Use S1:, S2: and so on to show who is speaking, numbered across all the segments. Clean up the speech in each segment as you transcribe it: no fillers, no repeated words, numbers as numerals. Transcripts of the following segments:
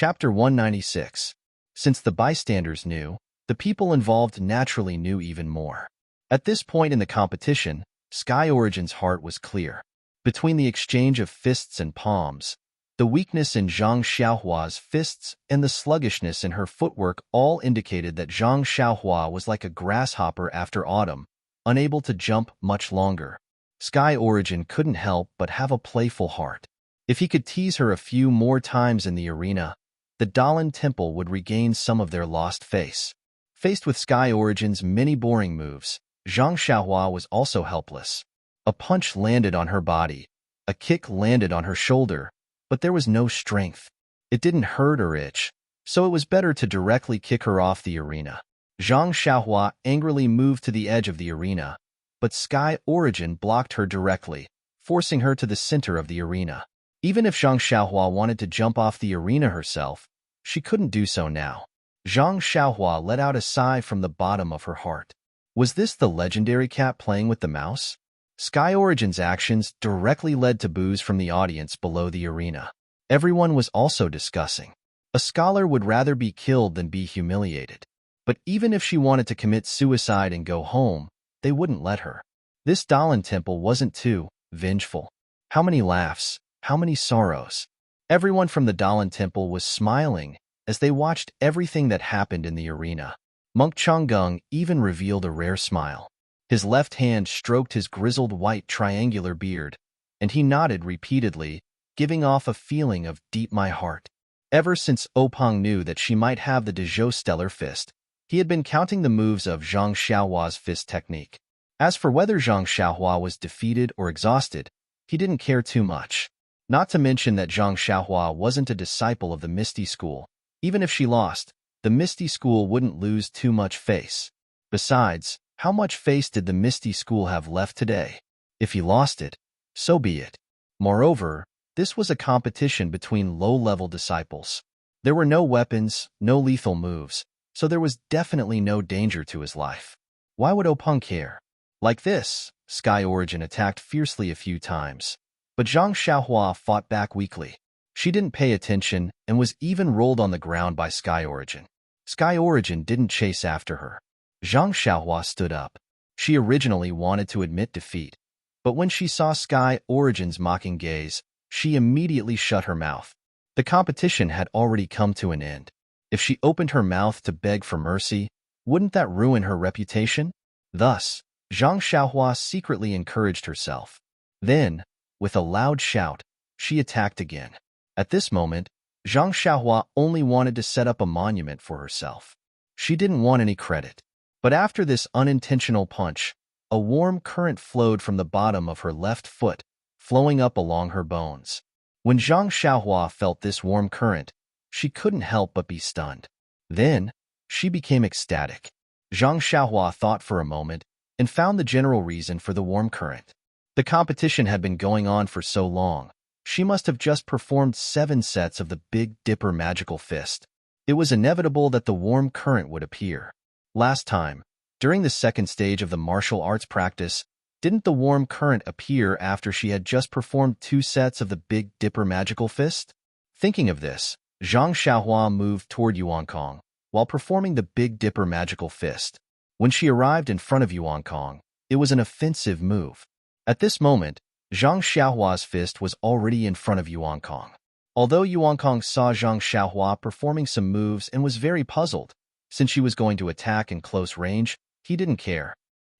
S1: Chapter 196. Since the bystanders knew, the people involved naturally knew even more. At this point in the competition, Sky Origin's heart was clear. Between the exchange of fists and palms, the weakness in Zhang Xiaohua's fists and the sluggishness in her footwork all indicated that Zhang Xiaohua was like a grasshopper after autumn, unable to jump much longer. Sky Origin couldn't help but have a playful heart. If he could tease her a few more times in the arena, the Dalan Temple would regain some of their lost face. Faced with Sky Origin's many boring moves, Zhang Xiaohua was also helpless. A punch landed on her body, a kick landed on her shoulder, but there was no strength. It didn't hurt or itch, so it was better to directly kick her off the arena. Zhang Xiaohua angrily moved to the edge of the arena, but Sky Origin blocked her directly, forcing her to the center of the arena. Even if Zhang Xiaohua wanted to jump off the arena herself, she couldn't do so now. Zhang Xiaohua let out a sigh from the bottom of her heart. Was this the legendary cat playing with the mouse? Sky Origin's actions directly led to boos from the audience below the arena. Everyone was also discussing. A scholar would rather be killed than be humiliated. But even if she wanted to commit suicide and go home, they wouldn't let her. This Dalan Temple wasn't too vengeful. How many laughs, how many sorrows. Everyone from the Dalan Temple was smiling as they watched everything that happened in the arena. Monk Changgung even revealed a rare smile. His left hand stroked his grizzled white triangular beard, and he nodded repeatedly, giving off a feeling of deep my heart. Ever since Openg knew that she might have the Dezhou Stellar Fist, he had been counting the moves of Zhang Xiaohua's fist technique. As for whether Zhang Xiaohua was defeated or exhausted, he didn't care too much. Not to mention that Zhang Xiaohua wasn't a disciple of the Misty School. Even if she lost, the Misty School wouldn't lose too much face. Besides, how much face did the Misty School have left today? If he lost it, so be it. Moreover, this was a competition between low-level disciples. There were no weapons, no lethal moves, so there was definitely no danger to his life. Why would Openg care? Like this, Sky Origin attacked fiercely a few times, but Zhang Xiaohua fought back weakly. She didn't pay attention and was even rolled on the ground by Sky Origin. Sky Origin didn't chase after her. Zhang Xiaohua stood up. She originally wanted to admit defeat, but when she saw Sky Origin's mocking gaze, she immediately shut her mouth. The competition had already come to an end. If she opened her mouth to beg for mercy, wouldn't that ruin her reputation? Thus, Zhang Xiaohua secretly encouraged herself. Then, with a loud shout, she attacked again. At this moment, Zhang Xiaohua only wanted to set up a monument for herself. She didn't want any credit. But after this unintentional punch, a warm current flowed from the bottom of her left foot, flowing up along her bones. When Zhang Xiaohua felt this warm current, she couldn't help but be stunned. Then, she became ecstatic. Zhang Xiaohua thought for a moment and found the general reason for the warm current. The competition had been going on for so long. She must have just performed 7 sets of the Big Dipper magical fist. It was inevitable that the warm current would appear. Last time, during the second stage of the martial arts practice, didn't the warm current appear after she had just performed 2 sets of the Big Dipper magical fist? Thinking of this, Zhang Xiaohua moved toward Yuan Kong while performing the Big Dipper magical fist. When she arrived in front of Yuan Kong, it was an offensive move. At this moment, Zhang Xiaohua's fist was already in front of Yuan Kong. Although Yuan Kong saw Zhang Xiaohua performing some moves and was very puzzled, since she was going to attack in close range, he didn't care.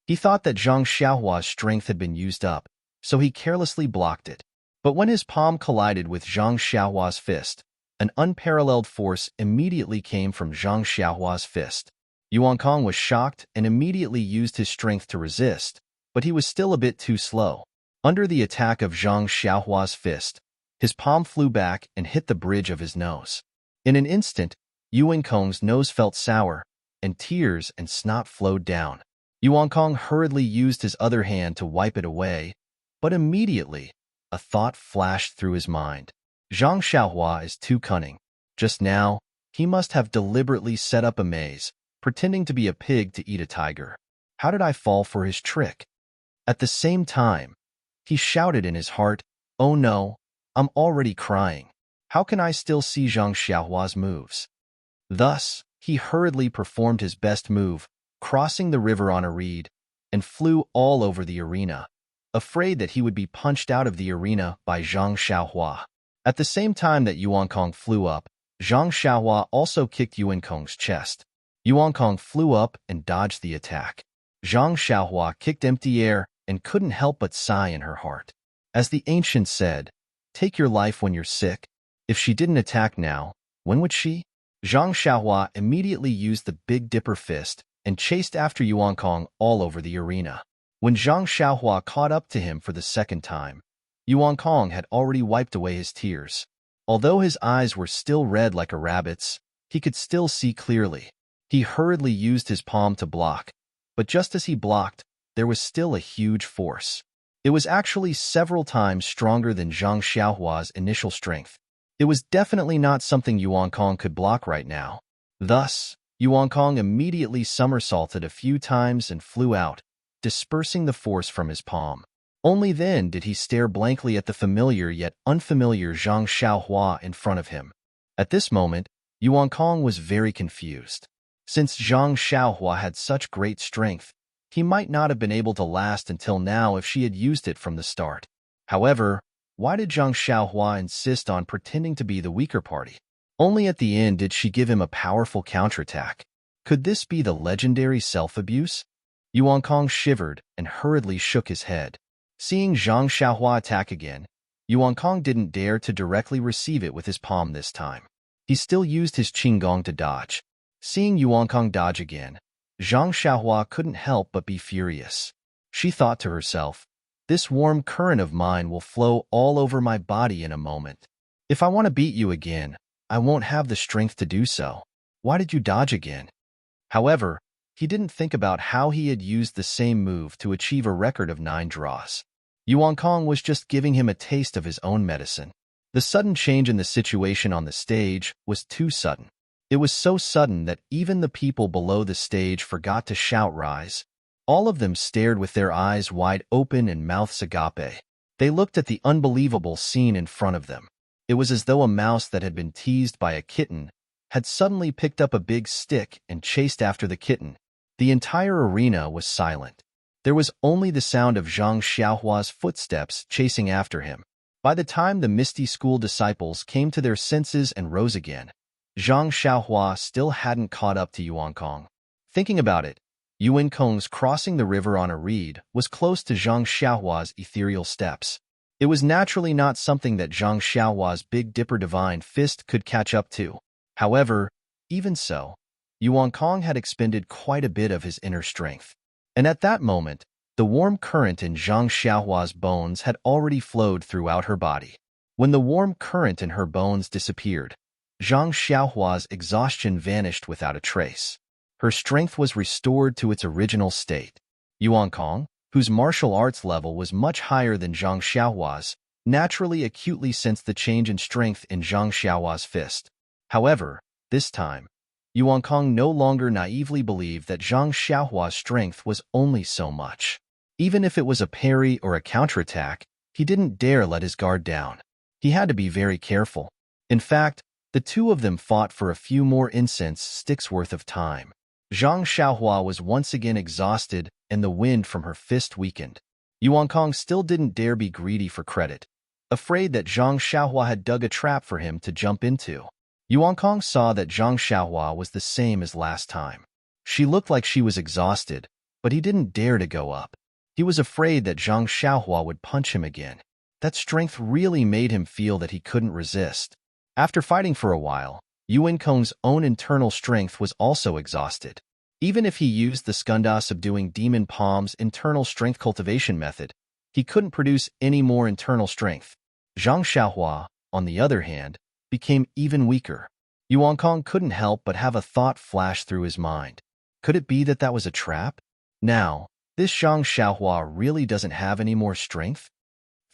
S1: He thought that Zhang Xiaohua's strength had been used up, so he carelessly blocked it. But when his palm collided with Zhang Xiaohua's fist, an unparalleled force immediately came from Zhang Xiaohua's fist. Yuan Kong was shocked and immediately used his strength to resist, but he was still a bit too slow. Under the attack of Zhang Xiaohua's fist, his palm flew back and hit the bridge of his nose. In an instant, Yuan Kong's nose felt sour, and tears and snot flowed down. Yuan Kong hurriedly used his other hand to wipe it away, but immediately, a thought flashed through his mind. Zhang Xiaohua is too cunning. Just now, he must have deliberately set up a maze, pretending to be a pig to eat a tiger. How did I fall for his trick? At the same time, he shouted in his heart, "Oh no, I'm already crying. How can I still see Zhang Xiaohua's moves? Thus, he hurriedly performed his best move, crossing the river on a reed, and flew all over the arena, afraid that he would be punched out of the arena by Zhang Xiaohua. At the same time that Yuan Kong flew up, Zhang Xiaohua also kicked Yuan Kong's chest. Yuan Kong flew up and dodged the attack. Zhang Xiaohua kicked empty air and couldn't help but sigh in her heart. As the ancient said, "Take your life when you're sick." If she didn't attack now, when would she? Zhang Xiaohua immediately used the Big Dipper fist and chased after Yuan Kong all over the arena. When Zhang Xiaohua caught up to him for the second time, Yuan Kong had already wiped away his tears. Although his eyes were still red like a rabbit's, he could still see clearly. He hurriedly used his palm to block, but just as he blocked, there was still a huge force. It was actually several times stronger than Zhang Xiaohua's initial strength. It was definitely not something Yuan Kong could block right now. Thus, Yuan Kong immediately somersaulted a few times and flew out, dispersing the force from his palm. Only then did he stare blankly at the familiar yet unfamiliar Zhang Xiaohua in front of him. At this moment, Yuan Kong was very confused. Since Zhang Xiaohua had such great strength, he might not have been able to last until now if she had used it from the start. However, why did Zhang Xiaohua insist on pretending to be the weaker party? Only at the end did she give him a powerful counterattack. Could this be the legendary self-abuse? Yuan Kong shivered and hurriedly shook his head. Seeing Zhang Xiaohua attack again, Yuan Kong didn't dare to directly receive it with his palm this time. He still used his qinggong to dodge. Seeing Yuan Kong dodge again, Zhang Xiaohua couldn't help but be furious. She thought to herself, "This warm current of mine will flow all over my body in a moment. If I want to beat you again, I won't have the strength to do so. Why did you dodge again?" However, he didn't think about how he had used the same move to achieve a record of 9 draws. Yuan Kong was just giving him a taste of his own medicine. The sudden change in the situation on the stage was too sudden. It was so sudden that even the people below the stage forgot to shout rise. All of them stared with their eyes wide open and mouths agape. They looked at the unbelievable scene in front of them. It was as though a mouse that had been teased by a kitten had suddenly picked up a big stick and chased after the kitten. The entire arena was silent. There was only the sound of Zhang Xiaohua's footsteps chasing after him. By the time the Misty School disciples came to their senses and rose again, Zhang Xiaohua still hadn't caught up to Yuan Kong. Thinking about it, Yuan Kong's crossing the river on a reed was close to Zhang Xiaohua's ethereal steps. It was naturally not something that Zhang Xiaohua's Big Dipper divine fist could catch up to. However, even so, Yuan Kong had expended quite a bit of his inner strength. And at that moment, the warm current in Zhang Xiaohua's bones had already flowed throughout her body. When the warm current in her bones disappeared, Zhang Xiaohua's exhaustion vanished without a trace. Her strength was restored to its original state. Yuan Kong, whose martial arts level was much higher than Zhang Xiaohua's, naturally acutely sensed the change in strength in Zhang Xiaohua's fist. However, this time, Yuan Kong no longer naively believed that Zhang Xiaohua's strength was only so much. Even if it was a parry or a counterattack, he didn't dare let his guard down. He had to be very careful. In fact, the two of them fought for a few more incense sticks worth of time. Zhang Xiaohua was once again exhausted and the wind from her fist weakened. Yuan Kong still didn't dare be greedy for credit, afraid that Zhang Xiaohua had dug a trap for him to jump into. Yuan Kong saw that Zhang Xiaohua was the same as last time. She looked like she was exhausted, but he didn't dare to go up. He was afraid that Zhang Xiaohua would punch him again. That strength really made him feel that he couldn't resist. After fighting for a while, Yuan Kong's own internal strength was also exhausted. Even if he used the Skunda subduing demon palm's internal strength cultivation method, he couldn't produce any more internal strength. Zhang Xiaohua, on the other hand, became even weaker. Yuan Kong couldn't help but have a thought flash through his mind. Could it be that that was a trap? Now, this Zhang Xiaohua really doesn't have any more strength?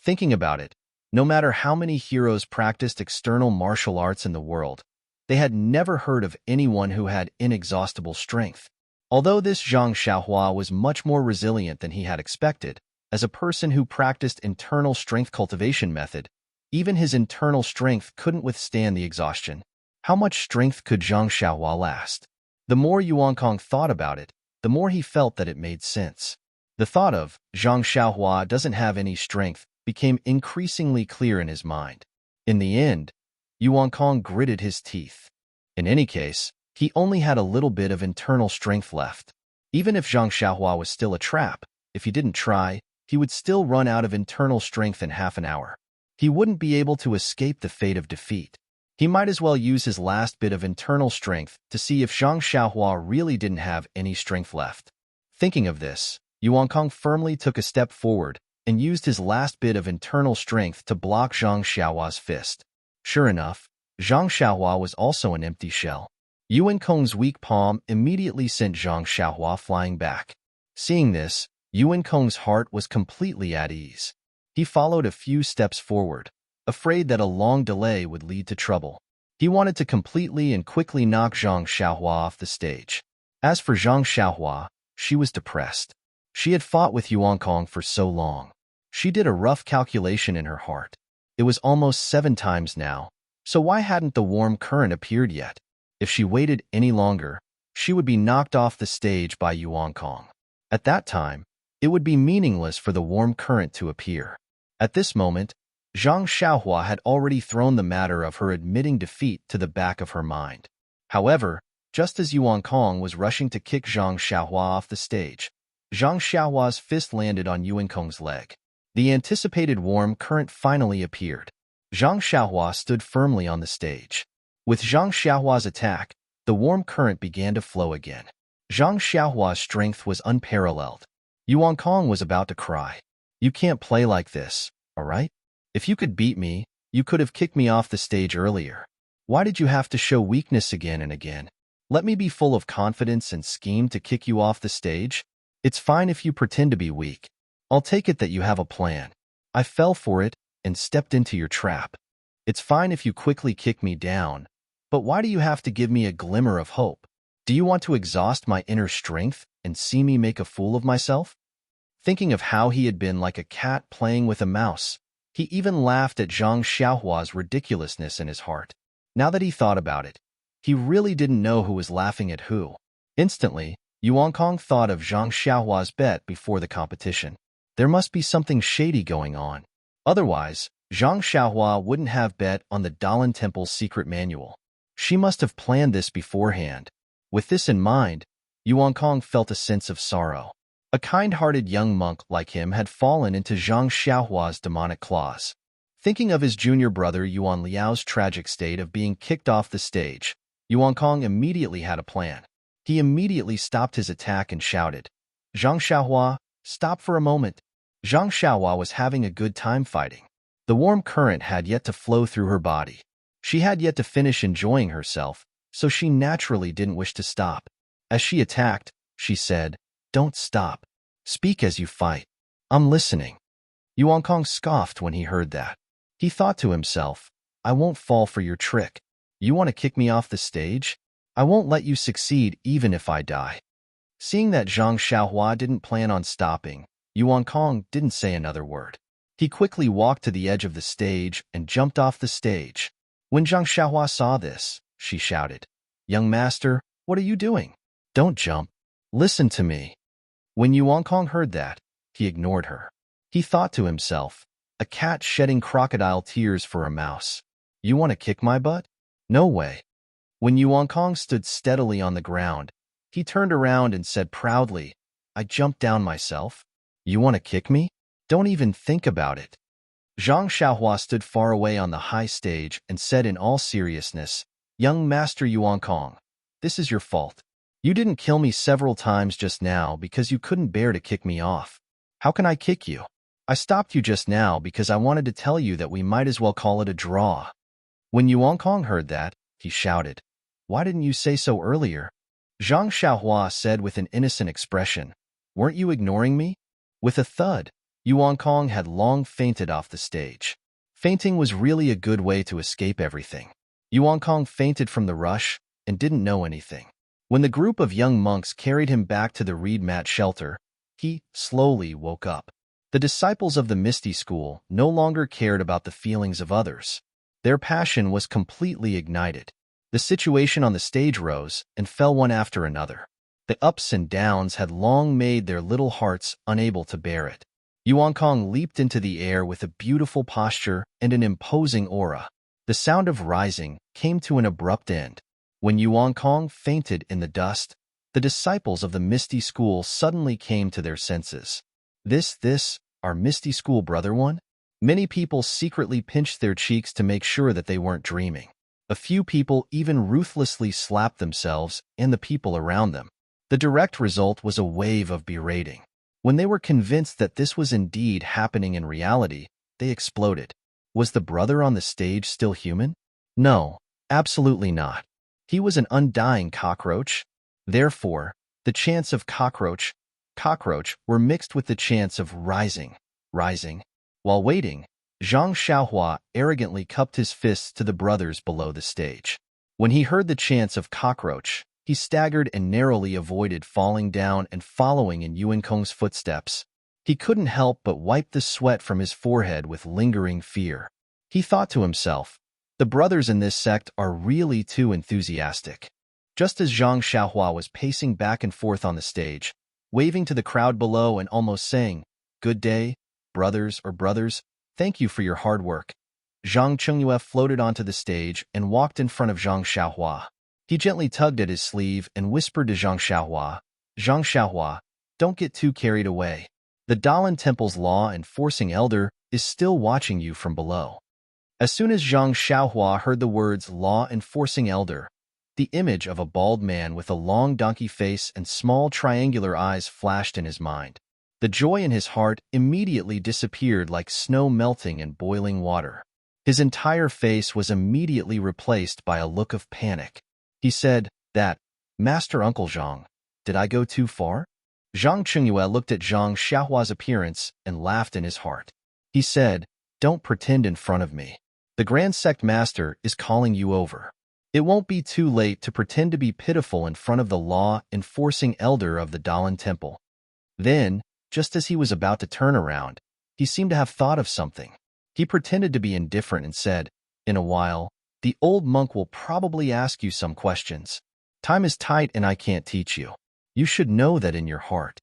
S1: Thinking about it, no matter how many heroes practiced external martial arts in the world, they had never heard of anyone who had inexhaustible strength. Although this Zhang Xiaohua was much more resilient than he had expected, as a person who practiced internal strength cultivation method, Even his internal strength couldn't withstand the exhaustion. How much strength could Zhang Xiaohua last? The more Yuan Kong thought about it, the more he felt that it made sense. The thought of Zhang Xiaohua doesn't have any strength became increasingly clear in his mind. In the end, Yuan Kong gritted his teeth. In any case, he only had a little bit of internal strength left. Even if Zhang Xiaohua was still a trap, if he didn't try, he would still run out of internal strength in half an hour. He wouldn't be able to escape the fate of defeat. He might as well use his last bit of internal strength to see if Zhang Xiaohua really didn't have any strength left. Thinking of this, Yuan Kong firmly took a step forward and used his last bit of internal strength to block Zhang Xiaohua's fist. Sure enough, Zhang Xiaohua was also an empty shell. Yuan Kong's weak palm immediately sent Zhang Xiaohua flying back. Seeing this, Yuan Kong's heart was completely at ease. He followed a few steps forward, afraid that a long delay would lead to trouble. He wanted to completely and quickly knock Zhang Xiaohua off the stage. As for Zhang Xiaohua, she was depressed. She had fought with Yuan Kong for so long. She did a rough calculation in her heart. It was almost 7 times now, so why hadn't the warm current appeared yet? If she waited any longer, she would be knocked off the stage by Yuan Kong. At that time, it would be meaningless for the warm current to appear. At this moment, Zhang Xiaohua had already thrown the matter of her admitting defeat to the back of her mind. However, just as Yuan Kong was rushing to kick Zhang Xiaohua off the stage, Zhang Xiaohua's fist landed on Yuan Kong's leg. The anticipated warm current finally appeared. Zhang Xiaohua stood firmly on the stage. With Zhang Xiaohua's attack, the warm current began to flow again. Zhang Xiaohua's strength was unparalleled. Yuan Kong was about to cry. "You can't play like this, all right? If you could beat me, you could have kicked me off the stage earlier. Why did you have to show weakness again and again? Let me be full of confidence and scheme to kick you off the stage? It's fine if you pretend to be weak. I'll take it that you have a plan. I fell for it and stepped into your trap. It's fine if you quickly kick me down, but why do you have to give me a glimmer of hope? Do you want to exhaust my inner strength and see me make a fool of myself?" Thinking of how he had been like a cat playing with a mouse, he even laughed at Zhang Xiaohua's ridiculousness in his heart. Now that he thought about it, he really didn't know who was laughing at who. Instantly, Yuan Kong thought of Zhang Xiaohua's bet before the competition. There must be something shady going on. Otherwise, Zhang Xiaohua wouldn't have bet on the Dalan Temple's secret manual. She must have planned this beforehand. With this in mind, Yuan Kong felt a sense of sorrow. A kind-hearted young monk like him had fallen into Zhang Xiaohua's demonic claws. Thinking of his junior brother Yuan Liao's tragic state of being kicked off the stage, Yuan Kong immediately had a plan. He immediately stopped his attack and shouted, "Zhang Xiaohua, stop for a moment." Zhang Xiaohua was having a good time fighting. The warm current had yet to flow through her body. She had yet to finish enjoying herself, so she naturally didn't wish to stop. As she attacked, she said, "Don't stop. Speak as you fight. I'm listening." Yuan Kong scoffed when he heard that. He thought to himself, "I won't fall for your trick. You want to kick me off the stage? I won't let you succeed even if I die." Seeing that Zhang Xiaohua didn't plan on stopping, Yuan Kong didn't say another word. He quickly walked to the edge of the stage and jumped off the stage. When Zhang Xiaohua saw this, she shouted, "Young master, what are you doing? Don't jump. Listen to me." When Yuan Kong heard that, he ignored her. He thought to himself, "A cat shedding crocodile tears for a mouse. You want to kick my butt? No way." When Yuan Kong stood steadily on the ground, he turned around and said proudly, "I jumped down myself. You want to kick me? Don't even think about it." Zhang Xiaohua stood far away on the high stage and said in all seriousness, "Young Master Yuan Kong, this is your fault. You didn't kill me several times just now because you couldn't bear to kick me off. How can I kick you? I stopped you just now because I wanted to tell you that we might as well call it a draw." When Yuan Kong heard that, he shouted, "Why didn't you say so earlier?" Zhang Xiaohua said with an innocent expression, "Weren't you ignoring me?" With a thud, Yuan Kong had long fainted off the stage. Fainting was really a good way to escape everything. Yuan Kong fainted from the rush and didn't know anything. When the group of young monks carried him back to the reed mat shelter, he slowly woke up. The disciples of the Misty School no longer cared about the feelings of others. Their passion was completely ignited. The situation on the stage rose and fell one after another. The ups and downs had long made their little hearts unable to bear it. Yuan Kong leaped into the air with a beautiful posture and an imposing aura. The sound of rising came to an abrupt end. When Yuan Kong fainted in the dust, the disciples of the Misty School suddenly came to their senses. This, our Misty School brother one? Many people secretly pinched their cheeks to make sure that they weren't dreaming. A few people even ruthlessly slapped themselves and the people around them. The direct result was a wave of berating. When they were convinced that this was indeed happening in reality, they exploded. Was the brother on the stage still human? No, absolutely not. He was an undying cockroach. Therefore, the chants of cockroach were mixed with the chants of rising. While waiting, Zhang Xiaohua arrogantly cupped his fists to the brothers below the stage. When he heard the chants of cockroach, he staggered and narrowly avoided falling down and following in Yuan Kong's footsteps. He couldn't help but wipe the sweat from his forehead with lingering fear. He thought to himself, the brothers in this sect are really too enthusiastic. Just as Zhang Xiaohua was pacing back and forth on the stage, waving to the crowd below and almost saying, "Good day, brothers, thank you for your hard work," Zhang Chengyue floated onto the stage and walked in front of Zhang Xiaohua. He gently tugged at his sleeve and whispered to Zhang Xiaohua, don't get too carried away. The Dalan Temple's law-enforcing elder is still watching you from below. As soon as Zhang Xiaohua heard the words law-enforcing elder, the image of a bald man with a long donkey face and small triangular eyes flashed in his mind. The joy in his heart immediately disappeared like snow melting in boiling water. His entire face was immediately replaced by a look of panic. He said, Master Uncle Zhang, did I go too far? Zhang Chengyue looked at Zhang Xiaohua's appearance and laughed in his heart. He said, don't pretend in front of me. The Grand Sect Master is calling you over. It won't be too late to pretend to be pitiful in front of the law-enforcing elder of the Dalan Temple. Then, just as he was about to turn around, he seemed to have thought of something. He pretended to be indifferent and said, in a while, the old monk will probably ask you some questions. Time is tight and I can't teach you. You should know that in your heart.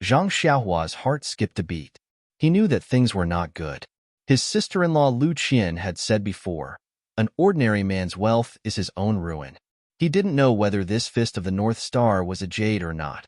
S1: Zhang Xiaohua's heart skipped a beat. He knew that things were not good. His sister-in-law Lu Qian had said before, an ordinary man's wealth is his own ruin. He didn't know whether this fist of the North Star was a jade or not.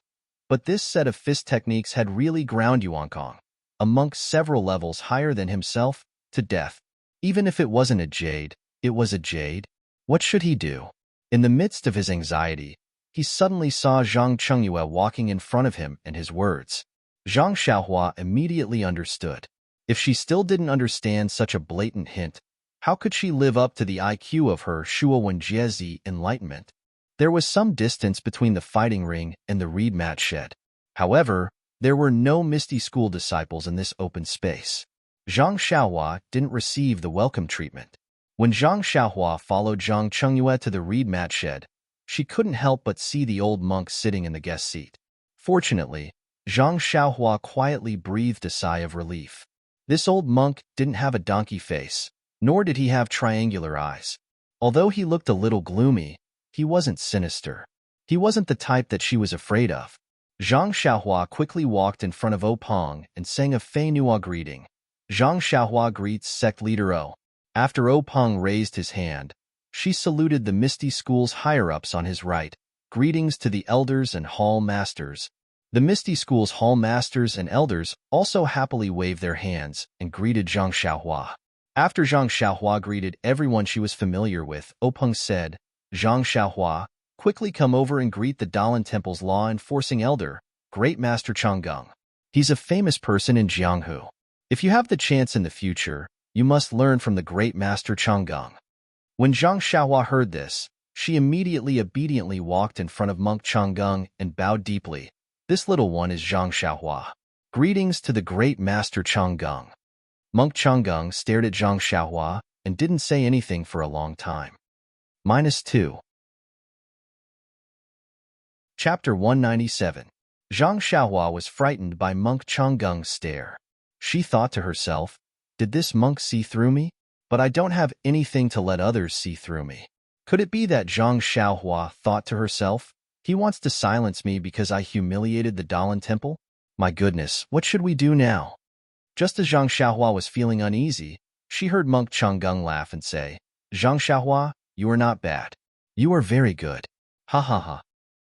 S1: But this set of fist techniques had really ground Yuan Kong, a monk several levels higher than himself, to death. Even if it wasn't a jade, it was a jade. What should he do? In the midst of his anxiety, he suddenly saw Zhang Chengyue walking in front of him and his words. Zhang Xiaohua immediately understood. If she still didn't understand such a blatant hint, how could she live up to the IQ of her Shuo Wenjiezi enlightenment? There was some distance between the fighting ring and the reed mat shed. However, there were no Misty School disciples in this open space. Zhang Xiaohua didn't receive the welcome treatment. When Zhang Xiaohua followed Zhang Chengyue to the reed mat shed, she couldn't help but see the old monk sitting in the guest seat. Fortunately, Zhang Xiaohua quietly breathed a sigh of relief. This old monk didn't have a donkey face, nor did he have triangular eyes. Although he looked a little gloomy, he wasn't sinister. He wasn't the type that she was afraid of. Zhang Xiaohua quickly walked in front of O Peng and sang a Fei Nua greeting. Zhang Xiaohua greets sect leader O. After O Peng raised his hand, she saluted the Misty School's higher-ups on his right. Greetings to the elders and hall masters. The Misty School's hall masters and elders also happily waved their hands and greeted Zhang Xiaohua. After Zhang Xiaohua greeted everyone she was familiar with, O Peng said, Zhang Xiaohua, quickly come over and greet the Dalan Temple's law-enforcing elder, Great Master Changgung. He's a famous person in Jianghu. If you have the chance in the future, you must learn from the Great Master Changgung. When Zhang Xiaohua heard this, she immediately obediently walked in front of Monk Changgung and bowed deeply. This little one is Zhang Xiaohua. Greetings to the Great Master Changgung. Monk Changgung stared at Zhang Xiaohua and didn't say anything for a long time. -2. Chapter 197. Zhang Xiaohua was frightened by Monk Changgung's stare. She thought to herself, did this monk see through me? But I don't have anything to let others see through me. Could it be that Zhang Xiaohua thought to herself, he wants to silence me because I humiliated the Dalan Temple? My goodness, what should we do now? Just as Zhang Xiaohua was feeling uneasy, she heard Monk Changgung laugh and say, Zhang Xiaohua, you are not bad. You are very good. Ha ha ha.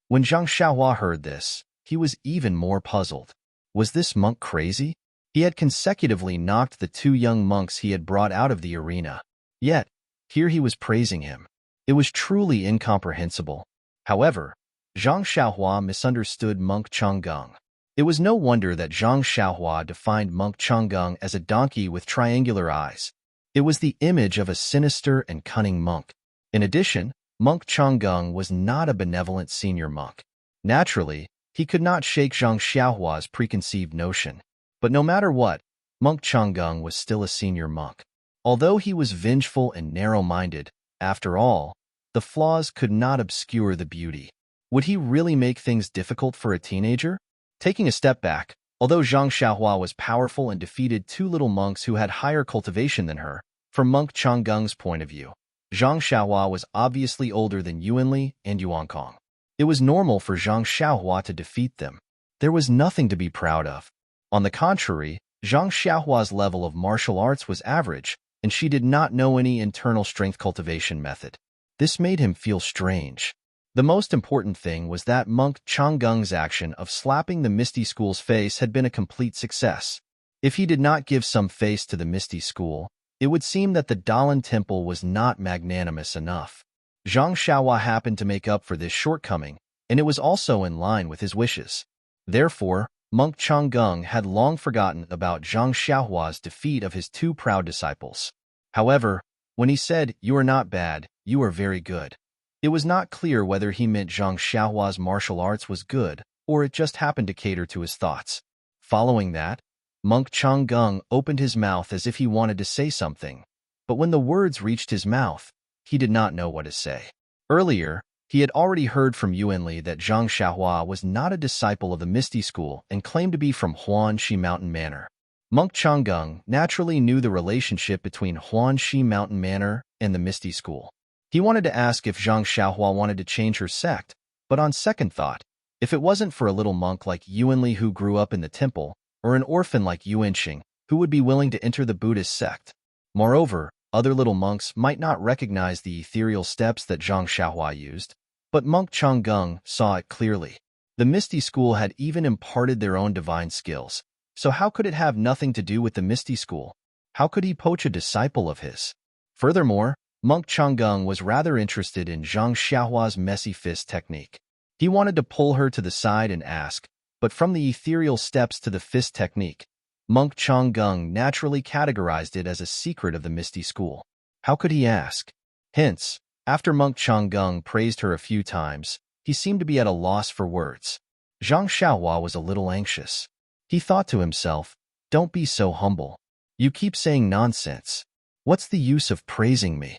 S1: When Zhang Xiaohua heard this, he was even more puzzled. Was this monk crazy? He had consecutively knocked the two young monks he had brought out of the arena. Yet, here he was praising him. It was truly incomprehensible. However, Zhang Xiaohua misunderstood Monk Changgung. It was no wonder that Zhang Xiaohua defined Monk Changgung as a donkey with triangular eyes. It was the image of a sinister and cunning monk. In addition, Monk Changgung was not a benevolent senior monk. Naturally, he could not shake Zhang Xiaohua's preconceived notion. But no matter what, Monk Changgung was still a senior monk. Although he was vengeful and narrow-minded, after all, the flaws could not obscure the beauty. Would he really make things difficult for a teenager? Taking a step back, although Zhang Xiaohua was powerful and defeated two little monks who had higher cultivation than her, from Monk Changgung's point of view, Zhang Xiaohua was obviously older than Yuanli and Yuankong. It was normal for Zhang Xiaohua to defeat them. There was nothing to be proud of. On the contrary, Zhang Xiaohua's level of martial arts was average, and she did not know any internal strength cultivation method. This made him feel strange. The most important thing was that Monk Changgung's action of slapping the Misty School's face had been a complete success. If he did not give some face to the Misty School, it would seem that the Dalan Temple was not magnanimous enough. Zhang Xiaohua happened to make up for this shortcoming, and it was also in line with his wishes. Therefore, Monk Changgung had long forgotten about Zhang Xiaohua's defeat of his two proud disciples. However, when he said, "You are not bad, you are very good," it was not clear whether he meant Zhang Xiaohua's martial arts was good, or it just happened to cater to his thoughts. Following that, Monk Changgung opened his mouth as if he wanted to say something, but when the words reached his mouth, he did not know what to say. Earlier, he had already heard from Yuanli that Zhang Xiaohua was not a disciple of the Misty School and claimed to be from Huanxi Mountain Manor. Monk Changgung naturally knew the relationship between Huanxi Mountain Manor and the Misty School. He wanted to ask if Zhang Xiaohua wanted to change her sect, but on second thought, if it wasn't for a little monk like Yuanli who grew up in the temple, or an orphan like Yuanxing, who would be willing to enter the Buddhist sect. Moreover, other little monks might not recognize the ethereal steps that Zhang Xiaohua used, but Monk Changgung saw it clearly. The Misty School had even imparted their own divine skills, so how could it have nothing to do with the Misty School? How could he poach a disciple of his? Furthermore, Monk Changgung was rather interested in Zhang Xiaohua's messy fist technique. He wanted to pull her to the side and ask, but from the ethereal steps to the fist technique, Monk Changgung naturally categorized it as a secret of the Misty School. How could he ask? Hence, after Monk Changgung praised her a few times, he seemed to be at a loss for words. Zhang Xiaohua was a little anxious. He thought to himself, don't be so humble. You keep saying nonsense. What's the use of praising me?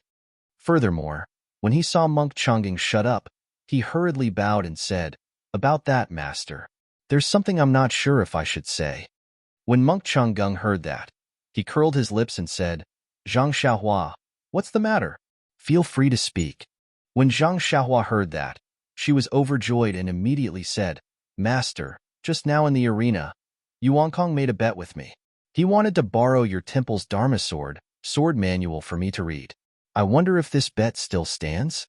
S1: Furthermore, when he saw Monk Changgung shut up, he hurriedly bowed and said, about that, master. There's something I'm not sure if I should say. When Monk Changgung heard that, he curled his lips and said, Zhang Xiaohua, what's the matter? Feel free to speak. When Zhang Xiaohua heard that, she was overjoyed and immediately said, Master, just now in the arena, Yuankong made a bet with me. He wanted to borrow your temple's Dharma sword manual for me to read. I wonder if this bet still stands?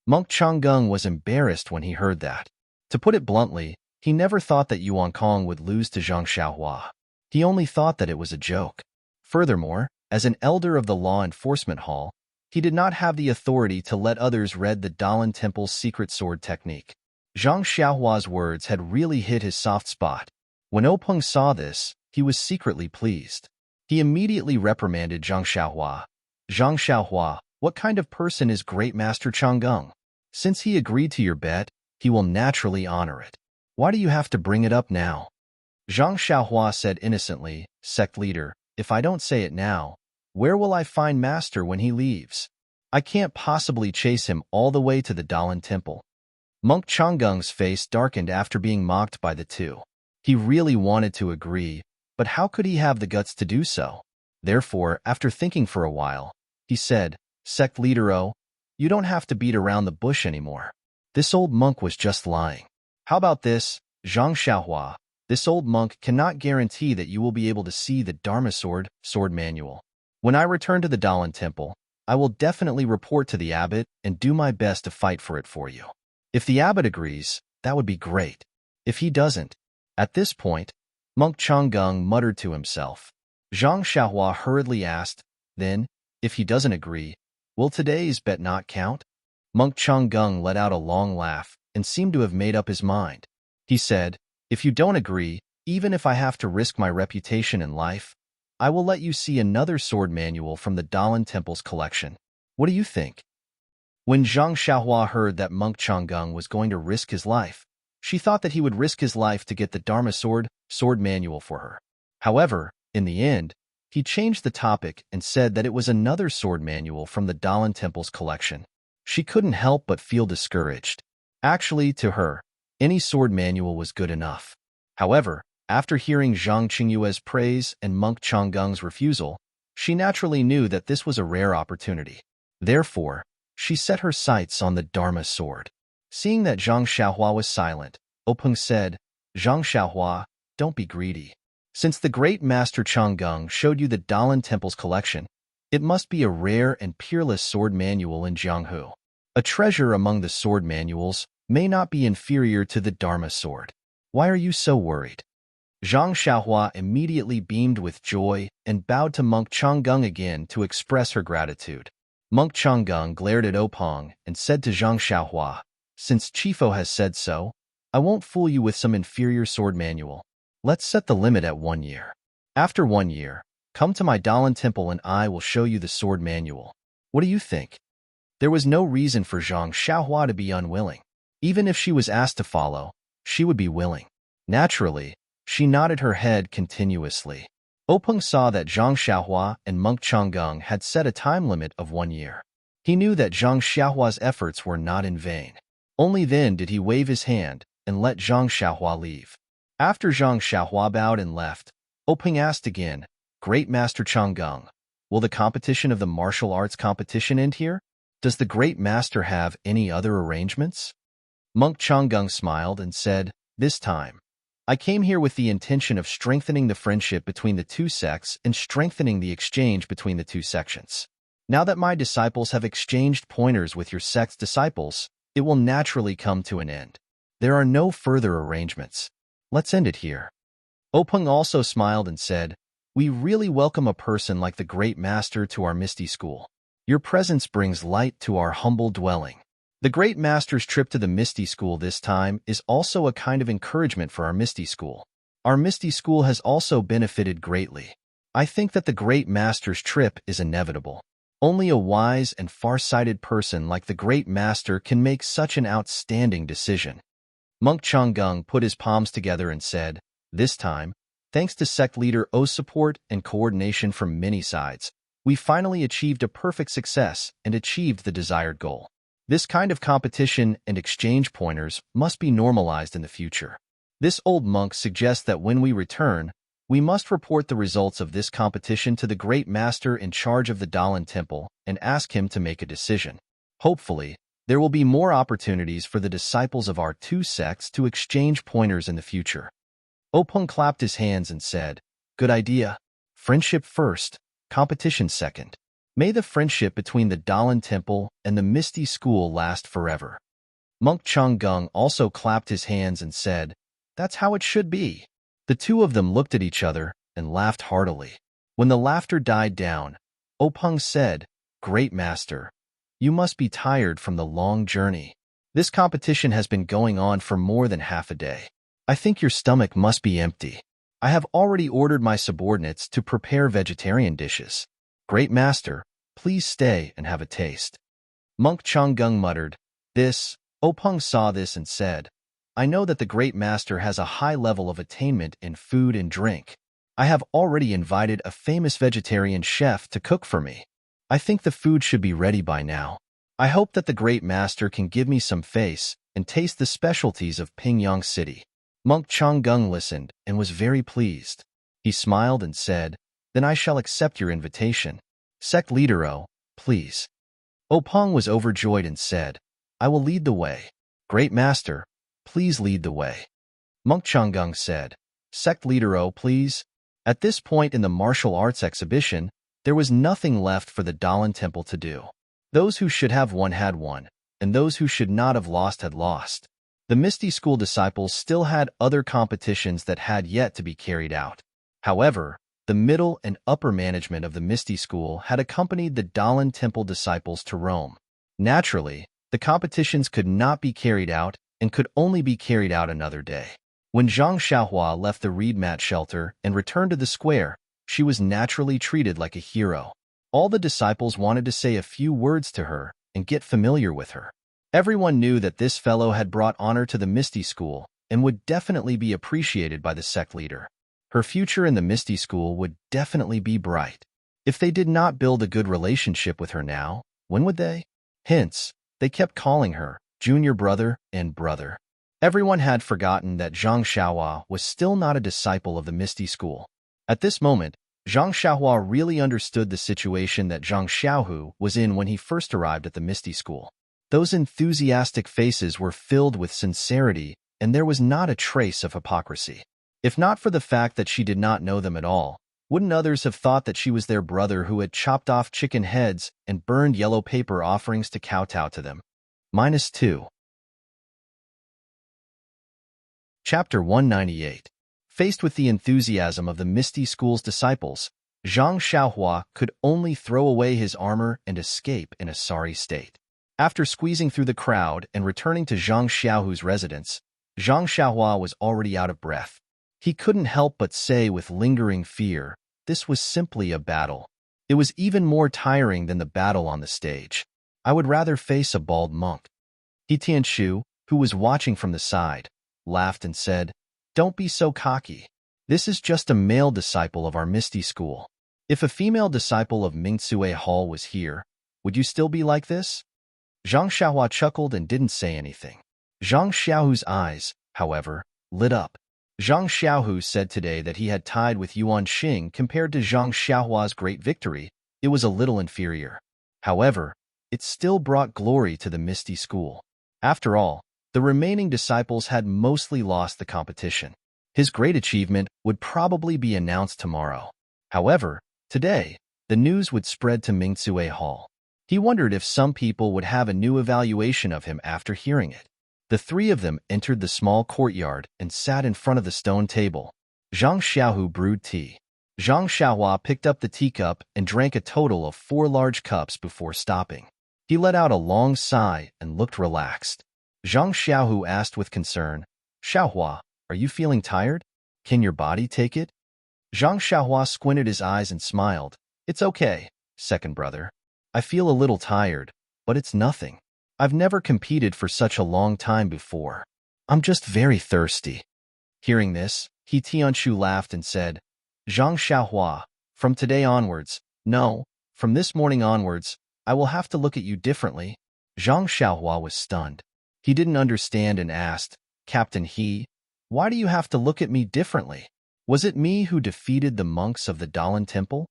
S1: Monk Changgung was embarrassed when he heard that. To put it bluntly, he never thought that Yuankong would lose to Zhang Xiaohua. He only thought that it was a joke. Furthermore, as an elder of the law enforcement hall, he did not have the authority to let others read the Dalan Temple's secret sword technique. Zhang Xiaohua's words had really hit his soft spot. When Openg saw this, he was secretly pleased. He immediately reprimanded Zhang Xiaohua. Zhang Xiaohua, what kind of person is Great Master Changgung? Since he agreed to your bet, he will naturally honor it. Why do you have to bring it up now? Zhang Xiaohua said innocently, Sect leader, if I don't say it now, where will I find Master when he leaves? I can't possibly chase him all the way to the Dalan Temple. Monk Changgung's face darkened after being mocked by the two. He really wanted to agree, but how could he have the guts to do so? Therefore, after thinking for a while, he said, Sect leader O, you don't have to beat around the bush anymore. This old monk was just lying. How about this, Zhang Xiaohua? This old monk cannot guarantee that you will be able to see the Dharma sword manual. When I return to the Dalan temple, I will definitely report to the abbot and do my best to fight for it for you. If the abbot agrees, that would be great. If he doesn't, at this point, Monk Changgung muttered to himself. Zhang Xiaohua hurriedly asked, then, if he doesn't agree, will today's bet not count? Monk Changgung let out a long laugh and seemed to have made up his mind. He said, if you don't agree, even if I have to risk my reputation and life, I will let you see another sword manual from the Dalan Temple's collection. What do you think? When Zhang Xiaohua heard that Monk Changgung was going to risk his life, she thought that he would risk his life to get the Dharma sword manual for her. However, in the end, he changed the topic and said that it was another sword manual from the Dalan Temple's collection. She couldn't help but feel discouraged. Actually, to her, any sword manual was good enough. However, after hearing Zhang Qingyue's praise and Monk Changgung's refusal, she naturally knew that this was a rare opportunity. Therefore, she set her sights on the Dharma sword. Seeing that Zhang Xiaohua was silent, Openg said, Zhang Xiaohua, don't be greedy. Since the great master Changgung showed you the Dalan Temple's collection, it must be a rare and peerless sword manual in Jianghu. A treasure among the sword manuals may not be inferior to the Dharma sword. Why are you so worried? Zhang Xiaohua immediately beamed with joy and bowed to Monk Changgung again to express her gratitude. Monk Changgung glared at Openg and said to Zhang Xiaohua, since Chifo has said so, I won't fool you with some inferior sword manual. Let's set the limit at 1 year. After 1 year, come to my Dalan temple and I will show you the sword manual. What do you think? There was no reason for Zhang Xiaohua to be unwilling. Even if she was asked to follow, she would be willing. Naturally, she nodded her head continuously. Openg saw that Zhang Xiaohua and Monk Changgung had set a time limit of 1 year. He knew that Zhang Xiaohua's efforts were not in vain. Only then did he wave his hand and let Zhang Xiaohua leave. After Zhang Xiaohua bowed and left, Openg asked again, Great Master Changgung, will the competition of the martial arts competition end here? Does the Great Master have any other arrangements? Monk Changgung smiled and said, this time, I came here with the intention of strengthening the friendship between the two sects and strengthening the exchange between the two sections. Now that my disciples have exchanged pointers with your sect's disciples, it will naturally come to an end. There are no further arrangements. Let's end it here. Openg also smiled and said, we really welcome a person like the Great Master to our Misty School. Your presence brings light to our humble dwelling. The Great Master's trip to the Misty School this time is also a kind of encouragement for our Misty School. Our Misty School has also benefited greatly. I think that the Great Master's trip is inevitable. Only a wise and far-sighted person like the Great Master can make such an outstanding decision. Monk Changgung put his palms together and said, this time, thanks to sect leader O's support and coordination from many sides, we finally achieved a perfect success and achieved the desired goal. This kind of competition and exchange pointers must be normalized in the future. This old monk suggests that when we return, we must report the results of this competition to the Great Master in charge of the Dalan Temple and ask him to make a decision. Hopefully, there will be more opportunities for the disciples of our two sects to exchange pointers in the future. Openg clapped his hands and said, good idea. Friendship first, competition second. May the friendship between the Dalan Temple and the Misty School last forever. Monk Changgung also clapped his hands and said, that's how it should be. The two of them looked at each other and laughed heartily. When the laughter died down, Openg said, Great Master, you must be tired from the long journey. This competition has been going on for more than half a day. I think your stomach must be empty. I have already ordered my subordinates to prepare vegetarian dishes. Great Master, please stay and have a taste. Monk Changgung muttered, this. Openg saw this and said, I know that the Great Master has a high level of attainment in food and drink. I have already invited a famous vegetarian chef to cook for me. I think the food should be ready by now. I hope that the Great Master can give me some face and taste the specialties of Pingyang City. Monk Changgung listened and was very pleased. He smiled and said, "Then I shall accept your invitation. Sect leader O, please." Opong was overjoyed and said, "I will lead the way. Great master, please lead the way." Monk Changgung said, "Sect leader O, please." At this point in the martial arts exhibition, there was nothing left for the Dalan Temple to do. Those who should have won had won, and those who should not have lost had lost. The Misty School disciples still had other competitions that had yet to be carried out. However, the middle and upper management of the Misty School had accompanied the Dalan Temple disciples to Rome. Naturally, the competitions could not be carried out and could only be carried out another day. When Zhang Xiaohua left the reed mat shelter and returned to the square, she was naturally treated like a hero. All the disciples wanted to say a few words to her and get familiar with her. Everyone knew that this fellow had brought honor to the Misty School and would definitely be appreciated by the sect leader. Her future in the Misty School would definitely be bright. If they did not build a good relationship with her now, when would they? Hence, they kept calling her junior brother and brother. Everyone had forgotten that Zhang Xiaohua was still not a disciple of the Misty School. At this moment, Zhang Xiaohua really understood the situation that Zhang Xiaohu was in when he first arrived at the Misty School. Those enthusiastic faces were filled with sincerity, and there was not a trace of hypocrisy. If not for the fact that she did not know them at all, wouldn't others have thought that she was their brother who had chopped off chicken heads and burned yellow paper offerings to kowtow to them? -2. Chapter 198. Faced with the enthusiasm of the Misty School's disciples, Zhang Xiaohua could only throw away his armor and escape in a sorry state. After squeezing through the crowd and returning to Zhang Xiaohu's residence, Zhang Xiaohua was already out of breath. He couldn't help but say with lingering fear, this was simply a battle. It was even more tiring than the battle on the stage. I would rather face a bald monk. He Tianshu, who was watching from the side, laughed and said, "Don't be so cocky. This is just a male disciple of our Misty School. If a female disciple of Mingtsue Hall was here, would you still be like this?" Zhang Xiaohua chuckled and didn't say anything. Zhang Xiaohu's eyes, however, lit up. Zhang Xiaohu said today that he had tied with Yuan Xing. Compared to Zhang Xiaohua's great victory, it was a little inferior. However, it still brought glory to the Misty School. After all, the remaining disciples had mostly lost the competition. His great achievement would probably be announced tomorrow. However, today, the news would spread to Mingtsue Hall. He wondered if some people would have a new evaluation of him after hearing it. The three of them entered the small courtyard and sat in front of the stone table. Zhang Xiaohu brewed tea. Zhang Xiaohua picked up the teacup and drank a total of 4 large cups before stopping. He let out a long sigh and looked relaxed. Zhang Xiaohu asked with concern, "Xiaohua, are you feeling tired? Can your body take it?" Zhang Xiaohua squinted his eyes and smiled. "It's okay, second brother. I feel a little tired, but it's nothing. I've never competed for such a long time before. I'm just very thirsty." Hearing this, He Tianshu laughed and said, "Zhang Xiaohua, from today onwards, no, from this morning onwards, I will have to look at you differently." Zhang Xiaohua was stunned. He didn't understand and asked, "Captain He, why do you have to look at me differently? Was it me who defeated the monks of the Dalan Temple?"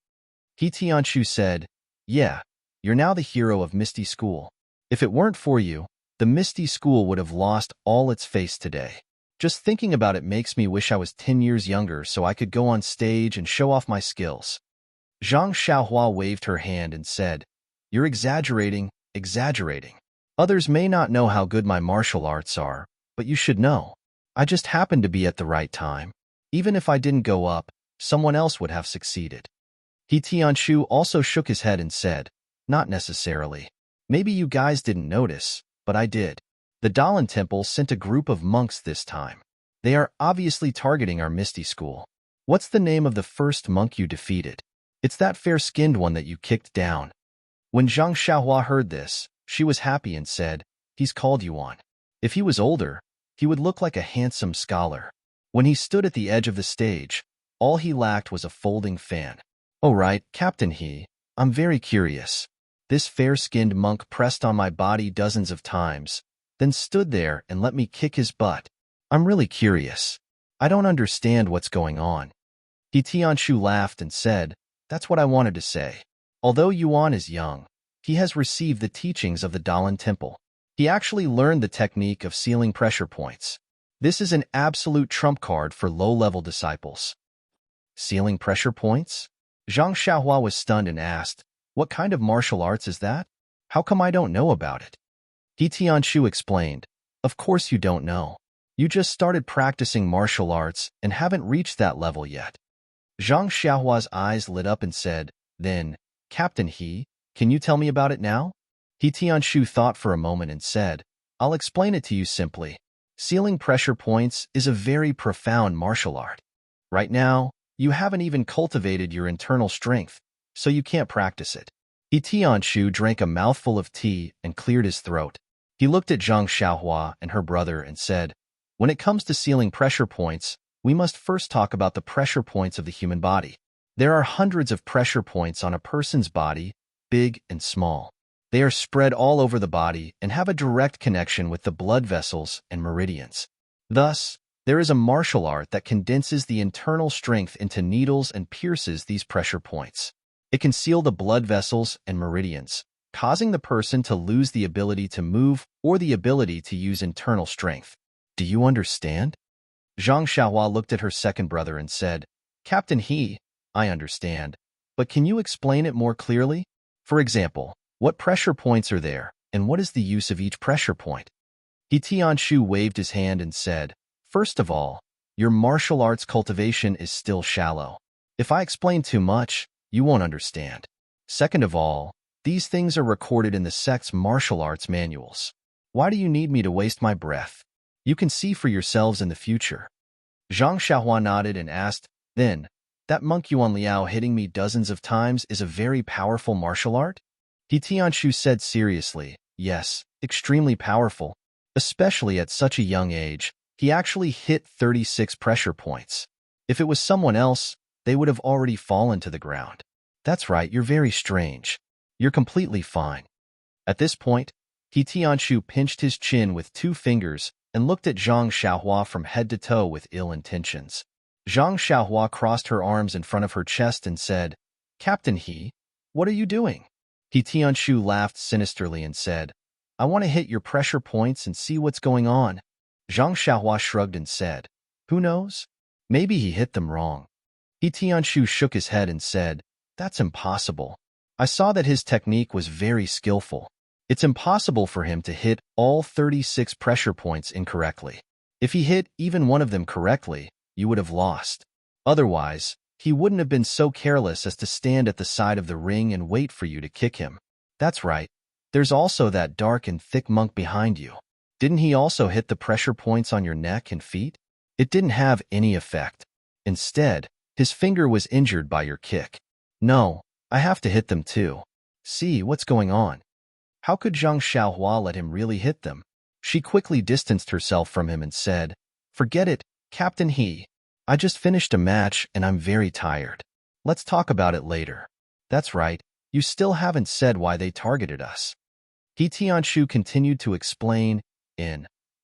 S1: He Tianshu said, "Yeah, you're now the hero of Misty School. If it weren't for you, the Misty School would have lost all its face today. Just thinking about it makes me wish I was 10 years younger so I could go on stage and show off my skills." Zhang Xiaohua waved her hand and said, "You're exaggerating, exaggerating. Others may not know how good my martial arts are, but you should know. I just happened to be at the right time. Even if I didn't go up, someone else would have succeeded." He Tianshu also shook his head and said, "Not necessarily. Maybe you guys didn't notice, but I did. The Dalan Temple sent a group of monks this time. They are obviously targeting our Misty School. What's the name of the first monk you defeated? It's that fair-skinned one that you kicked down." When Zhang Xiaohua heard this, she was happy and said, "He's called Yuan. If he was older, he would look like a handsome scholar." When he stood at the edge of the stage, all he lacked was a folding fan. "Oh right, Captain He, I'm very curious. This fair-skinned monk pressed on my body dozens of times, then stood there and let me kick his butt. I'm really curious. I don't understand what's going on." He Tianshu laughed and said, "That's what I wanted to say. Although Yuan is young, he has received the teachings of the Dalan Temple. He actually learned the technique of sealing pressure points. This is an absolute trump card for low-level disciples." Sealing pressure points? Zhang Xiaohua was stunned and asked, "What kind of martial arts is that? How come I don't know about it?" He Tianshu explained, "Of course you don't know. You just started practicing martial arts and haven't reached that level yet." Zhang Xiaohua's eyes lit up and said, "Then, Captain He, can you tell me about it now?" He Tianshu thought for a moment and said, "I'll explain it to you simply. Sealing pressure points is a very profound martial art. Right now, you haven't even cultivated your internal strength, so you can't practice it." He Tianshu drank a mouthful of tea and cleared his throat. He looked at Zhang Xiaohua and her brother and said, "When it comes to sealing pressure points, we must first talk about the pressure points of the human body. There are hundreds of pressure points on a person's body, big and small. They are spread all over the body and have a direct connection with the blood vessels and meridians. Thus, there is a martial art that condenses the internal strength into needles and pierces these pressure points. It can seal the blood vessels and meridians, causing the person to lose the ability to move or the ability to use internal strength. Do you understand?" Zhang Xiaohua looked at her second brother and said, "Captain He, I understand, but can you explain it more clearly? For example, what pressure points are there, and what is the use of each pressure point?" He Tianshu waved his hand and said, "First of all, your martial arts cultivation is still shallow. If I explain too much, you won't understand. Second of all, these things are recorded in the sect's martial arts manuals. Why do you need me to waste my breath? You can see for yourselves in the future." Zhang Xiaohua nodded and asked, "Then, that monk Yuan Liao hitting me dozens of times is a very powerful martial art?" He Tianshu said seriously, "Yes, extremely powerful. Especially at such a young age, he actually hit 36 pressure points. If it was someone else, they would have already fallen to the ground. That's right, you're very strange. You're completely fine." At this point, He Tianshu pinched his chin with 2 fingers and looked at Zhang Xiaohua from head to toe with ill intentions. Zhang Xiaohua crossed her arms in front of her chest and said, "Captain He, what are you doing?" He Tianshu laughed sinisterly and said, "I want to hit your pressure points and see what's going on." Zhang Xiaohua shrugged and said, "Who knows? Maybe he hit them wrong." He Tianshu shook his head and said, "That's impossible. I saw that his technique was very skillful. It's impossible for him to hit all 36 pressure points incorrectly. If he hit even one of them correctly, you would have lost. Otherwise, he wouldn't have been so careless as to stand at the side of the ring and wait for you to kick him. That's right. There's also that dark and thick monk behind you. Didn't he also hit the pressure points on your neck and feet? It didn't have any effect. Instead, his finger was injured by your kick. No, I have to hit them too. See what's going on." How could Zhang Xiaohua let him really hit them? She quickly distanced herself from him and said, "Forget it, Captain He. I just finished a match and I'm very tired. Let's talk about it later." "That's right, you still haven't said why they targeted us." He Tianshu continued to explain,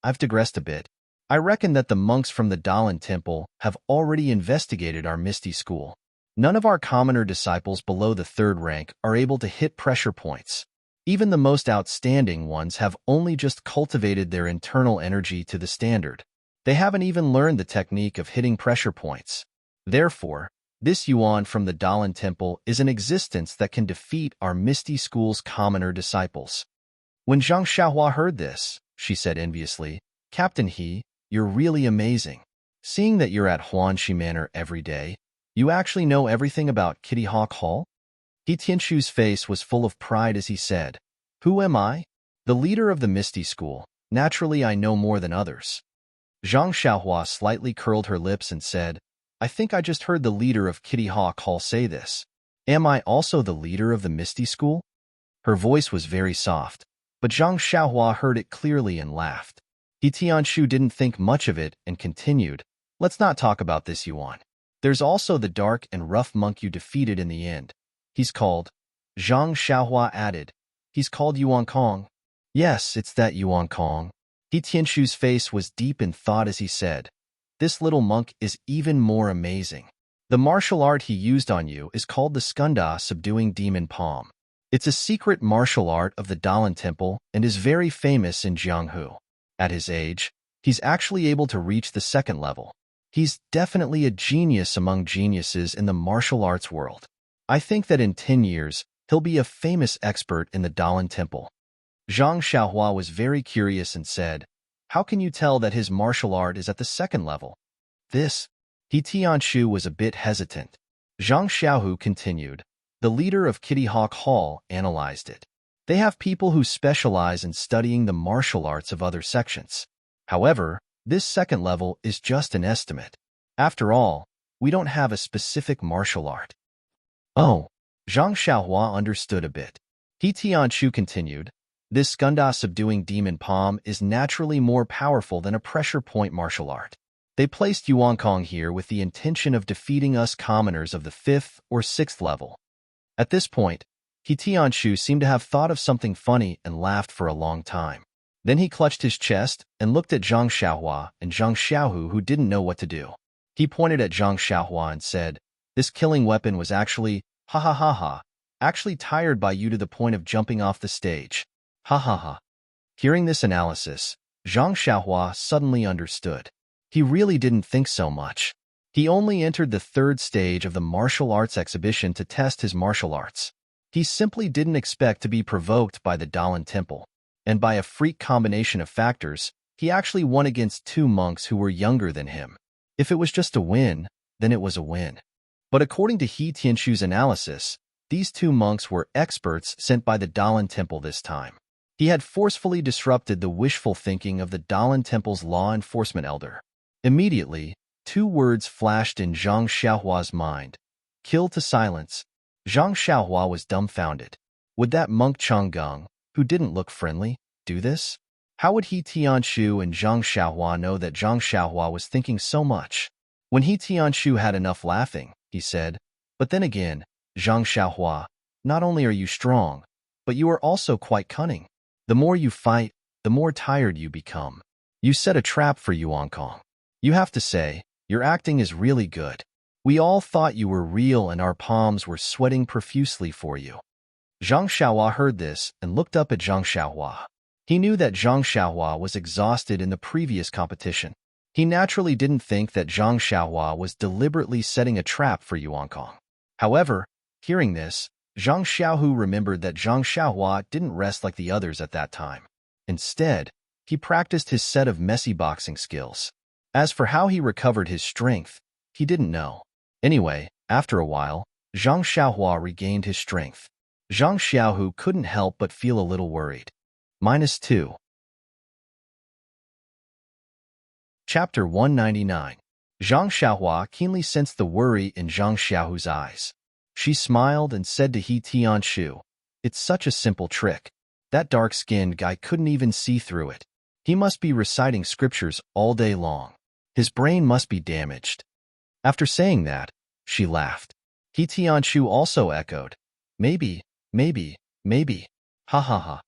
S1: "I've digressed a bit. I reckon that the monks from the Dalan Temple have already investigated our Misty School. None of our commoner disciples below the 3rd rank are able to hit pressure points. Even the most outstanding ones have only just cultivated their internal energy to the standard. They haven't even learned the technique of hitting pressure points. Therefore, this Yuan from the Dalan Temple is an existence that can defeat our Misty School's commoner disciples." When Zhang Xiaohua heard this, she said enviously, "Captain He, you're really amazing. Seeing that you're at Huanxi Manor every day, you actually know everything about Kitty Hawk Hall?" He Tianshu's face was full of pride as he said, "Who am I? The leader of the Misty School. Naturally, I know more than others." Zhang Xiaohua slightly curled her lips and said, "I think I just heard the leader of Kitty Hawk Hall say this. Am I also the leader of the Misty School?" Her voice was very soft, but Zhang Xiaohua heard it clearly and laughed. He Tianshu didn't think much of it and continued, "Let's not talk about this, Yuan. There's also the dark and rough monk you defeated in the end. He's called," Zhang Xiaohua added, "he's called Yuan Kong." "Yes, it's that Yuan Kong." He Tianshu's face was deep in thought as he said, "This little monk is even more amazing. The martial art he used on you is called the Skunda subduing demon palm. It's a secret martial art of the Dalan Temple and is very famous in Jianghu. At his age, he's actually able to reach the second level. He's definitely a genius among geniuses in the martial arts world. I think that in 10 years, he'll be a famous expert in the Dalan Temple. Zhang Xiaohua was very curious and said, "How can you tell that his martial art is at the second level?" He Tianshu was a bit hesitant. Zhang Xiaohu continued, "The leader of Kitty Hawk Hall analyzed it. They have people who specialize in studying the martial arts of other sections. However, this second level is just an estimate. After all, we don't have a specific martial art." Oh, Zhang Xiaohua understood a bit. He Tianshu continued, "This Skunda subduing demon palm is naturally more powerful than a pressure point martial art. They placed Yuankong here with the intention of defeating us commoners of the 5th or 6th level." At this point, He Tianshu seemed to have thought of something funny and laughed for a long time. Then he clutched his chest and looked at Zhang Xiaohua and Zhang Xiaohu, who didn't know what to do. He pointed at Zhang Xiaohua and said, "This killing weapon was actually, ha ha ha ha, actually tired by you to the point of jumping off the stage. Ha ha ha." Hearing this analysis, Zhang Xiaohua suddenly understood. He really didn't think so much. He only entered the 3rd stage of the martial arts exhibition to test his martial arts. He simply didn't expect to be provoked by the Dalan Temple. And by a freak combination of factors, he actually won against 2 monks who were younger than him. If it was just a win, then it was a win. But according to He Tianshu's analysis, these 2 monks were experts sent by the Dalan Temple this time. He had forcefully disrupted the wishful thinking of the Dalan Temple's law enforcement elder. Immediately, 2 words flashed in Zhang Xiaohua's mind: kill to silence. Zhang Xiaohua was dumbfounded. Would that monk Changgung, who didn't look friendly, do this? How would He Tianshu and Zhang Xiaohua know that Zhang Xiaohua was thinking so much? When He Tianshu had enough laughing, he said, "But then again, Zhang Xiaohua, not only are you strong, but you are also quite cunning. The more you fight, the more tired you become. You set a trap for Yuankong. You have to say, your acting is really good. We all thought you were real and our palms were sweating profusely for you." Zhang Xiaohua heard this and looked up at Zhang Xiaohua. He knew that Zhang Xiaohua was exhausted in the previous competition. He naturally didn't think that Zhang Xiaohua was deliberately setting a trap for Yuankong. However, hearing this, Zhang Xiaohu remembered that Zhang Xiaohua didn't rest like the others at that time. Instead, he practiced his set of messy boxing skills. As for how he recovered his strength, he didn't know. Anyway, after a while, Zhang Xiaohua regained his strength. Zhang Xiaohu couldn't help but feel a little worried. -2. Chapter 199. Zhang Xiaohua keenly sensed the worry in Zhang Xiaohu's eyes. She smiled and said to He Tianshu, "It's such a simple trick. That dark-skinned guy couldn't even see through it. He must be reciting scriptures all day long. His brain must be damaged." After saying that, she laughed. He Tianshu also echoed, maybe, ha ha ha."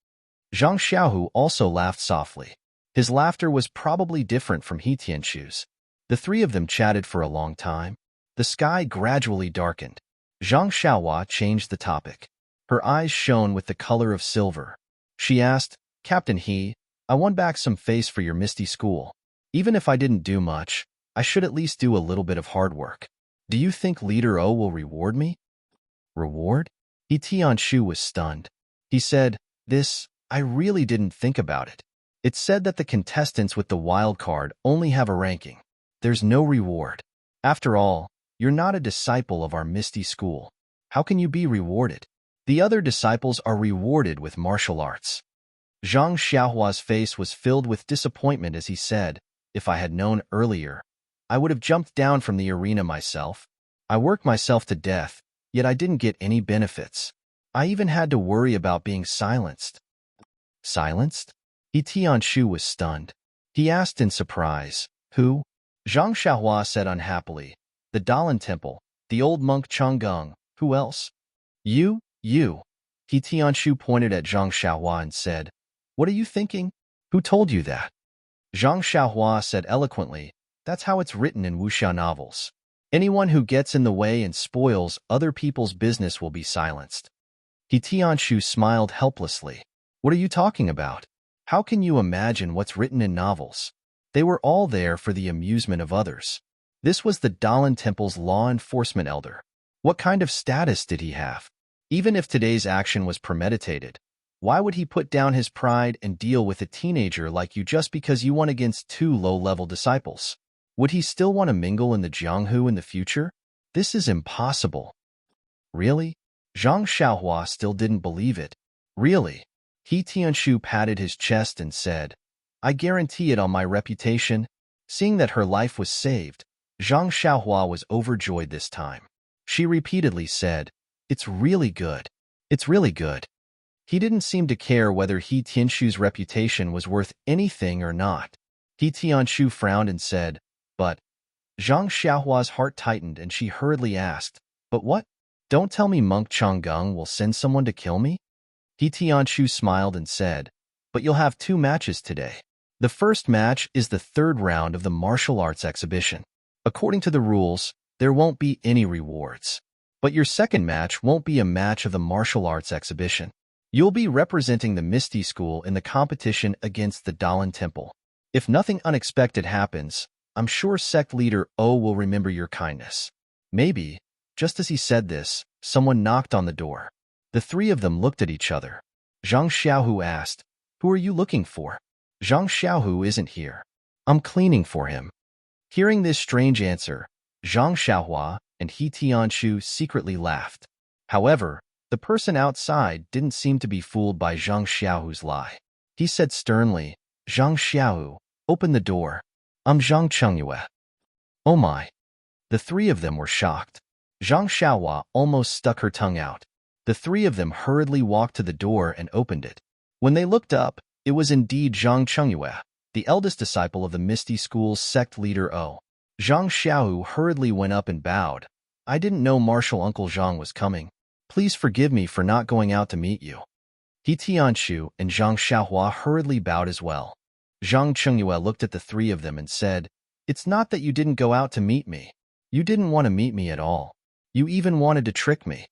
S1: Zhang Xiaohu also laughed softly. His laughter was probably different from He Tianshu's. The 3 of them chatted for a long time. The sky gradually darkened. Zhang Xiaohua changed the topic. Her eyes shone with the color of silver. She asked, "Captain He, I won back some face for your misty school. Even if I didn't do much, I should at least do a little bit of hard work. Do you think Leader O will reward me?" "Reward?" He Tianshu was stunned. He said, I really didn't think about it. It said that the contestants with the wild card only have a ranking. There's no reward. After all, you're not a disciple of our misty school. How can you be rewarded? The other disciples are rewarded with martial arts." Zhang Xiaohua's face was filled with disappointment as he said, "If I had known earlier, I would have jumped down from the arena myself. I worked myself to death, yet I didn't get any benefits. I even had to worry about being silenced." "Silenced?" He Tianshu was stunned. He asked in surprise, "Who?" Zhang Xiaohua said unhappily, "The Dalan Temple, the old monk Changgung. Who else?" You. He Tianshu pointed at Zhang Xiaohua and said, "What are you thinking? Who told you that?" Zhang Xiaohua said eloquently, "That's how it's written in wuxia novels. Anyone who gets in the way and spoils other people's business will be silenced. He Tianshu smiled helplessly. What are you talking about? How can you imagine what's written in novels? They were all there for the amusement of others. This was the Dalan Temple's law enforcement elder. What kind of status did he have? Even if today's action was premeditated, why would he put down his pride and deal with a teenager like you just because you won against two low-level disciples? Would he still want to mingle in the Jianghu in the future? This is impossible. Really? Zhang Xiaohua still didn't believe it. Really? He Tianshu patted his chest and said, I guarantee it on my reputation. Seeing that her life was saved, Zhang Xiaohua was overjoyed this time. She repeatedly said, It's really good. It's really good. He didn't seem to care whether He Tianshu's reputation was worth anything or not. He Tianshu frowned and said, But Zhang Xiaohua's heart tightened and she hurriedly asked, But what? Don't tell me Monk Changgung will send someone to kill me? He Tianshu smiled and said, But you'll have 2 matches today. The first match is the 3rd round of the martial arts exhibition. According to the rules, there won't be any rewards. But your second match won't be a match of the martial arts exhibition. You'll be representing the Misty School in the competition against the Dalan Temple. If nothing unexpected happens, I'm sure sect leader O will remember your kindness. Maybe, just as he said this, someone knocked on the door. The 3 of them looked at each other. Zhang Xiaohu asked, Who are you looking for? Zhang Xiaohu isn't here. I'm cleaning for him. Hearing this strange answer, Zhang Xiaohua and He Tianshu secretly laughed. However, the person outside didn't seem to be fooled by Zhang Xiaohu's lie. He said sternly, Zhang Xiaohu, open the door. I'm Zhang Chengyue. Oh my. The 3 of them were shocked. Zhang Xiaohua almost stuck her tongue out. The 3 of them hurriedly walked to the door and opened it. When they looked up, it was indeed Zhang Chengyue, the eldest disciple of the Misty School's sect leader O. Zhang Xiaohu hurriedly went up and bowed. I didn't know Martial Uncle Zhang was coming. Please forgive me for not going out to meet you. He Tianshu and Zhang Xiaohua hurriedly bowed as well. Zhang Chengyue looked at the 3 of them and said, It's not that you didn't go out to meet me. You didn't want to meet me at all. You even wanted to trick me.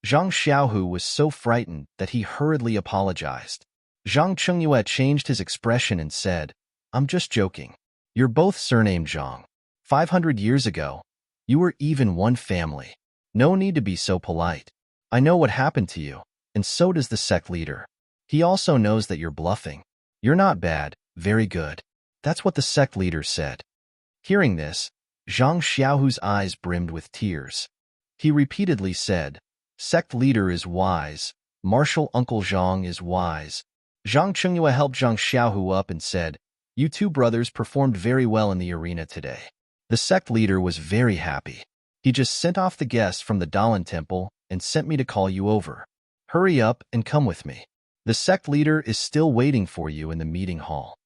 S1: Zhang Xiaohu was so frightened that he hurriedly apologized. Zhang Chengyue changed his expression and said, I'm just joking. You're both surnamed Zhang. 500 years ago, you were even one family. No need to be so polite. I know what happened to you, and so does the sect leader. He also knows that you're bluffing. You're not bad, very good. That's what the sect leader said. Hearing this, Zhang Xiaohu's eyes brimmed with tears. He repeatedly said, Sect leader is wise. Martial Uncle Zhang is wise. Zhang Chengyue helped Zhang Xiaohu up and said, You 2 brothers performed very well in the arena today. The sect leader was very happy. He just sent off the guests from the Dalan Temple and sent me to call you over. Hurry up and come with me. The sect leader is still waiting for you in the meeting hall.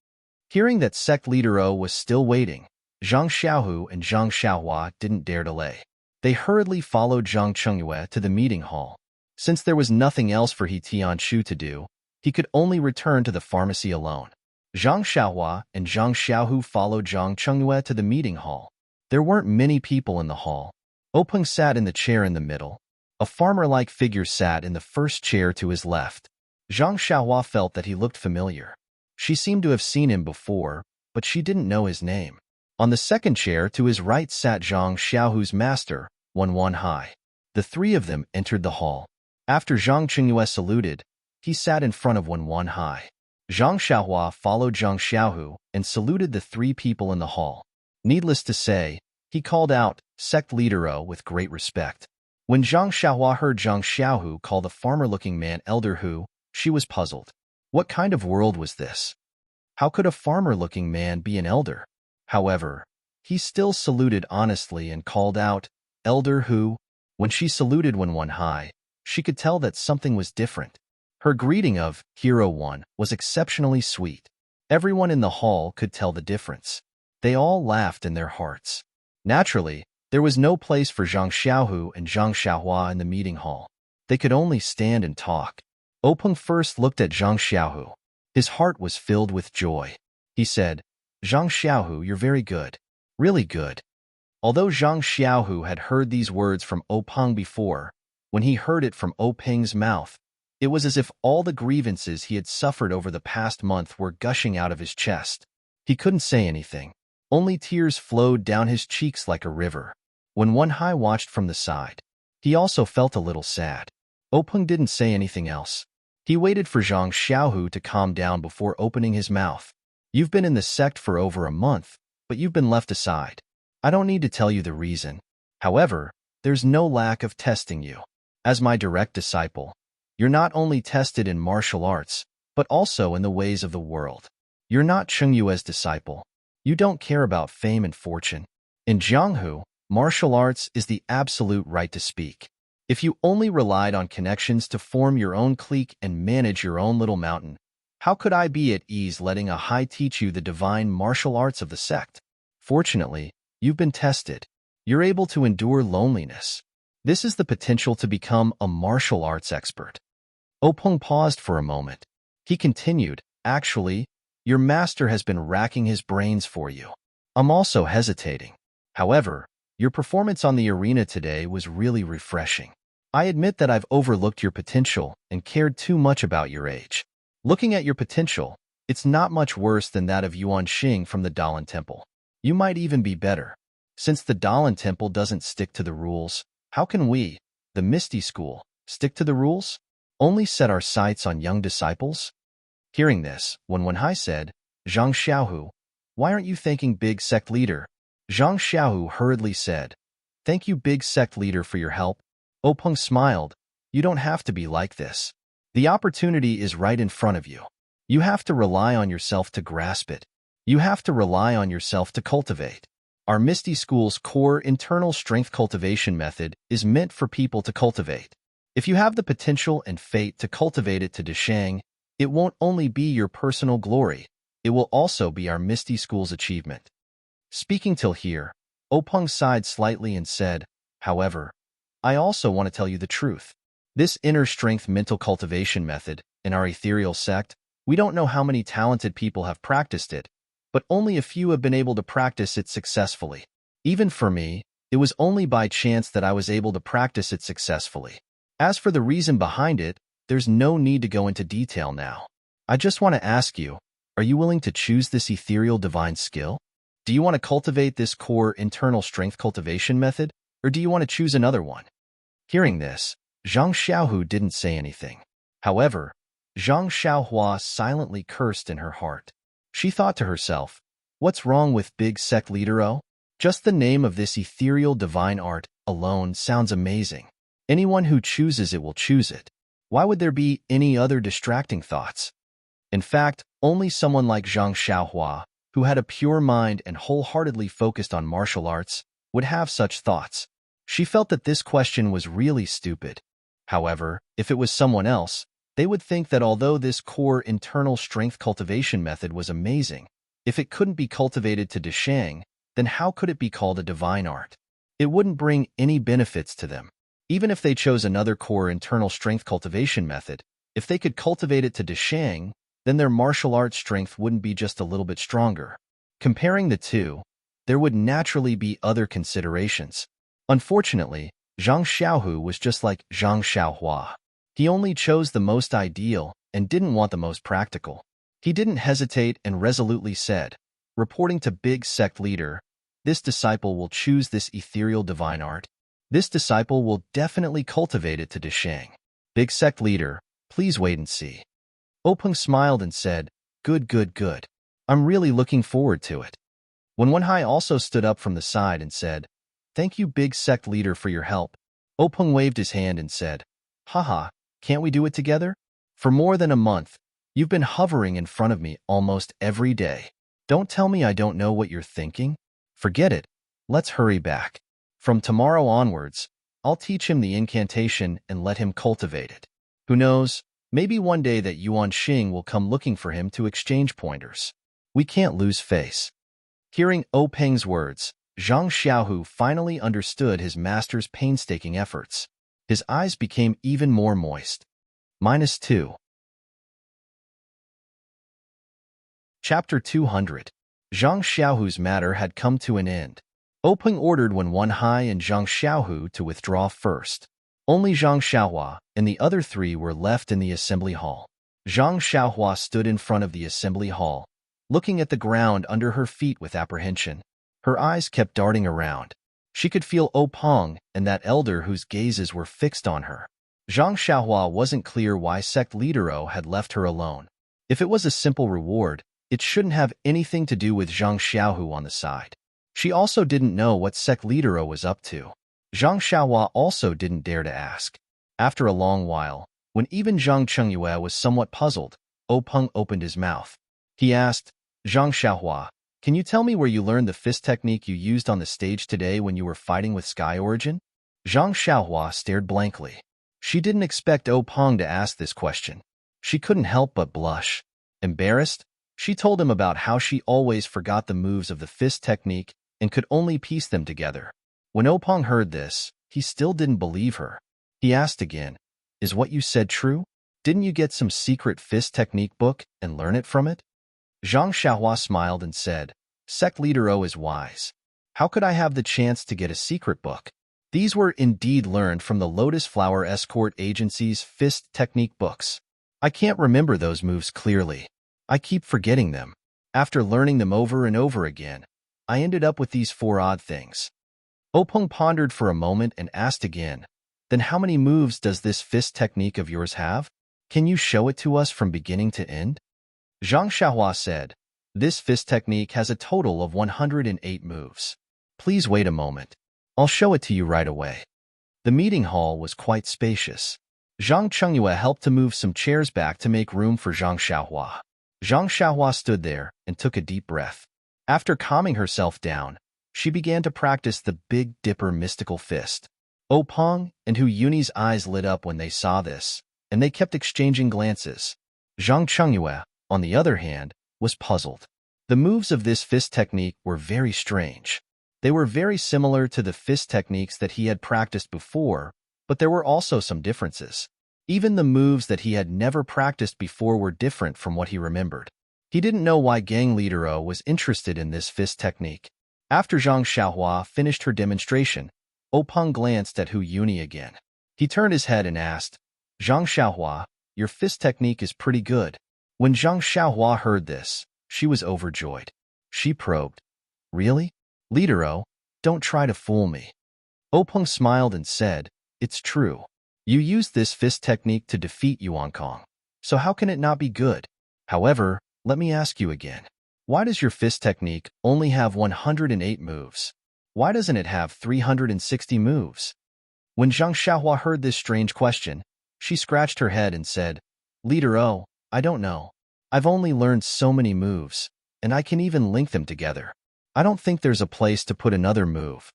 S1: Hearing that sect leader O was still waiting, Zhang Xiaohu and Zhang Xiaohua didn't dare delay. They hurriedly followed Zhang Chengyue to the meeting hall. Since there was nothing else for He Tianshu to do, he could only return to the pharmacy alone. Zhang Xiaohua and Zhang Xiaohu followed Zhang Chengyue to the meeting hall. There weren't many people in the hall. Openg sat in the chair in the middle. A farmer-like figure sat in the first chair to his left. Zhang Xiaohua felt that he looked familiar. She seemed to have seen him before, but she didn't know his name. On the second chair to his right sat Zhang Xiaohu's master, Wan Hai. The 3 of them entered the hall. After Zhang Chengyue saluted, he sat in front of Wan Hai. Zhang Xiaohua followed Zhang Xiaohu and saluted the 3 people in the hall. Needless to say, he called out, Sect Leader O with great respect. When Zhang Xiaohua heard Zhang Xiaohu call the farmer-looking man Elder Hu, she was puzzled. What kind of world was this? How could a farmer-looking man be an elder? However, he still saluted honestly and called out, Elder Hu. When she saluted Wan Hai, she could tell that something was different. Her greeting of Hero One was exceptionally sweet. Everyone in the hall could tell the difference. They all laughed in their hearts. Naturally, there was no place for Zhang Xiaohu and Zhang Xiaohua in the meeting hall. They could only stand and talk. Openg first looked at Zhang Xiaohu. His heart was filled with joy. He said, Zhang Xiaohu, you're very good. Really good. Although Zhang Xiaohu had heard these words from Peng before, when he heard it from Peng's mouth, it was as if all the grievances he had suffered over the past month were gushing out of his chest. He couldn't say anything. Only tears flowed down his cheeks like a river. When Wenhai watched from the side, he also felt a little sad. Peng didn't say anything else. He waited for Zhang Xiaohu to calm down before opening his mouth. You've been in the sect for over a month, but you've been left aside. I don't need to tell you the reason. However, there's no lack of testing you. As my direct disciple, you're not only tested in martial arts, but also in the ways of the world. You're not Chengyue's disciple. You don't care about fame and fortune. In Jianghu, martial arts is the absolute right to speak. If you only relied on connections to form your own clique and manage your own little mountain, how could I be at ease letting a high teach you the divine martial arts of the sect? Fortunately, you've been tested. You're able to endure loneliness. This is the potential to become a martial arts expert. Peng paused for a moment. He continued, actually, your master has been racking his brains for you. I'm also hesitating. However, your performance on the arena today was really refreshing. I admit that I've overlooked your potential and cared too much about your age. Looking at your potential, it's not much worse than that of Yuan Xing from the Dalan Temple. You might even be better. Since the Dalan Temple doesn't stick to the rules, how can we, the Misty School, stick to the rules? Only set our sights on young disciples? Hearing this, when Wenhai said, Zhang Xiaohu, why aren't you thanking Big Sect Leader? Zhang Xiaohu hurriedly said, Thank you, Big Sect Leader, for your help. Peng smiled. You don't have to be like this. The opportunity is right in front of you. You have to rely on yourself to grasp it. You have to rely on yourself to cultivate. Our Misty School's core internal strength cultivation method is meant for people to cultivate. If you have the potential and fate to cultivate it to Deshang, it won't only be your personal glory, it will also be our Misty School's achievement. Speaking till here, Peng sighed slightly and said, However, I also want to tell you the truth. This inner strength mental cultivation method, in our ethereal sect, we don't know how many talented people have practiced it, but only a few have been able to practice it successfully. Even for me, it was only by chance that I was able to practice it successfully. As for the reason behind it, there's no need to go into detail now. I just want to ask you, are you willing to choose this ethereal divine skill? Do you want to cultivate this core internal strength cultivation method, or do you want to choose another one? Hearing this, Zhang Xiaohu didn't say anything. However, Zhang Xiaohua silently cursed in her heart. She thought to herself, what's wrong with Big Sect Leader O? Just the name of this ethereal divine art alone sounds amazing. Anyone who chooses it will choose it. Why would there be any other distracting thoughts? In fact, only someone like Zhang Xiaohua, who had a pure mind and wholeheartedly focused on martial arts, would have such thoughts. She felt that this question was really stupid. However, if it was someone else, they would think that although this core internal strength cultivation method was amazing, if it couldn't be cultivated to Deshang, then how could it be called a divine art? It wouldn't bring any benefits to them. Even if they chose another core internal strength cultivation method, if they could cultivate it to Deshang, then their martial arts strength wouldn't be just a little bit stronger. Comparing the two, there would naturally be other considerations. Unfortunately, Zhang Xiaohu was just like Zhang Xiaohua. He only chose the most ideal and didn't want the most practical. He didn't hesitate and resolutely said, reporting to Big Sect Leader, this disciple will choose this ethereal divine art. This disciple will definitely cultivate it to Deshang. Big Sect Leader, please wait and see. Peng smiled and said, good, good, good. I'm really looking forward to it. When Wenhai also stood up from the side and said, Thank you, Big Sect Leader, for your help. Peng waved his hand and said, Haha, can't we do it together? For more than a month, you've been hovering in front of me almost every day. Don't tell me I don't know what you're thinking. Forget it. Let's hurry back. From tomorrow onwards, I'll teach him the incantation and let him cultivate it. Who knows, maybe one day that Yuan Xing will come looking for him to exchange pointers. We can't lose face. Hearing Peng's words, Zhang Xiaohu finally understood his master's painstaking efforts. His eyes became even more moist. -2. Chapter 200. Zhang Xiaohu's matter had come to an end. Openg ordered when Wen Hai and Zhang Xiaohu to withdraw first. Only Zhang Xiaohua and the other three were left in the assembly hall. Zhang Xiaohua stood in front of the assembly hall, looking at the ground under her feet with apprehension. Her eyes kept darting around. She could feel Openg and that elder whose gazes were fixed on her. Zhang Xiaohua wasn't clear why sect leader had left her alone. If it was a simple reward, it shouldn't have anything to do with Zhang Xiaohu on the side. She also didn't know what sect leader was up to. Zhang Xiaohua also didn't dare to ask. After a long while, when even Zhang Chengyue was somewhat puzzled, Openg opened his mouth. He asked, Zhang Xiaohua, can you tell me where you learned the fist technique you used on the stage today when you were fighting with Sky Origin? Zhang Xiaohua stared blankly. She didn't expect Openg to ask this question. She couldn't help but blush. Embarrassed, she told him about how she always forgot the moves of the fist technique and could only piece them together. When Openg heard this, he still didn't believe her. He asked again, is what you said true? Didn't you get some secret fist technique book and learn it from it? Zhang Xiaohua smiled and said, Sect Leader O is wise. How could I have the chance to get a secret book? These were indeed learned from the Lotus Flower Escort Agency's fist technique books. I can't remember those moves clearly. I keep forgetting them. After learning them over and over again, I ended up with these 4 odd things. Openg pondered for a moment and asked again, then how many moves does this fist technique of yours have? Can you show it to us from beginning to end? Zhang Xiaohua said, this fist technique has a total of 108 moves. Please wait a moment. I'll show it to you right away. The meeting hall was quite spacious. Zhang Chengyue helped to move some chairs back to make room for Zhang Xiaohua. Zhang Xiaohua stood there and took a deep breath. After calming herself down, she began to practice the Big Dipper mystical fist. Openg and Hu Yuni's eyes lit up when they saw this, and they kept exchanging glances. Zhang Chengyue, on the other hand, was puzzled. The moves of this fist technique were very strange. They were very similar to the fist techniques that he had practiced before, but there were also some differences. Even the moves that he had never practiced before were different from what he remembered. He didn't know why Gang Leader O was interested in this fist technique. After Zhang Xiaohua finished her demonstration, Openg glanced at Hu Yuni again. He turned his head and asked, Zhang Xiaohua, your fist technique is pretty good. When Zhang Xiaohua heard this, she was overjoyed. She probed, really? Leader O, don't try to fool me. Openg smiled and said, it's true. You used this fist technique to defeat Yuan Kong, so how can it not be good? However, let me ask you again. Why does your fist technique only have 108 moves? Why doesn't it have 360 moves? When Zhang Xiaohua heard this strange question, she scratched her head and said, Leader O, I don't know. I've only learned so many moves, and I can even link them together. I don't think there's a place to put another move.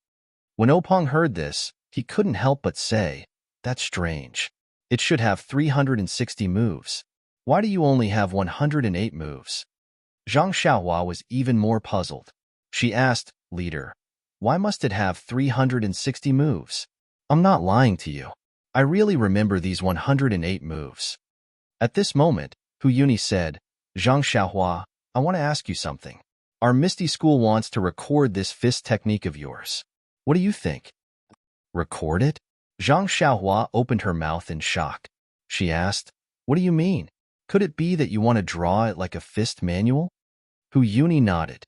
S1: When Openg heard this, he couldn't help but say, that's strange. It should have 360 moves. Why do you only have 108 moves? Zhang Xiaohua was even more puzzled. She asked, Leader, why must it have 360 moves? I'm not lying to you. I really remember these 108 moves. At this moment, Hu Yuni said, Zhang Xiaohua, I want to ask you something. Our Misty School wants to record this fist technique of yours. What do you think? Record it? Zhang Xiaohua opened her mouth in shock. She asked, what do you mean? Could it be that you want to draw it like a fist manual? Hu Yuni nodded.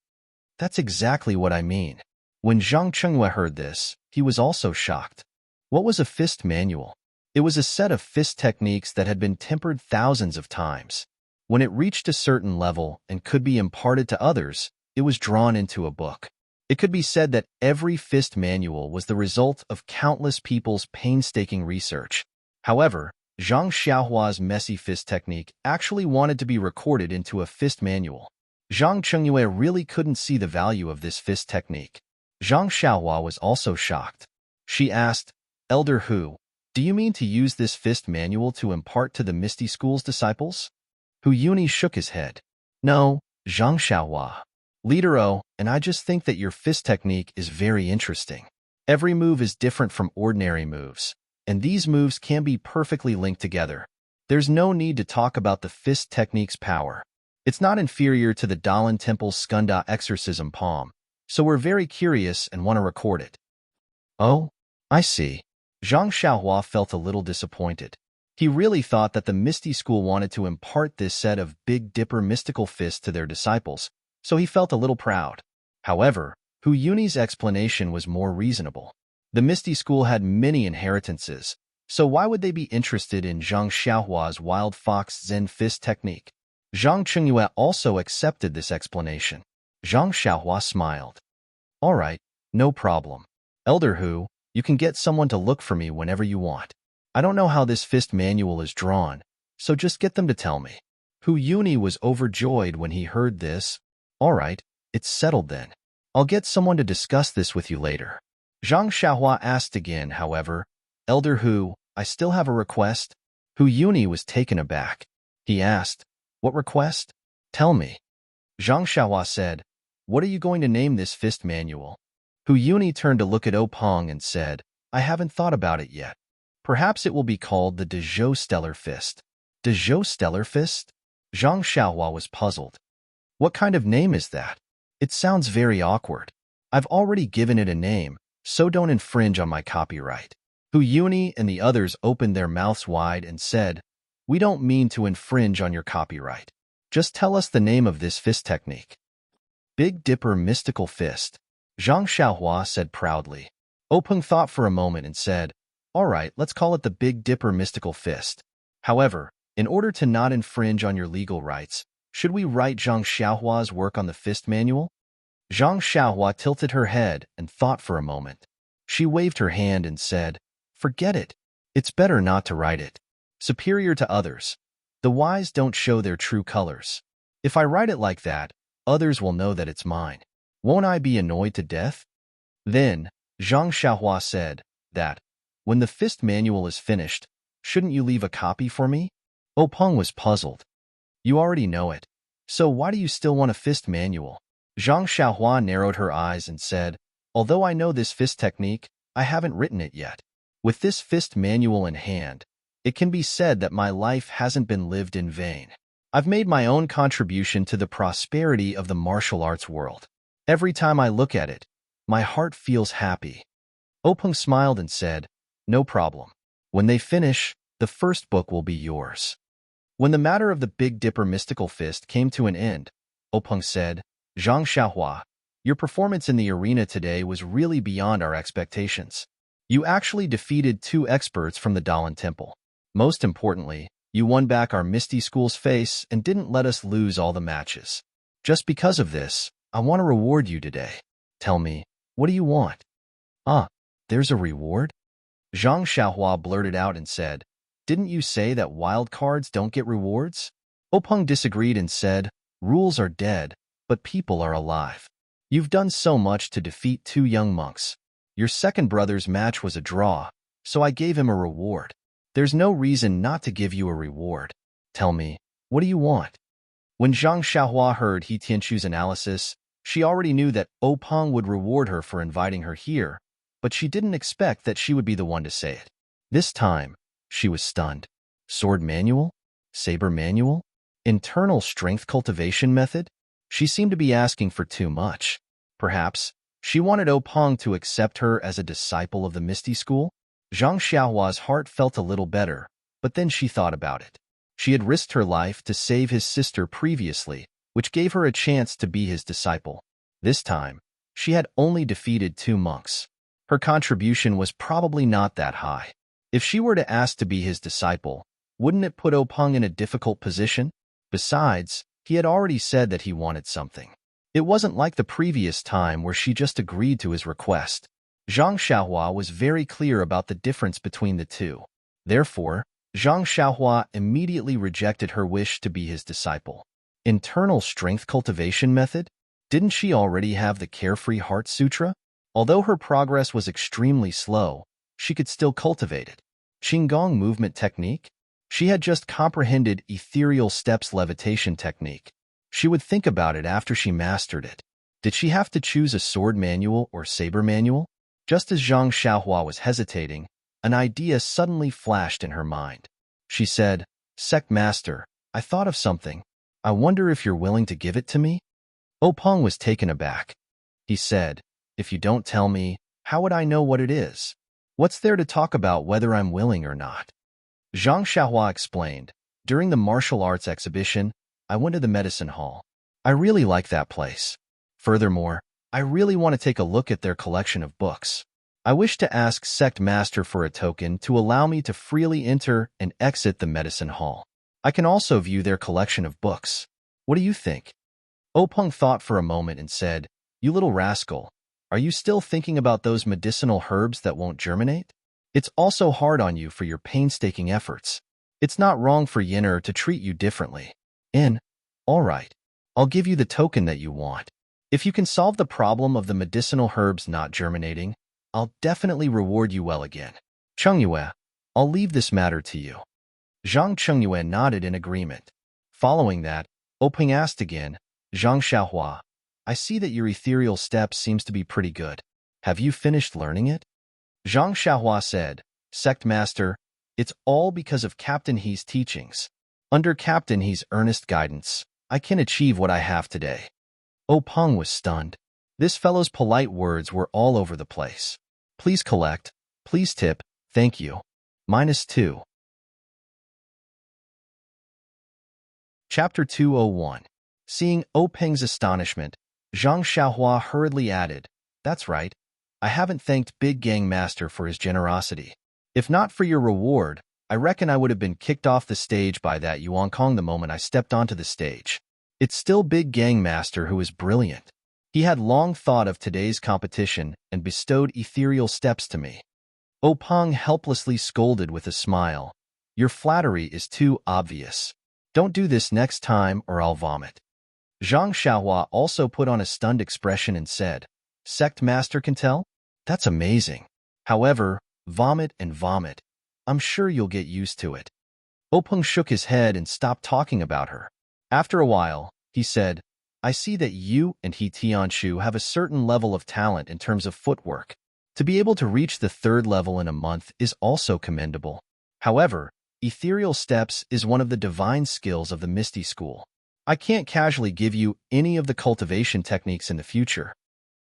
S1: That's exactly what I mean. When Zhang Chengyue heard this, he was also shocked. What was a fist manual? It was a set of fist techniques that had been tempered thousands of times. When it reached a certain level and could be imparted to others, it was drawn into a book. It could be said that every fist manual was the result of countless people's painstaking research. However, Zhang Xiaohua's messy fist technique actually wanted to be recorded into a fist manual. Zhang Chengyue really couldn't see the value of this fist technique. Zhang Xiaohua was also shocked. She asked, Elder Hu, do you mean to use this fist manual to impart to the Misty School's disciples? Hu Yuni shook his head. No, Zhang Xiaohua. Leader O, and I just think that your fist technique is very interesting. Every move is different from ordinary moves, and these moves can be perfectly linked together. There's no need to talk about the fist technique's power. It's not inferior to the Dalan Temple's Skunda exorcism palm, so we're very curious and want to record it. Oh, I see. Zhang Xiaohua felt a little disappointed. He really thought that the Misty School wanted to impart this set of Big Dipper mystical fists to their disciples, so he felt a little proud. However, Hu Yuni's explanation was more reasonable. The Misty School had many inheritances, so why would they be interested in Zhang Xiaohua's Wild Fox Zen Fist technique? Zhang Chengyue also accepted this explanation. Zhang Xiaohua smiled. All right, no problem. Elder Hu, you can get someone to look for me whenever you want. I don't know how this fist manual is drawn, so just get them to tell me. Hu Yuni was overjoyed when he heard this. All right, it's settled then. I'll get someone to discuss this with you later. Zhang Xiaohua asked again, however, Elder Hu, I still have a request? Hu Yuni was taken aback. He asked, What request? Tell me. Zhang Xiaohua said, What are you going to name this fist manual? Hu Yuni turned to look at Openg and said, I haven't thought about it yet. Perhaps it will be called the Dezhou Stellar Fist. Dezhou Stellar Fist? Zhang Xiaohua was puzzled. What kind of name is that? It sounds very awkward. I've already given it a name, so don't infringe on my copyright. Hu Yuni and the others opened their mouths wide and said, We don't mean to infringe on your copyright. Just tell us the name of this fist technique. Big Dipper Mystical Fist. Zhang Xiaohua said proudly. Openg thought for a moment and said, All right, let's call it the Big Dipper Mystical Fist. However, in order to not infringe on your legal rights, should we write Zhang Xiaohua's work on the fist manual? Zhang Xiaohua tilted her head and thought for a moment. She waved her hand and said, Forget it. It's better not to write it. Superior to others. The wise don't show their true colors. If I write it like that, others will know that it's mine. Won't I be annoyed to death? Then, Zhang Xiaohua said that, when the fist manual is finished, shouldn't you leave a copy for me? Openg was puzzled. You already know it. So why do you still want a fist manual? Zhang Xiaohua narrowed her eyes and said, Although I know this fist technique, I haven't written it yet. With this fist manual in hand, it can be said that my life hasn't been lived in vain. I've made my own contribution to the prosperity of the martial arts world. Every time I look at it, my heart feels happy. Openg smiled and said, No problem. When they finish, the first book will be yours. When the matter of the Big Dipper mystical fist came to an end, Openg said, Zhang Xiaohua, your performance in the arena today was really beyond our expectations. You actually defeated 2 experts from the Dalan Temple. Most importantly, you won back our Misty School's face and didn't let us lose all the matches. Just because of this, I want to reward you today. Tell me, what do you want? Ah, there's a reward? Zhang Xiaohua blurted out and said, Didn't you say that wild cards don't get rewards? Openg disagreed and said, Rules are dead, but people are alive. You've done so much to defeat 2 young monks. Your second brother's match was a draw, so I gave him a reward. There's no reason not to give you a reward. Tell me, what do you want? When Zhang Xiaohua heard He Tianchu's analysis, she already knew that Openg would reward her for inviting her here, but she didn't expect that she would be the one to say it. This time, she was stunned. Sword manual? Saber manual? Internal strength cultivation method? She seemed to be asking for too much. Perhaps, she wanted Openg to accept her as a disciple of the Misty School? Zhang Xiaohua's heart felt a little better, but then she thought about it. She had risked her life to save his sister previously, which gave her a chance to be his disciple. This time, she had only defeated 2 monks. Her contribution was probably not that high. If she were to ask to be his disciple, wouldn't it put Openg in a difficult position? Besides, he had already said that he wanted something. It wasn't like the previous time where she just agreed to his request. Zhang Xiaohua was very clear about the difference between the two. Therefore, Zhang Xiaohua immediately rejected her wish to be his disciple. Internal strength cultivation method? Didn't she already have the Carefree Heart Sutra? Although her progress was extremely slow, she could still cultivate it. Qigong movement technique? She had just comprehended ethereal steps levitation technique. She would think about it after she mastered it. Did she have to choose a sword manual or saber manual? Just as Zhang Xiaohua was hesitating, an idea suddenly flashed in her mind. She said, Sect Master, I thought of something. I wonder if you're willing to give it to me? Openg was taken aback. he said. If you don't tell me, how would I know what it is? What's there to talk about whether I'm willing or not? Zhang Xiaohua explained. During the martial arts exhibition, I went to the medicine hall. I really like that place. Furthermore, I really want to take a look at their collection of books. I wish to ask Sect Master for a token to allow me to freely enter and exit the medicine hall. I can also view their collection of books. What do you think? Openg thought for a moment and said, You little rascal, are you still thinking about those medicinal herbs that won't germinate? It's also hard on you for your painstaking efforts. It's not wrong for Yin'er to treat you differently. All right, I'll give you the token that you want. If you can solve the problem of the medicinal herbs not germinating, I'll definitely reward you well again. Chengyue, I'll leave this matter to you. Zhang Chengyue nodded in agreement. Following that, Openg asked again, Zhang Xiaohua, I see that your ethereal step seems to be pretty good. Have you finished learning it? Zhang Xiaohua said, Sect Master, it's all because of Captain He's teachings. Under Captain He's earnest guidance, I can achieve what I have today. Openg was stunned. This fellow's polite words were all over the place. Please collect. Please tip. Thank you. -2. Chapter 201. Seeing Openg's astonishment, Zhang Xiaohua hurriedly added, That's right. I haven't thanked Big Gang Master for his generosity. If not for your reward, I reckon I would have been kicked off the stage by that Yuan Kong the moment I stepped onto the stage. It's still Big Gang Master who is brilliant. He had long thought of today's competition and bestowed ethereal steps to me. Openg helplessly scolded with a smile. Your flattery is too obvious. Don't do this next time or I'll vomit. Zhang Xiaohua also put on a stunned expression and said, Sect Master can tell? That's amazing. However, vomit and vomit. I'm sure you'll get used to it. Openg shook his head and stopped talking about her. After a while, he said, I see that you and He Tianshu have a certain level of talent in terms of footwork. To be able to reach the 3rd level in a month is also commendable. However, ethereal steps is one of the divine skills of the Misty School. I can't casually give you any of the cultivation techniques in the future.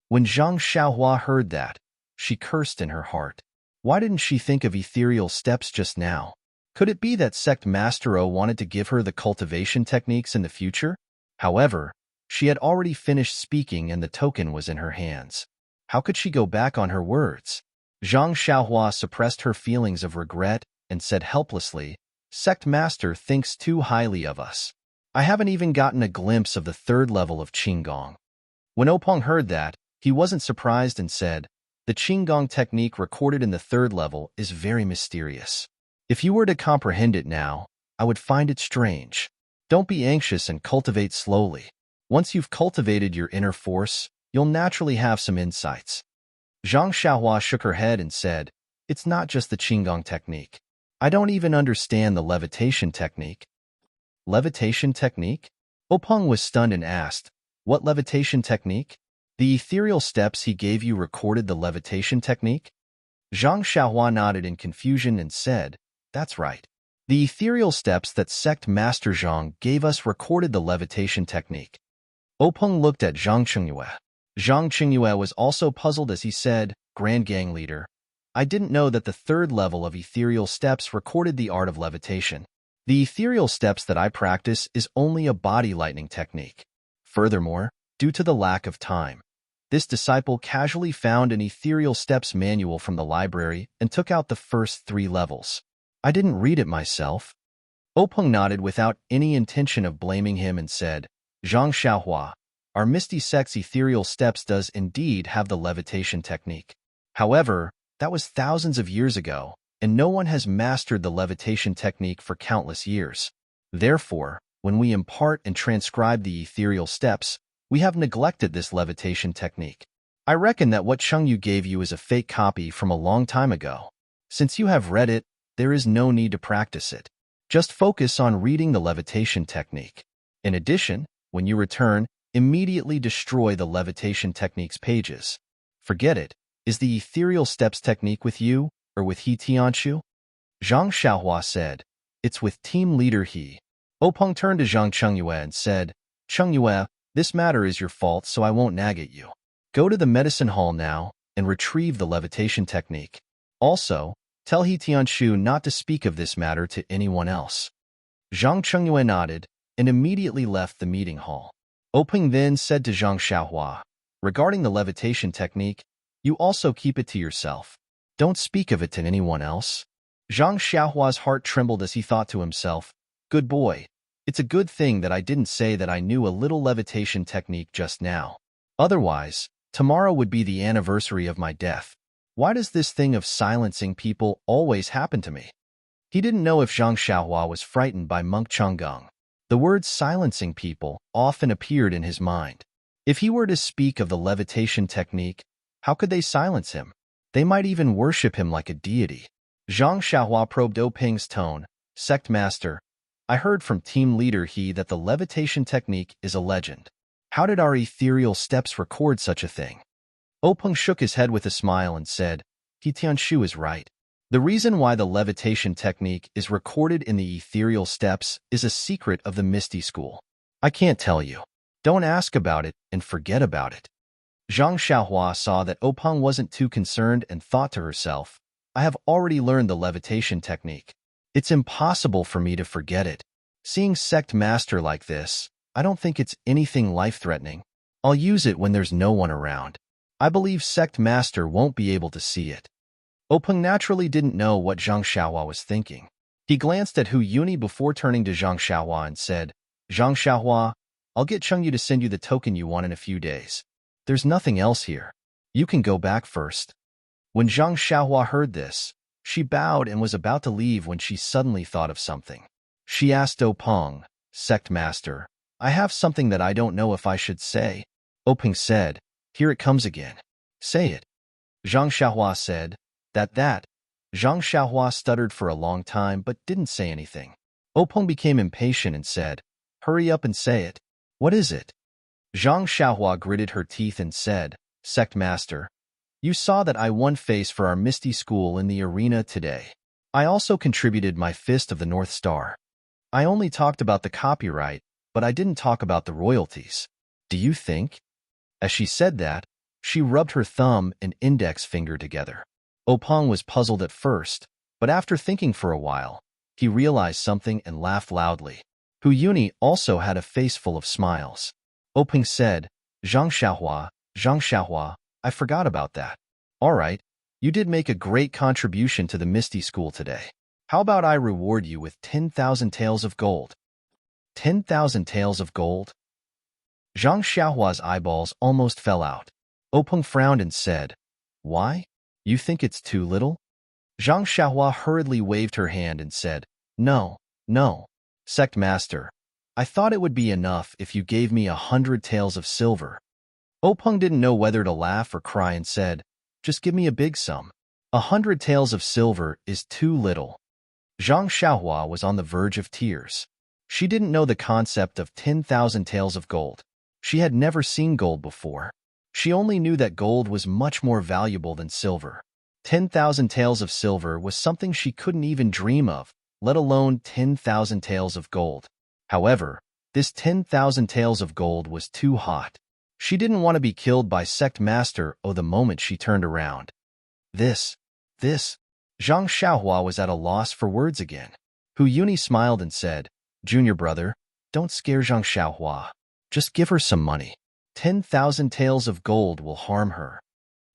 S1: When Zhang Xiaohua heard that, she cursed in her heart. Why didn't she think of ethereal steps just now? Could it be that Sect Master O wanted to give her the cultivation techniques in the future? However, she had already finished speaking and the token was in her hands. How could she go back on her words? Zhang Xiaohua suppressed her feelings of regret and said helplessly, Sect Master thinks too highly of us. I haven't even gotten a glimpse of the 3rd level of Qinggong. When Openg heard that, he wasn't surprised and said, The Qinggong technique recorded in the 3rd level is very mysterious. If you were to comprehend it now, I would find it strange. Don't be anxious and cultivate slowly. Once you've cultivated your inner force, you'll naturally have some insights. Zhang Xiaohua shook her head and said, It's not just the Qinggong technique. I don't even understand the levitation technique. Levitation technique? Openg was stunned and asked, What levitation technique? The ethereal steps he gave you recorded the levitation technique? Zhang Xiaohua nodded in confusion and said, That's right. The ethereal steps that Sect Master Zhang gave us recorded the levitation technique. Openg looked at Zhang Chengyue. Zhang Chengyue was also puzzled as he said, Grand Gang Leader, I didn't know that the 3rd level of ethereal steps recorded the art of levitation. The ethereal steps that I practice is only a body lightning technique. Furthermore, due to the lack of time, this disciple casually found an ethereal steps manual from the library and took out the first 3 levels. I didn't read it myself. Openg nodded without any intention of blaming him and said, Zhang Xiaohua, our Misty Sect's ethereal steps does indeed have the levitation technique. However, that was thousands of years ago, and no one has mastered the levitation technique for countless years. Therefore, when we impart and transcribe the ethereal steps, we have neglected this levitation technique. I reckon that what Chengyu gave you is a fake copy from a long time ago. Since you have read it, there is no need to practice it. Just focus on reading the levitation technique. In addition, when you return, immediately destroy the levitation technique's pages. Forget it. Is the ethereal steps technique with you, or with He Tianshu? Zhang Xiaohua said, It's with team leader He. Openg turned to Zhang Chengyue and said, Chengyue, this matter is your fault, so I won't nag at you. Go to the medicine hall now and retrieve the levitation technique. Also, tell He Tianshu not to speak of this matter to anyone else." Zhang Chengyue nodded and immediately left the meeting hall. Openg then said to Zhang Xiaohua, "Regarding the levitation technique, you also keep it to yourself. Don't speak of it to anyone else." Zhang Xiaohua's heart trembled as he thought to himself, "Good boy. It's a good thing that I didn't say that I knew a little levitation technique just now. Otherwise, tomorrow would be the anniversary of my death. Why does this thing of silencing people always happen to me?" He didn't know if Zhang Xiaohua was frightened by Monk Changgang. The word silencing people often appeared in his mind. If he were to speak of the levitation technique, how could they silence him? They might even worship him like a deity. Zhang Xiaohua probed Openg's tone. "Sect Master, I heard from team leader He that the levitation technique is a legend. How did our ethereal steps record such a thing?" Openg shook his head with a smile and said, "He Tianshu is right. The reason why the levitation technique is recorded in the ethereal steps is a secret of the Misty School. I can't tell you. Don't ask about it and forget about it." Zhang Xiaohua saw that Openg wasn't too concerned and thought to herself, "I have already learned the levitation technique. It's impossible for me to forget it. Seeing Sect Master like this, I don't think it's anything life-threatening. I'll use it when there's no one around. I believe Sect Master won't be able to see it." Openg naturally didn't know what Zhang Xiaohua was thinking. He glanced at Hu Yuni before turning to Zhang Xiaohua and said, "Zhang Xiaohua, I'll get Chengyu to send you the token you want in a few days. There's nothing else here. You can go back first." When Zhang Xiaohua heard this, she bowed and was about to leave when she suddenly thought of something. She asked Openg, "Sect Master, I have something that I don't know if I should say." Openg said, "Here it comes again. Say it." Zhang Xiaohua said, That. Zhang Xiaohua stuttered for a long time but didn't say anything. Openg became impatient and said, "Hurry up and say it. What is it?" Zhang Xiaohua gritted her teeth and said, "Sect Master, you saw that I won face for our Misty School in the arena today. I also contributed my Fist of the North Star. I only talked about the copyright, but I didn't talk about the royalties. Do you think?" As she said that, she rubbed her thumb and index finger together. Openg was puzzled at first, but after thinking for a while, he realized something and laughed loudly. Hu Yuni also had a face full of smiles. Openg said, Zhang Xiaohua, I forgot about that. All right, you did make a great contribution to the Misty School today. How about I reward you with 10,000 taels of gold?" 10,000 taels of gold? Zhang Xiaohua's eyeballs almost fell out. Openg frowned and said, "Why? You think it's too little?" Zhang Xiaohua hurriedly waved her hand and said, No. Sect Master, I thought it would be enough if you gave me 100 taels of silver." Openg didn't know whether to laugh or cry and said, "Just give me a big sum. 100 taels of silver is too little." Zhang Xiaohua was on the verge of tears. She didn't know the concept of 10,000 taels of gold. She had never seen gold before. She only knew that gold was much more valuable than silver. 10,000 taels of silver was something she couldn't even dream of, let alone 10,000 taels of gold. However, this 10,000 taels of gold was too hot. She didn't want to be killed by Sect Master the moment she turned around. This. Zhang Xiaohua was at a loss for words again. Hu Yuni smiled and said, "Junior brother, don't scare Zhang Xiaohua. Just give her some money. 10,000 taels of gold will harm her."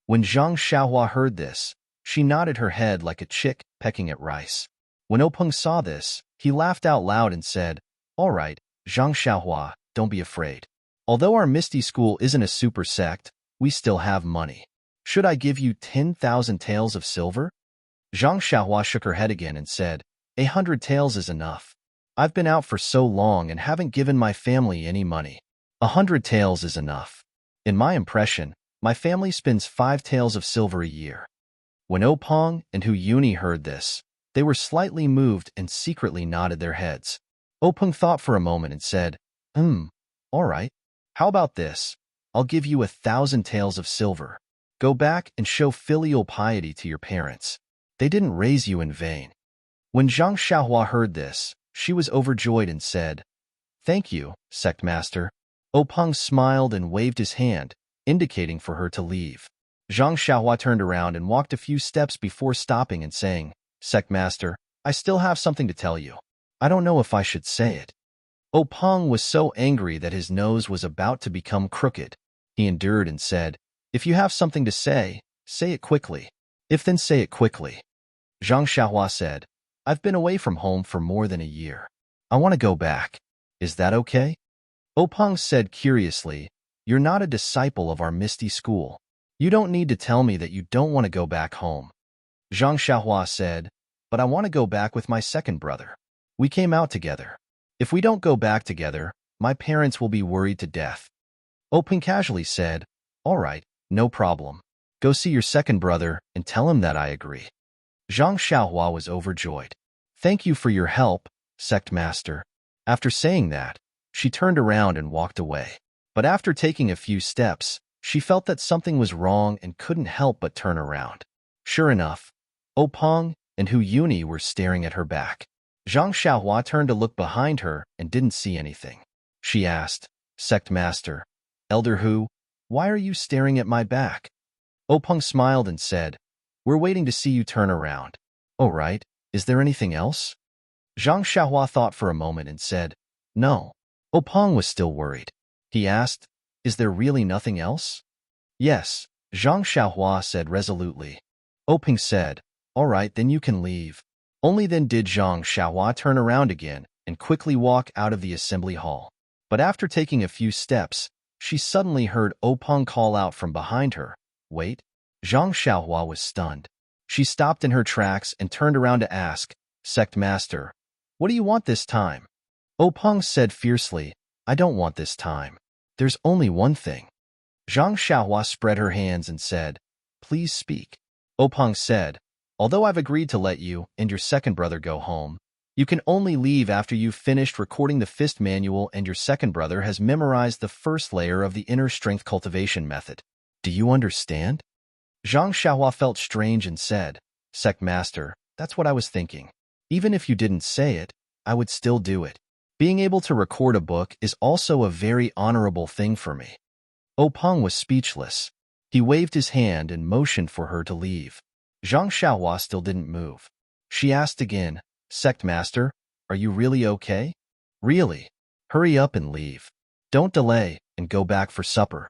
S1: When Zhang Xiaohua heard this, she nodded her head like a chick pecking at rice. When Openg saw this, he laughed out loud and said, "All right, Zhang Xiaohua, don't be afraid. Although our Misty School isn't a super sect, we still have money. Should I give you 10,000 taels of silver?" Zhang Xiaohua shook her head again and said, 100 taels is enough. I've been out for so long and haven't given my family any money. 100 taels is enough. In my impression, my family spends 5 taels of silver a year." When Openg and Hu Yuni heard this, they were slightly moved and secretly nodded their heads. Openg thought for a moment and said, all right. How about this? I'll give you 1,000 taels of silver. Go back and show filial piety to your parents. They didn't raise you in vain." When Zhang Xiaohua heard this, she was overjoyed and said, "Thank you, Sect Master." Openg smiled and waved his hand, indicating for her to leave. Zhang Xiaohua turned around and walked a few steps before stopping and saying, "Sect Master, I still have something to tell you. I don't know if I should say it." Peng was so angry that his nose was about to become crooked. He endured and said, "If you have something to say it quickly. If then say it quickly." Zhang Xiaohua said, "I've been away from home for more than a year. I want to go back. Is that okay?" Peng said curiously, "You're not a disciple of our Misty school. You don't need to tell me that you don't want to go back home." Zhang Xiaohua said, "But I want to go back with my second brother. We came out together. If we don't go back together, my parents will be worried to death." Peng casually said, "All right, no problem. Go see your second brother and tell him that I agree." Zhang Xiaohua was overjoyed. "Thank you for your help, Sect Master." After saying that, she turned around and walked away. But after taking a few steps, she felt that something was wrong and couldn't help but turn around. Sure enough, Peng and Hu Yuni were staring at her back. Zhang Xiaohua turned to look behind her and didn't see anything. She asked, "Sect Master, Elder Hu, why are you staring at my back?" Peng smiled and said, "We're waiting to see you turn around." "Oh, right. Is there anything else?" Zhang Xiaohua thought for a moment and said, "No." Peng was still worried. He asked, "Is there really nothing else?" "Yes," Zhang Xiaohua said resolutely. Peng said, "All right, then you can leave." Only then did Zhang Xiaohua turn around again and quickly walk out of the assembly hall. But after taking a few steps, she suddenly heard Peng call out from behind her, "Wait." Zhang Xiaohua was stunned. She stopped in her tracks and turned around to ask, "Sect Master, what do you want this time?" Peng said fiercely, "I don't want this time. There's only one thing." Zhang Xiaohua spread her hands and said, "Please speak." Peng said, "Although I've agreed to let you and your second brother go home, you can only leave after you've finished recording the fist manual and your second brother has memorized the first layer of the inner strength cultivation method. Do you understand?" Zhang Xiaohua felt strange and said, "Sect Master, that's what I was thinking. Even if you didn't say it, I would still do it. Being able to record a book is also a very honorable thing for me." Peng was speechless. He waved his hand and motioned for her to leave. Zhang Xiaohua still didn't move. She asked again, "Sect Master, are you really okay?" "Really. Hurry up and leave. Don't delay and go back for supper."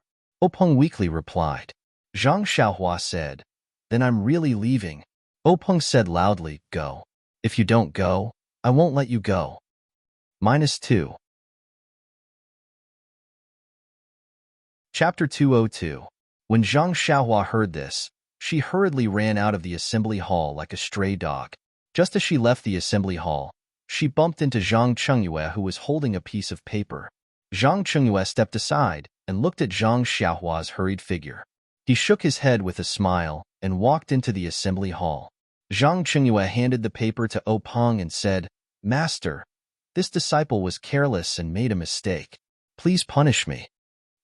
S1: Peng weakly replied. Zhang Xiaohua said, "Then I'm really leaving." Peng said loudly, "Go. If you don't go, I won't let you go." -2. Chapter 202. When Zhang Xiaohua heard this, she hurriedly ran out of the assembly hall like a stray dog. Just as she left the assembly hall, she bumped into Zhang Chengyue, who was holding a piece of paper. Zhang Chengyue stepped aside and looked at Zhang Xiaohua's hurried figure. He shook his head with a smile and walked into the assembly hall. Zhang Chengyue handed the paper to Peng and said, "Master, this disciple was careless and made a mistake. Please punish me."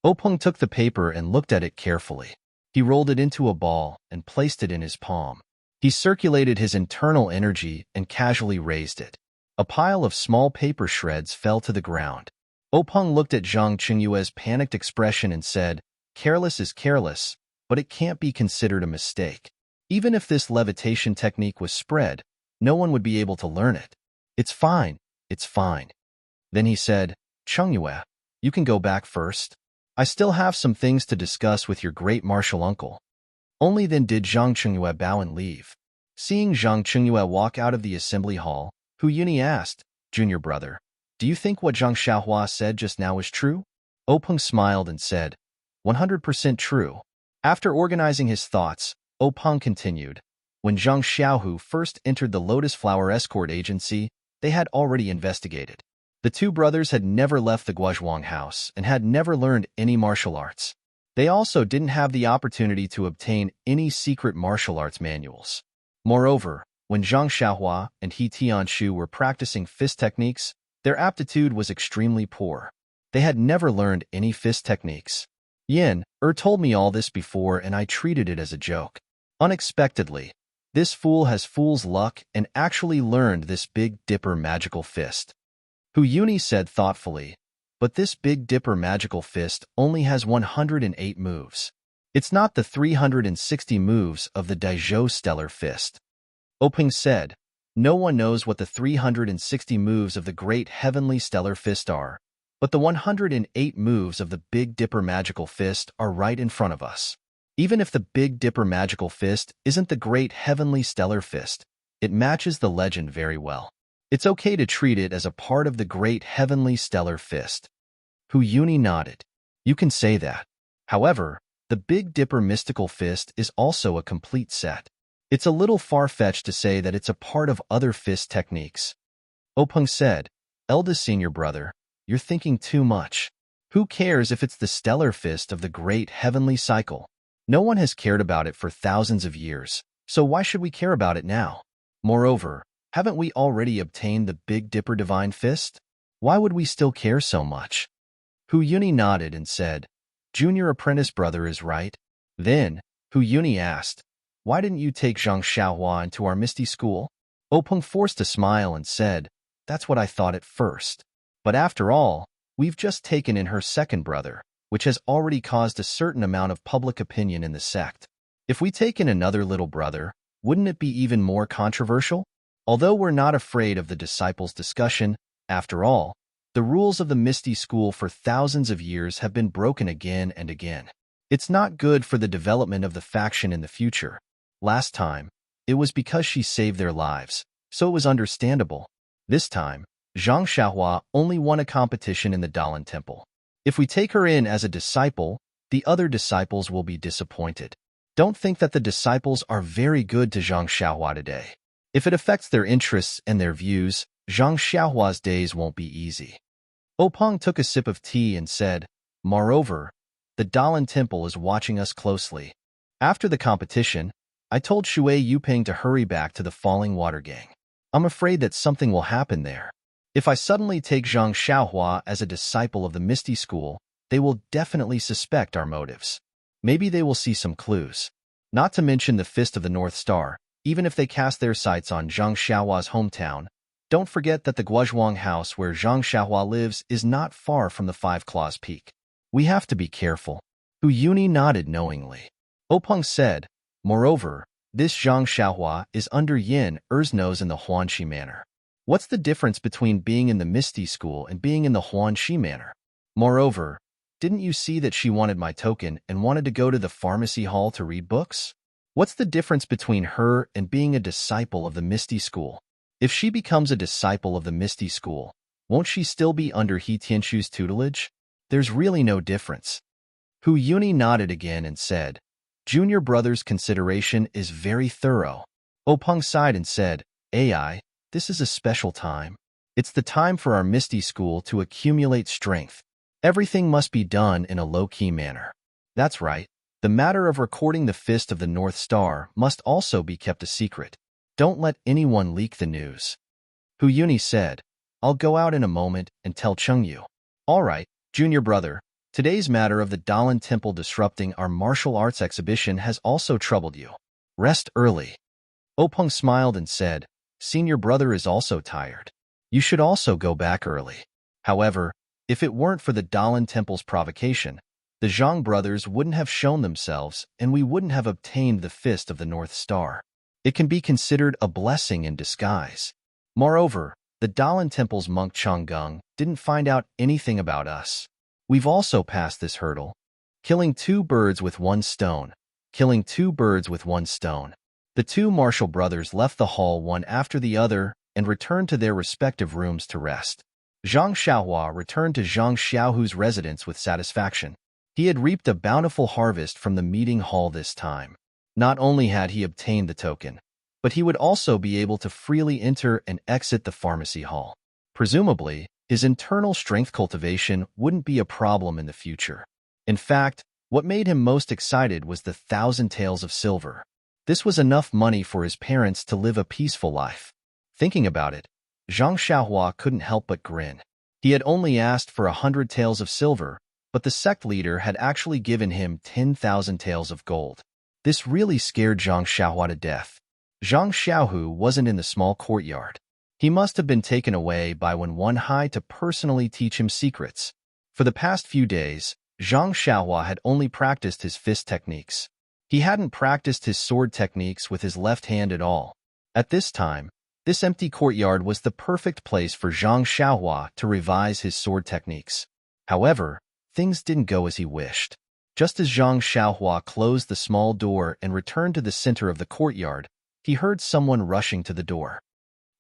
S1: Peng took the paper and looked at it carefully. He rolled it into a ball and placed it in his palm. He circulated his internal energy and casually raised it. A pile of small paper shreds fell to the ground. Peng looked at Zhang Chengyue's panicked expression and said, "Careless is careless, but it can't be considered a mistake. Even if this levitation technique was spread, no one would be able to learn it. It's fine, it's fine." Then he said, "Chengyue, you can go back first. I still have some things to discuss with your great martial uncle." Only then did Zhang Chengyue bow and leave. Seeing Zhang Chengyue walk out of the assembly hall, Hu Yuni asked, "Junior brother, do you think what Zhang Xiaohua said just now is true?" Peng smiled and said, 100% true." After organizing his thoughts, Peng continued, "When Zhang Xiaohu first entered the Lotus Flower Escort Agency, they had already investigated. The two brothers had never left the Guozhuang house and had never learned any martial arts. They also didn't have the opportunity to obtain any secret martial arts manuals. Moreover, when Zhang Xiaohua and He Tianshu were practicing fist techniques, their aptitude was extremely poor. They had never learned any fist techniques. Yin told me all this before and I treated it as a joke. Unexpectedly, this fool has fool's luck and actually learned this Big Dipper magical fist." Hu Yuni said thoughtfully, But this Big Dipper magical fist only has 108 moves. It's not the 360 moves of the Daizhou Stellar Fist. Openg said, no one knows what the 360 moves of the Great Heavenly Stellar Fist are, but the 108 moves of the Big Dipper Magical Fist are right in front of us. Even if the Big Dipper Magical Fist isn't the Great Heavenly Stellar Fist, it matches the legend very well. It's okay to treat it as a part of the Great Heavenly Stellar Fist. Hu Yuni nodded. You can say that. However, the Big Dipper Mystical Fist is also a complete set. It's a little far-fetched to say that it's a part of other fist techniques. Openg said, eldest senior brother, you're thinking too much. Who cares if it's the stellar fist of the Great Heavenly Cycle? No one has cared about it for thousands of years, so why should we care about it now? Moreover, haven't we already obtained the Big Dipper Divine Fist? Why would we still care so much? Hu Yuni nodded and said, Junior apprentice brother is right. Then, Hu Yuni asked, why didn't you take Zhang Xiaohua into our Misty school? Openg forced a smile and said, that's what I thought at first. But after all, we've just taken in her second brother, which has already caused a certain amount of public opinion in the sect. If we take in another little brother, wouldn't it be even more controversial? Although we're not afraid of the disciples' discussion, after all, the rules of the Misty school for thousands of years have been broken again and again. It's not good for the development of the faction in the future. Last time, it was because she saved their lives, so it was understandable. This time, Zhang Xiaohua only won a competition in the Dalan Temple. If we take her in as a disciple, the other disciples will be disappointed. Don't think that the disciples are very good to Zhang Xiaohua today. If it affects their interests and their views, Zhang Xiaohua's days won't be easy. Openg took a sip of tea and said, moreover, the Dalan Temple is watching us closely. After the competition, I told Shui Yuping to hurry back to the Falling Water Gang. I'm afraid that something will happen there. If I suddenly take Zhang Xiaohua as a disciple of the Misty School, they will definitely suspect our motives. Maybe they will see some clues. Not to mention the Fist of the North Star, even if they cast their sights on Zhang Xiaohua's hometown. Don't forget that the Guozhuang house where Zhang Xiaohua lives is not far from the Five Claws Peak. We have to be careful. Hu Yuni nodded knowingly. Openg said, moreover, this Zhang Xiaohua is under Yin Er's nose in the Huanxi Manor. What's the difference between being in the Misty School and being in the Huanxi Manor? Moreover, didn't you see that she wanted my token and wanted to go to the pharmacy hall to read books? What's the difference between her and being a disciple of the Misty School? If she becomes a disciple of the Misty School, won't she still be under He Tianshu's tutelage? There's really no difference. Hu Yuni nodded again and said, Junior brother's consideration is very thorough. Openg sighed and said, AI, this is a special time. It's the time for our Misty School to accumulate strength. Everything must be done in a low-key manner. That's right. The matter of recording the Fist of the North Star must also be kept a secret. Don't let anyone leak the news. Hu Yuni said, I'll go out in a moment and tell Chengyu. All right, junior brother. Today's matter of the Dalan Temple disrupting our martial arts exhibition has also troubled you. Rest early. Openg smiled and said, Senior brother is also tired. You should also go back early. However, if it weren't for the Dalan Temple's provocation, the Zhang brothers wouldn't have shown themselves and we wouldn't have obtained the Fist of the North Star. It can be considered a blessing in disguise. Moreover, the Dalan Temple's monk Changgung didn't find out anything about us. We've also passed this hurdle. Killing two birds with one stone. Killing two birds with one stone. The two martial brothers left the hall one after the other and returned to their respective rooms to rest. Zhang Xiaohua returned to Zhang Xiaohu's residence with satisfaction. He had reaped a bountiful harvest from the meeting hall this time. Not only had he obtained the token, but he would also be able to freely enter and exit the pharmacy hall. Presumably, his internal strength cultivation wouldn't be a problem in the future. In fact, what made him most excited was the 1,000 taels of silver. This was enough money for his parents to live a peaceful life. Thinking about it, Zhang Xiaohua couldn't help but grin. He had only asked for 100 taels of silver, but the sect leader had actually given him 10,000 taels of gold. This really scared Zhang Xiaohua to death. Zhang Xiaohu wasn't in the small courtyard. He must have been taken away by Wen Hai to personally teach him secrets. For the past few days, Zhang Xiaohua had only practiced his fist techniques. He hadn't practiced his sword techniques with his left hand at all. At this time, this empty courtyard was the perfect place for Zhang Xiaohua to revise his sword techniques. However, things didn't go as he wished. Just as Zhang Xiaohua closed the small door and returned to the center of the courtyard, he heard someone rushing to the door.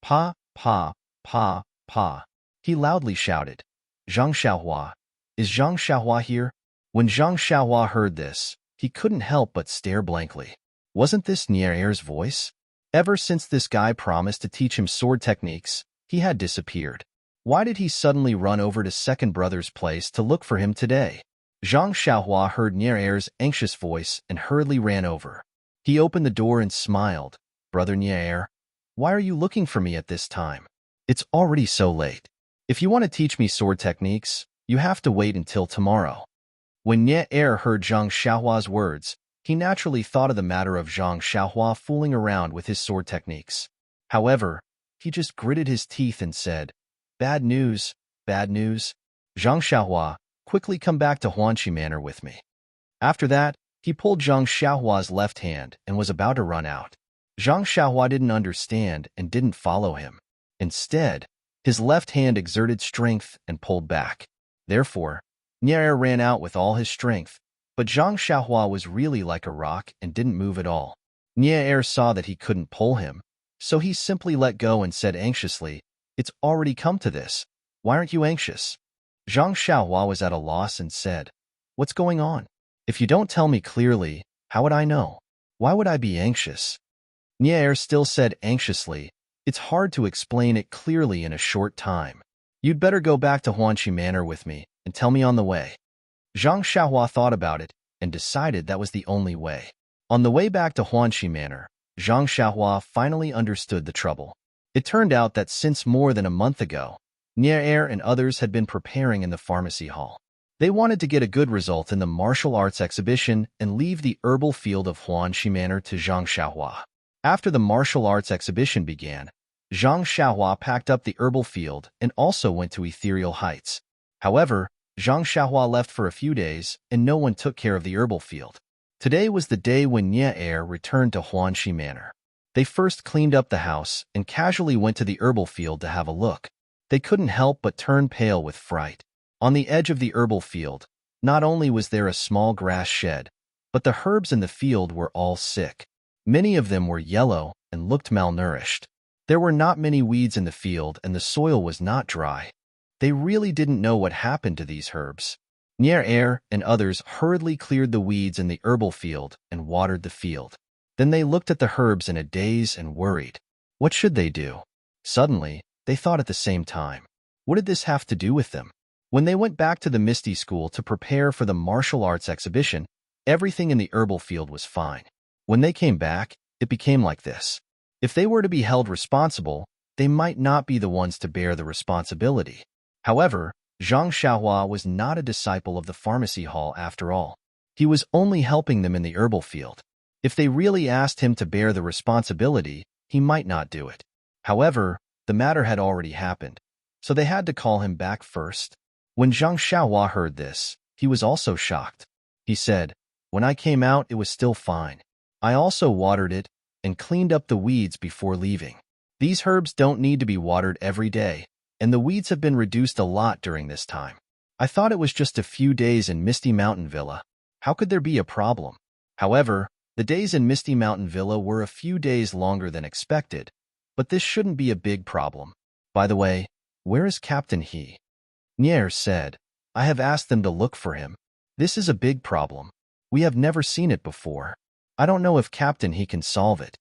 S1: Pa, pa, pa, pa. He loudly shouted. Zhang Xiaohua. Is Zhang Xiaohua here? When Zhang Xiaohua heard this, he couldn't help but stare blankly. Wasn't this Nier-Air's voice? Ever since this guy promised to teach him sword techniques, he had disappeared. Why did he suddenly run over to second brother's place to look for him today? Zhang Xiaohua heard Nier-Air's anxious voice and hurriedly ran over. He opened the door and smiled. Brother Nier-Air, why are you looking for me at this time? It's already so late. If you want to teach me sword techniques, you have to wait until tomorrow. When Nier-Air heard Zhang Xiaohua's words, he naturally thought of the matter of Zhang Xiaohua fooling around with his sword techniques. However, he just gritted his teeth and said, Bad news, bad news. Zhang Xiaohua, quickly come back to Huanqi Manor with me. After that, he pulled Zhang Xiaohua's left hand and was about to run out. Zhang Xiaohua didn't understand and didn't follow him. Instead, his left hand exerted strength and pulled back. Therefore, Nier ran out with all his strength, but Zhang Xiaohua was really like a rock and didn't move at all. Nier saw that he couldn't pull him, so he simply let go and said anxiously, It's already come to this. Why aren't you anxious? Zhang Xiaohua was at a loss and said, What's going on? If you don't tell me clearly, how would I know? Why would I be anxious? Nier still said anxiously, It's hard to explain it clearly in a short time. You'd better go back to Huanqi Manor with me and tell me on the way. Zhang Xiaohua thought about it and decided that was the only way. On the way back to Huanqi Manor, Zhang Xiaohua finally understood the trouble. It turned out that since more than a month ago, Nier and others had been preparing in the pharmacy hall. They wanted to get a good result in the martial arts exhibition and leave the herbal field of Huanqi Manor to Zhang Xiaohua. After the martial arts exhibition began, Zhang Xiaohua packed up the herbal field and also went to Ethereal Heights. However, Zhang Xiaohua left for a few days and no one took care of the herbal field. Today was the day when Nier returned to Huanqi Manor. They first cleaned up the house and casually went to the herbal field to have a look. They couldn't help but turn pale with fright. On the edge of the herbal field, not only was there a small grass shed, but the herbs in the field were all sick. Many of them were yellow and looked malnourished. There were not many weeds in the field and the soil was not dry. They really didn't know what happened to these herbs. Nier and others hurriedly cleared the weeds in the herbal field and watered the field. Then they looked at the herbs in a daze and worried. What should they do? Suddenly, they thought at the same time. What did this have to do with them? When they went back to the Misty School to prepare for the martial arts exhibition, everything in the herbal field was fine. When they came back, it became like this. If they were to be held responsible, they might not be the ones to bear the responsibility. However, Zhang Xiaohua was not a disciple of the pharmacy hall after all. He was only helping them in the herbal field. If they really asked him to bear the responsibility, he might not do it. However, the matter had already happened, so they had to call him back first. When Zhang Xiaohua heard this, he was also shocked. He said, When I came out, it was still fine. I also watered it and cleaned up the weeds before leaving. These herbs don't need to be watered every day, and the weeds have been reduced a lot during this time. I thought it was just a few days in Misty Mountain Villa. How could there be a problem? However, the days in Misty Mountain Villa were a few days longer than expected, but this shouldn't be a big problem. By the way, where is Captain He? Nier said, I have asked them to look for him. This is a big problem. We have never seen it before. I don't know if Captain He can solve it.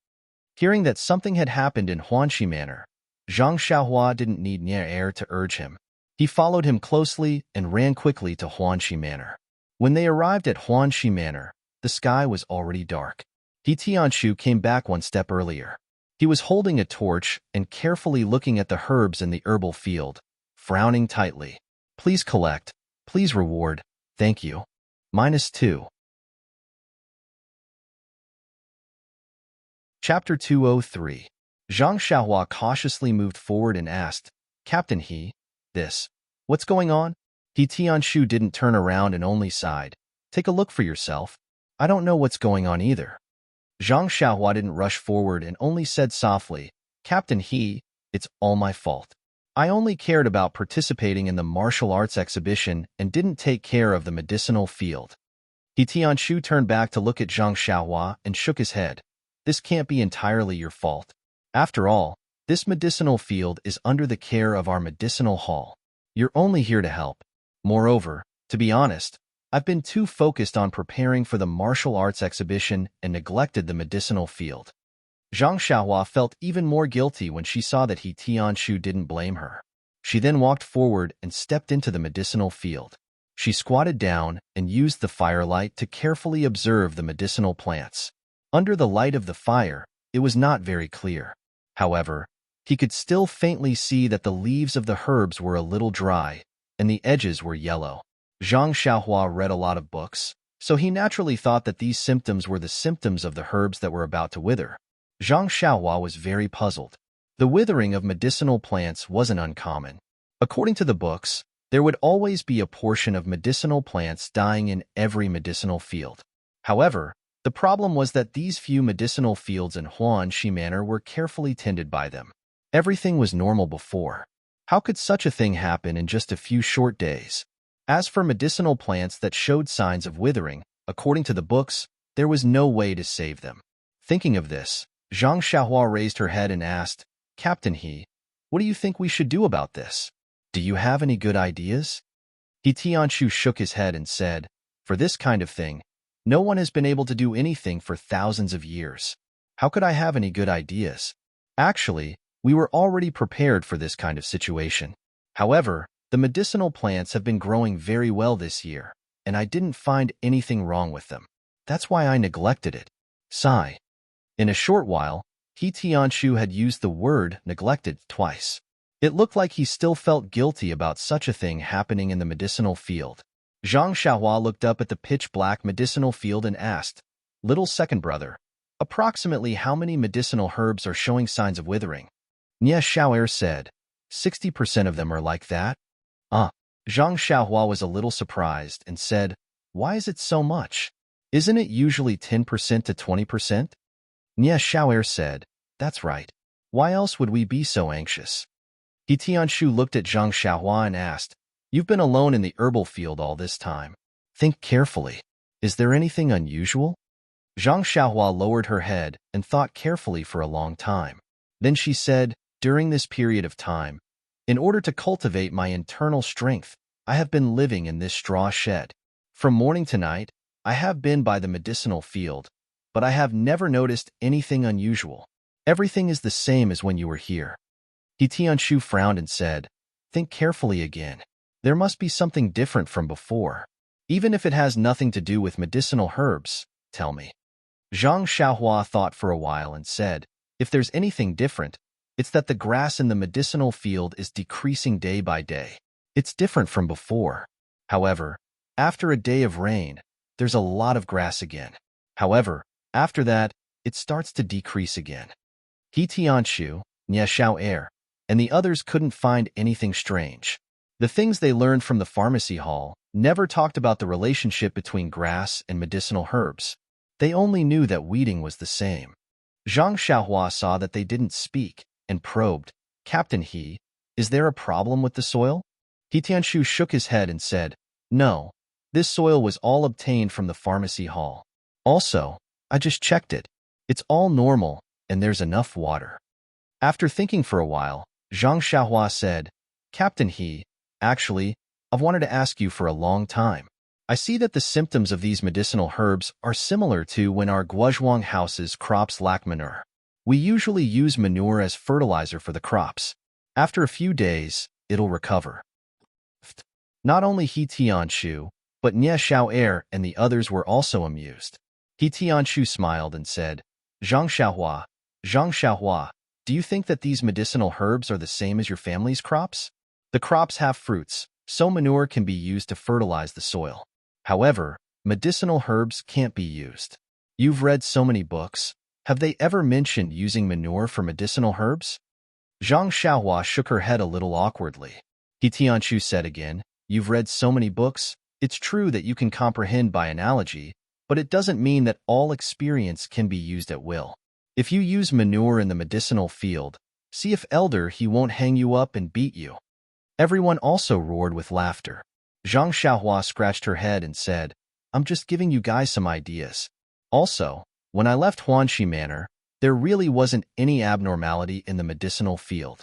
S1: Hearing that something had happened in Huanqi Manor, Zhang Xiaohua didn't need Nier to urge him. He followed him closely and ran quickly to Huanqi Manor. When they arrived at Huanqi Manor, the sky was already dark. He Tianshu came back one step earlier. He was holding a torch and carefully looking at the herbs in the herbal field, frowning tightly. Please collect. Please reward. Thank you. -2. Chapter 203. Zhang Xiaohua cautiously moved forward and asked, Captain He, what's going on? He Tianshu didn't turn around and only sighed. Take a look for yourself. I don't know what's going on either. Zhang Xiaohua didn't rush forward and only said softly, Captain He, it's all my fault. I only cared about participating in the martial arts exhibition and didn't take care of the medicinal field. He Tianshu turned back to look at Zhang Xiaohua and shook his head. This can't be entirely your fault. After all, this medicinal field is under the care of our medicinal hall. You're only here to help. Moreover, to be honest, I've been too focused on preparing for the martial arts exhibition and neglected the medicinal field. Zhang Xiaohua felt even more guilty when she saw that He Tianshu didn't blame her. She then walked forward and stepped into the medicinal field. She squatted down and used the firelight to carefully observe the medicinal plants. Under the light of the fire, it was not very clear. However, he could still faintly see that the leaves of the herbs were a little dry, and the edges were yellow. Zhang Xiaohua read a lot of books, so he naturally thought that these symptoms were the symptoms of the herbs that were about to wither. Zhang Xiaohua was very puzzled. The withering of medicinal plants wasn't uncommon. According to the books, there would always be a portion of medicinal plants dying in every medicinal field. However, the problem was that these few medicinal fields in Huanxi Manor were carefully tended by them. Everything was normal before. How could such a thing happen in just a few short days? As for medicinal plants that showed signs of withering, according to the books, there was no way to save them. Thinking of this, Zhang Xiaohua raised her head and asked, Captain He, what do you think we should do about this? Do you have any good ideas? He Tianshu shook his head and said, for this kind of thing, no one has been able to do anything for thousands of years. How could I have any good ideas? Actually, we were already prepared for this kind of situation. However, the medicinal plants have been growing very well this year, and I didn't find anything wrong with them. That's why I neglected it. Sigh. In a short while, He Tianshu had used the word neglected twice. It looked like he still felt guilty about such a thing happening in the medicinal field. Zhang Xiaohua looked up at the pitch-black medicinal field and asked, Little second brother, approximately how many medicinal herbs are showing signs of withering? Nie Xiao'er said, 60% of them are like that. Zhang Xiaohua was a little surprised and said, why is it so much? Isn't it usually 10% to 20%? Nie Xiao'er said, that's right. Why else would we be so anxious? He Tianshu looked at Zhang Xiaohua and asked, you've been alone in the herbal field all this time. Think carefully. Is there anything unusual? Zhang Xiaohua lowered her head and thought carefully for a long time. Then she said, during this period of time, in order to cultivate my internal strength, I have been living in this straw shed. From morning to night, I have been by the medicinal field, but I have never noticed anything unusual. Everything is the same as when you were here. He Tianshu frowned and said, think carefully again. There must be something different from before. Even if it has nothing to do with medicinal herbs, tell me. Zhang Xiaohua thought for a while and said, if there's anything different, it's that the grass in the medicinal field is decreasing day by day. It's different from before. However, after a day of rain, there's a lot of grass again. However, after that, it starts to decrease again. He Tianshu, Nie Xiao'er, and the others couldn't find anything strange. The things they learned from the pharmacy hall never talked about the relationship between grass and medicinal herbs. They only knew that weeding was the same. Zhang Xiaohua saw that they didn't speak and probed, Captain He, is there a problem with the soil? He Tianshu shook his head and said, no, this soil was all obtained from the pharmacy hall. Also, I just checked it. It's all normal, and there's enough water. After thinking for a while, Zhang Xiaohua said, Captain He, actually, I've wanted to ask you for a long time. I see that the symptoms of these medicinal herbs are similar to when our Guozhuang house's crops lack manure. We usually use manure as fertilizer for the crops. After a few days, it'll recover. Not only He Tianshu, but Nie Xiao'er and the others were also amused. He Tianshu smiled and said, Zhang Xiaohua, do you think that these medicinal herbs are the same as your family's crops? The crops have fruits, so manure can be used to fertilize the soil. However, medicinal herbs can't be used. You've read so many books. Have they ever mentioned using manure for medicinal herbs? Zhang Xiaohua shook her head a little awkwardly. He Tianshu said again, You've read so many books. It's true that you can comprehend by analogy, but it doesn't mean that all experience can be used at will. If you use manure in the medicinal field, see if Elder he won't hang you up and beat you. Everyone also roared with laughter. Zhang Xiaohua scratched her head and said, I'm just giving you guys some ideas. Also, when I left Huanxi Manor, there really wasn't any abnormality in the medicinal field.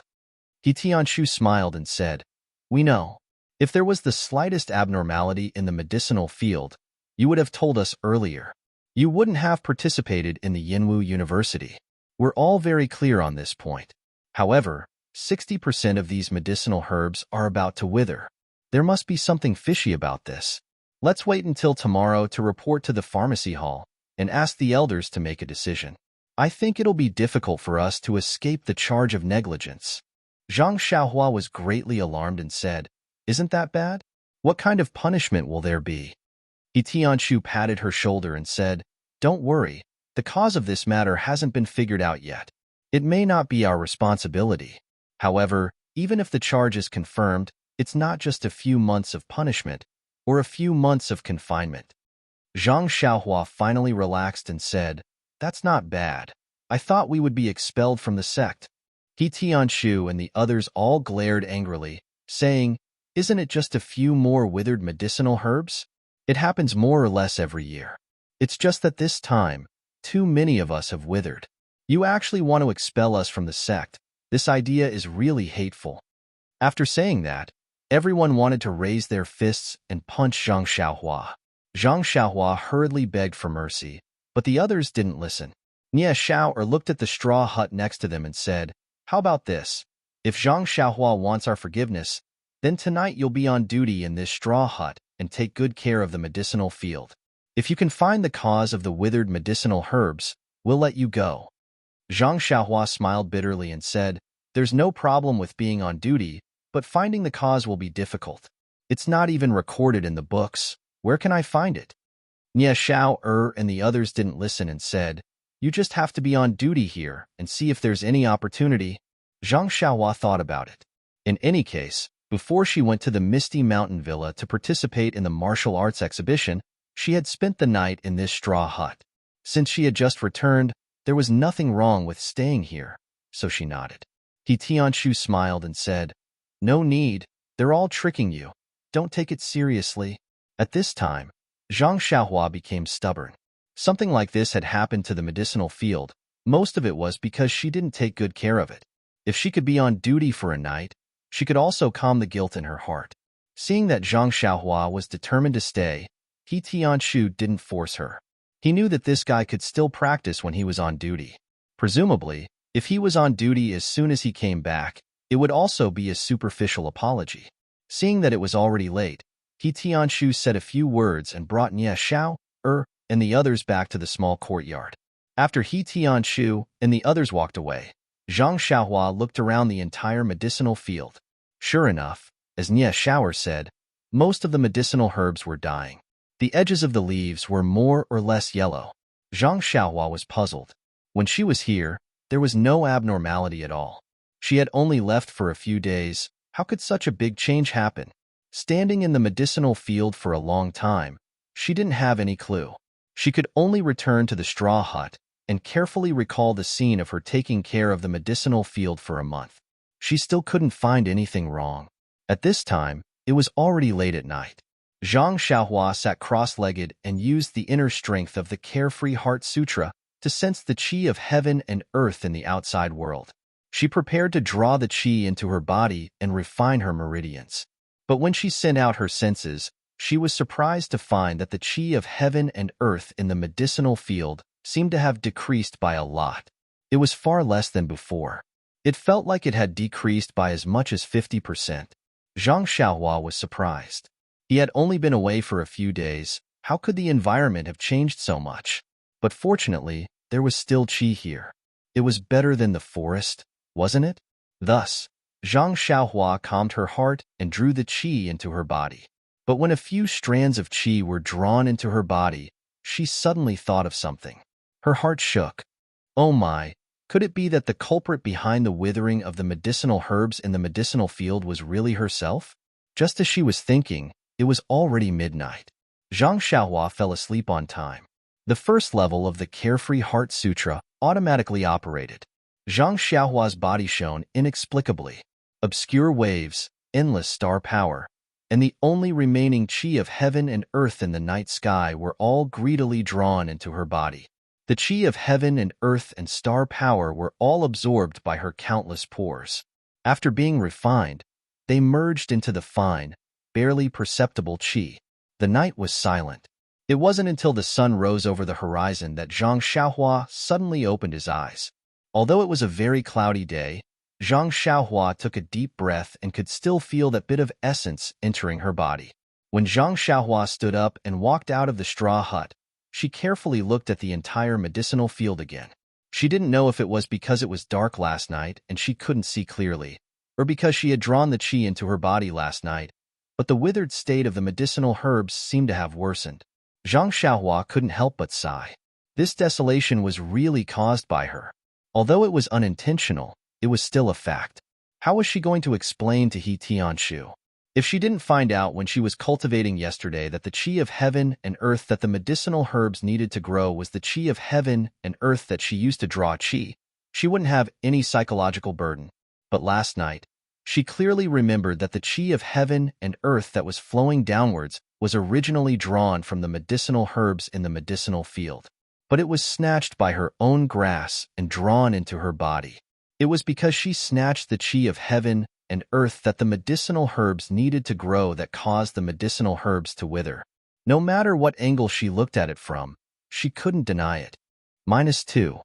S1: He Tianshu smiled and said, We know. If there was the slightest abnormality in the medicinal field, you would have told us earlier. You wouldn't have participated in the Yinwu University. We're all very clear on this point. However, 60% of these medicinal herbs are about to wither. There must be something fishy about this. Let's wait until tomorrow to report to the pharmacy hall and ask the elders to make a decision. I think it'll be difficult for us to escape the charge of negligence. Zhang Xiaohua was greatly alarmed and said, Isn't that bad? What kind of punishment will there be? He Tianshu patted her shoulder and said, Don't worry, the cause of this matter hasn't been figured out yet. It may not be our responsibility. However, even if the charge is confirmed, it's not just a few months of punishment or a few months of confinement. Zhang Xiaohua finally relaxed and said, That's not bad. I thought we would be expelled from the sect. He Tianshu and the others all glared angrily, saying, Isn't it just a few more withered medicinal herbs? It happens more or less every year. It's just that this time, too many of us have withered. You actually want to expel us from the sect. This idea is really hateful. After saying that, everyone wanted to raise their fists and punch Zhang Xiaohua. Zhang Xiaohua hurriedly begged for mercy, but the others didn't listen. Nie Xiao'er looked at the straw hut next to them and said, How about this? If Zhang Xiaohua wants our forgiveness, then tonight you'll be on duty in this straw hut and take good care of the medicinal field. If you can find the cause of the withered medicinal herbs, we'll let you go. Zhang Xiaohua smiled bitterly and said, There's no problem with being on duty, but finding the cause will be difficult. It's not even recorded in the books. Where can I find it? Nie Xiao'er and the others didn't listen and said, You just have to be on duty here and see if there's any opportunity. Zhang Xiaohua thought about it. In any case, before she went to the Misty Mountain Villa to participate in the martial arts exhibition, she had spent the night in this straw hut. Since she had just returned, there was nothing wrong with staying here, so she nodded. He Tianshu smiled and said, No need, they're all tricking you. Don't take it seriously. At this time, Zhang Xiaohua became stubborn. Something like this had happened to the medicinal field. Most of it was because she didn't take good care of it. If she could be on duty for a night, she could also calm the guilt in her heart. Seeing that Zhang Xiaohua was determined to stay, He Tianshu didn't force her. He knew that this guy could still practice when he was on duty. Presumably, if he was on duty as soon as he came back, it would also be a superficial apology. Seeing that it was already late, He Tianshu said a few words and brought Nie Xiao'er and the others back to the small courtyard. After He Tianshu and the others walked away, Zhang Xiaohua looked around the entire medicinal field. Sure enough, as Nie Xiao'er said, most of the medicinal herbs were dying. The edges of the leaves were more or less yellow. Zhang Xiaohua was puzzled. When she was here, there was no abnormality at all. She had only left for a few days. How could such a big change happen? Standing in the medicinal field for a long time, she didn't have any clue. She could only return to the straw hut and carefully recall the scene of her taking care of the medicinal field for a month. She still couldn't find anything wrong. At this time, it was already late at night. Zhang Xiaohua sat cross-legged and used the inner strength of the Carefree Heart Sutra to sense the qi of heaven and earth in the outside world. She prepared to draw the qi into her body and refine her meridians. But when she sent out her senses, she was surprised to find that the qi of heaven and earth in the medicinal field seemed to have decreased by a lot. It was far less than before. It felt like it had decreased by as much as 50%. Zhang Xiaohua was surprised. He had only been away for a few days. How could the environment have changed so much? But fortunately, there was still qi here. It was better than the forest, wasn't it? Thus, Zhang Xiaohua calmed her heart and drew the qi into her body. But when a few strands of qi were drawn into her body, she suddenly thought of something. Her heart shook. Oh my, could it be that the culprit behind the withering of the medicinal herbs in the medicinal field was really herself? Just as she was thinking, it was already midnight. Zhang Xiaohua fell asleep on time. The first level of the Carefree Heart Sutra automatically operated. Zhang Xiaohua's body shone inexplicably. Obscure waves, endless star power, and the only remaining qi of heaven and earth in the night sky were all greedily drawn into her body. The qi of heaven and earth and star power were all absorbed by her countless pores. After being refined, they merged into the fine, barely perceptible qi. The night was silent. It wasn't until the sun rose over the horizon that Zhang Xiaohua suddenly opened his eyes. Although it was a very cloudy day, Zhang Xiaohua took a deep breath and could still feel that bit of essence entering her body. When Zhang Xiaohua stood up and walked out of the straw hut, she carefully looked at the entire medicinal field again. She didn't know if it was because it was dark last night and she couldn't see clearly, or because she had drawn the qi into her body last night, but the withered state of the medicinal herbs seemed to have worsened. Zhang Xiaohua couldn't help but sigh. This desolation was really caused by her. Although it was unintentional, it was still a fact. How was she going to explain to He Tianshu? If she didn't find out when she was cultivating yesterday that the qi of heaven and earth that the medicinal herbs needed to grow was the qi of heaven and earth that she used to draw qi, she wouldn't have any psychological burden. But last night, she clearly remembered that the qi of heaven and earth that was flowing downwards was originally drawn from the medicinal herbs in the medicinal field. But it was snatched by her own grass and drawn into her body. It was because she snatched the qi of heaven and earth that the medicinal herbs needed to grow that caused the medicinal herbs to wither. No matter what angle she looked at it from, she couldn't deny it. -2.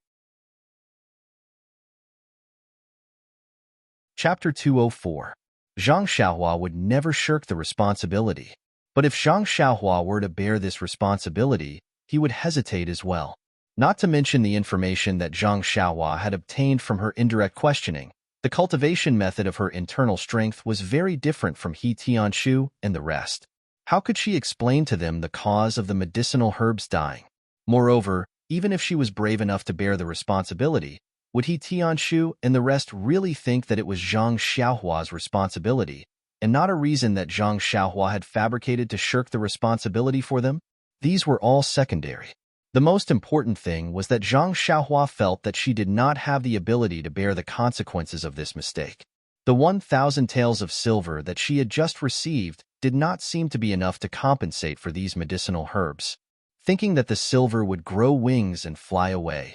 S1: Chapter 204. Zhang Xiaohua would never shirk the responsibility. But if Zhang Xiaohua were to bear this responsibility, he would hesitate as well. Not to mention the information that Zhang Xiaohua had obtained from her indirect questioning. The cultivation method of her internal strength was very different from He Tianshu and the rest. How could she explain to them the cause of the medicinal herbs dying? Moreover, even if she was brave enough to bear the responsibility, would He Tianshu and the rest really think that it was Zhang Xiaohua's responsibility, and not a reason that Zhang Xiaohua had fabricated to shirk the responsibility for them? These were all secondary. The most important thing was that Zhang Xiaohua felt that she did not have the ability to bear the consequences of this mistake. The 1,000 taels of silver that she had just received did not seem to be enough to compensate for these medicinal herbs. Thinking that the silver would grow wings and fly away,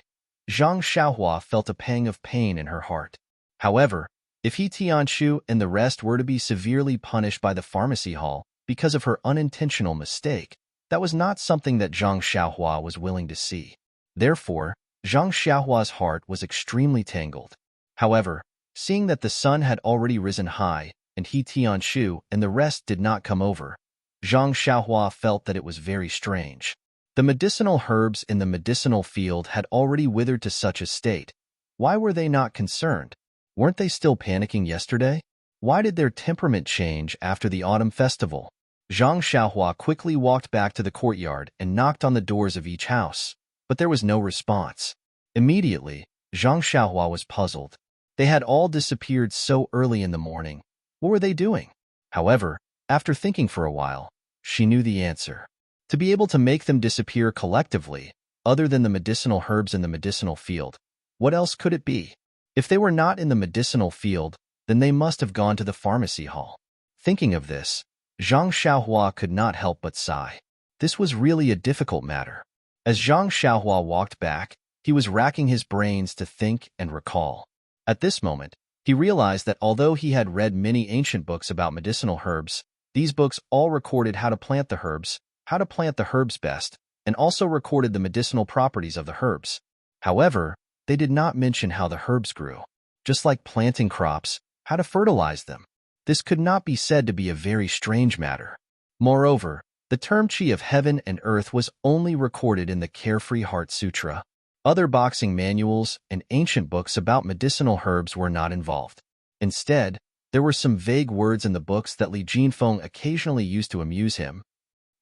S1: Zhang Xiaohua felt a pang of pain in her heart. However, if He Tianshu and the rest were to be severely punished by the pharmacy hall because of her unintentional mistake, that was not something that Zhang Xiaohua was willing to see. Therefore, Zhang Xiaohua's heart was extremely tangled. However, seeing that the sun had already risen high and He Tianshu and the rest did not come over, Zhang Xiaohua felt that it was very strange. The medicinal herbs in the medicinal field had already withered to such a state. Why were they not concerned? Weren't they still panicking yesterday? Why did their temperament change after the autumn festival? Zhang Xiaohua quickly walked back to the courtyard and knocked on the doors of each house, but there was no response. Immediately, Zhang Xiaohua was puzzled. They had all disappeared so early in the morning. What were they doing? However, after thinking for a while, she knew the answer. To be able to make them disappear collectively, other than the medicinal herbs in the medicinal field, what else could it be? If they were not in the medicinal field, then they must have gone to the pharmacy hall. Thinking of this, Zhang Xiaohua could not help but sigh. This was really a difficult matter. As Zhang Xiaohua walked back, he was racking his brains to think and recall. At this moment, he realized that although he had read many ancient books about medicinal herbs, these books all recorded how to plant the herbs best, and also recorded the medicinal properties of the herbs. However, they did not mention how the herbs grew. Just like planting crops, how to fertilize them. This could not be said to be a very strange matter. Moreover, the term qi of heaven and earth was only recorded in the Carefree Heart Sutra. Other boxing manuals and ancient books about medicinal herbs were not involved. Instead, there were some vague words in the books that Li Jinfeng occasionally used to amuse him.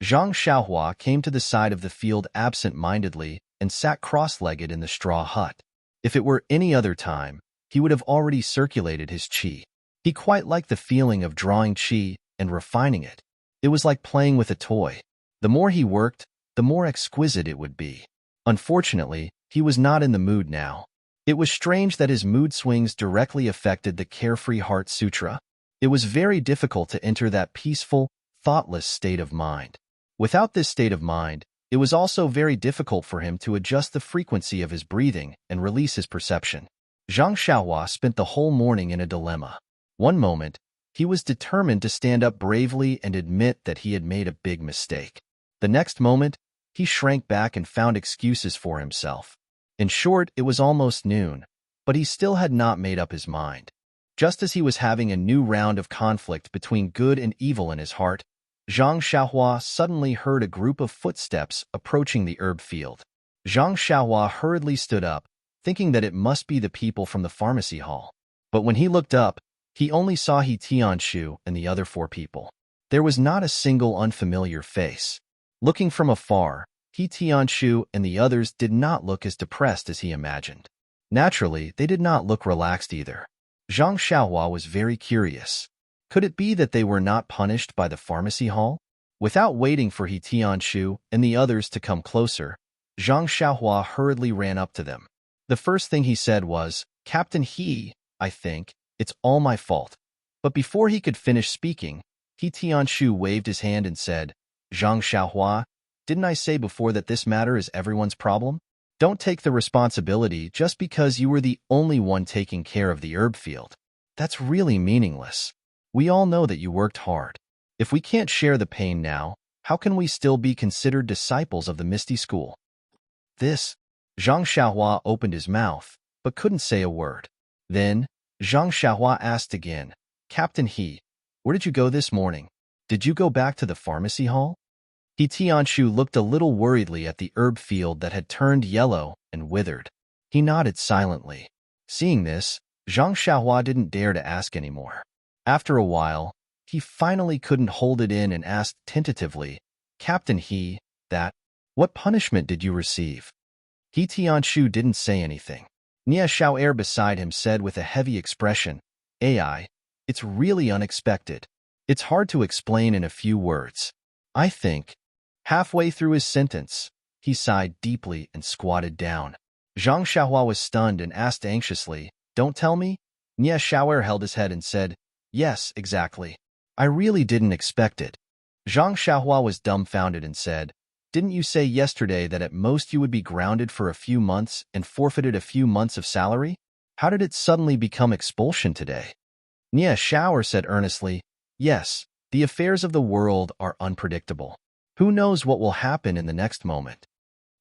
S1: Zhang Xiaohua came to the side of the field absent-mindedly and sat cross-legged in the straw hut. If it were any other time, he would have already circulated his qi. He quite liked the feeling of drawing qi and refining it. It was like playing with a toy. The more he worked, the more exquisite it would be. Unfortunately, he was not in the mood now. It was strange that his mood swings directly affected the Carefree Heart Sutra. It was very difficult to enter that peaceful, thoughtless state of mind. Without this state of mind, it was also very difficult for him to adjust the frequency of his breathing and release his perception. Zhang Xiaohua spent the whole morning in a dilemma. One moment, he was determined to stand up bravely and admit that he had made a big mistake. The next moment, he shrank back and found excuses for himself. In short, it was almost noon, but he still had not made up his mind. Just as he was having a new round of conflict between good and evil in his heart, Zhang Xiaohua suddenly heard a group of footsteps approaching the herb field. Zhang Xiaohua hurriedly stood up, thinking that it must be the people from the pharmacy hall. But when he looked up, he only saw He Tianshu and the other 4 people. There was not a single unfamiliar face. Looking from afar, He Tianshu and the others did not look as depressed as he imagined. Naturally, they did not look relaxed either. Zhang Xiaohua was very curious. Could it be that they were not punished by the pharmacy hall? Without waiting for He Tianshu and the others to come closer, Zhang Xiaohua hurriedly ran up to them. The first thing he said was, "Captain He, I think, it's all my fault." But before he could finish speaking, He Tianshu waved his hand and said, "Zhang Xiaohua, didn't I say before that this matter is everyone's problem? Don't take the responsibility just because you were the only one taking care of the herb field. That's really meaningless. We all know that you worked hard. If we can't share the pain now, how can we still be considered disciples of the Misty School?" Zhang Xiaohua opened his mouth, but couldn't say a word. Then, Zhang Xiaohua asked again, "Captain He, where did you go this morning? Did you go back to the pharmacy hall?" He Tianshu looked a little worriedly at the herb field that had turned yellow and withered. He nodded silently. Seeing this, Zhang Xiaohua didn't dare to ask anymore. After a while, he finally couldn't hold it in and asked tentatively, "Captain He, what punishment did you receive?" He Tianshu didn't say anything. Nia Xiao'er beside him said with a heavy expression, "AI, it's really unexpected. It's hard to explain in a few words. I think." Halfway through his sentence, he sighed deeply and squatted down. Zhang Xiaohua was stunned and asked anxiously, "Don't tell me?" Nia Xiao'er held his head and said, "Yes, exactly. I really didn't expect it." Zhang Xiaohua was dumbfounded and said, "Didn't you say yesterday that at most you would be grounded for a few months and forfeited a few months of salary? How did it suddenly become expulsion today?" Nia Xiao'er said earnestly, "Yes, the affairs of the world are unpredictable. Who knows what will happen in the next moment?"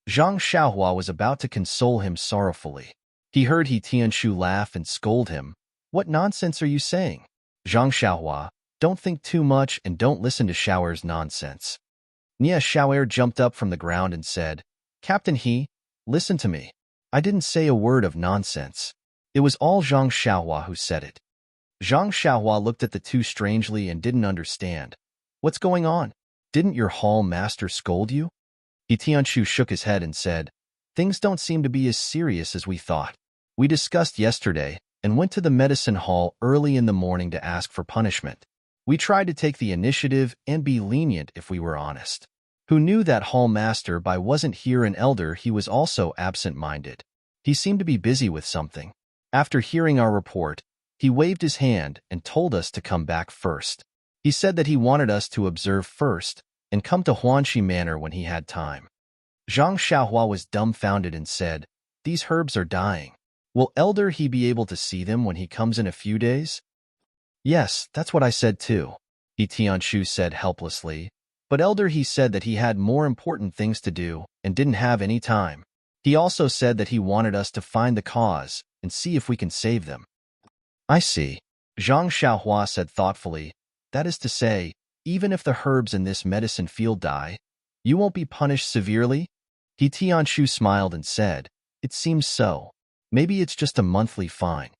S1: Zhang Xiaohua was about to console him sorrowfully. He heard He Tianshu laugh and scold him. "What nonsense are you saying? Zhang Xiaohua, don't think too much and don't listen to Xiao'er's nonsense." Nia Xiao'er jumped up from the ground and said, "Captain He, listen to me. I didn't say a word of nonsense. It was all Zhang Xiaohua who said it." Zhang Xiaohua looked at the two strangely and didn't understand. "What's going on? Didn't your hall master scold you?" He Tianshu shook his head and said, "Things don't seem to be as serious as we thought. We discussed yesterday and went to the medicine hall early in the morning to ask for punishment. We tried to take the initiative and be lenient if we were honest. Who knew that hall master by wasn't here an elder he was also absent-minded. He seemed to be busy with something. After hearing our report, he waved his hand and told us to come back first. He said that he wanted us to observe first and come to Huanxi Manor when he had time." Zhang Xiaohua was dumbfounded and said, "These herbs are dying. Will Elder He be able to see them when he comes in a few days?" "Yes, that's what I said too," He Tianshu said helplessly. "But Elder He said that he had more important things to do and didn't have any time. He also said that he wanted us to find the cause and see if we can save them." "I see," Zhang Xiaohua said thoughtfully. "That is to say, even if the herbs in this medicine field die, you won't be punished severely?" He Tianshu smiled and said, "It seems so. Maybe it's just a monthly fine."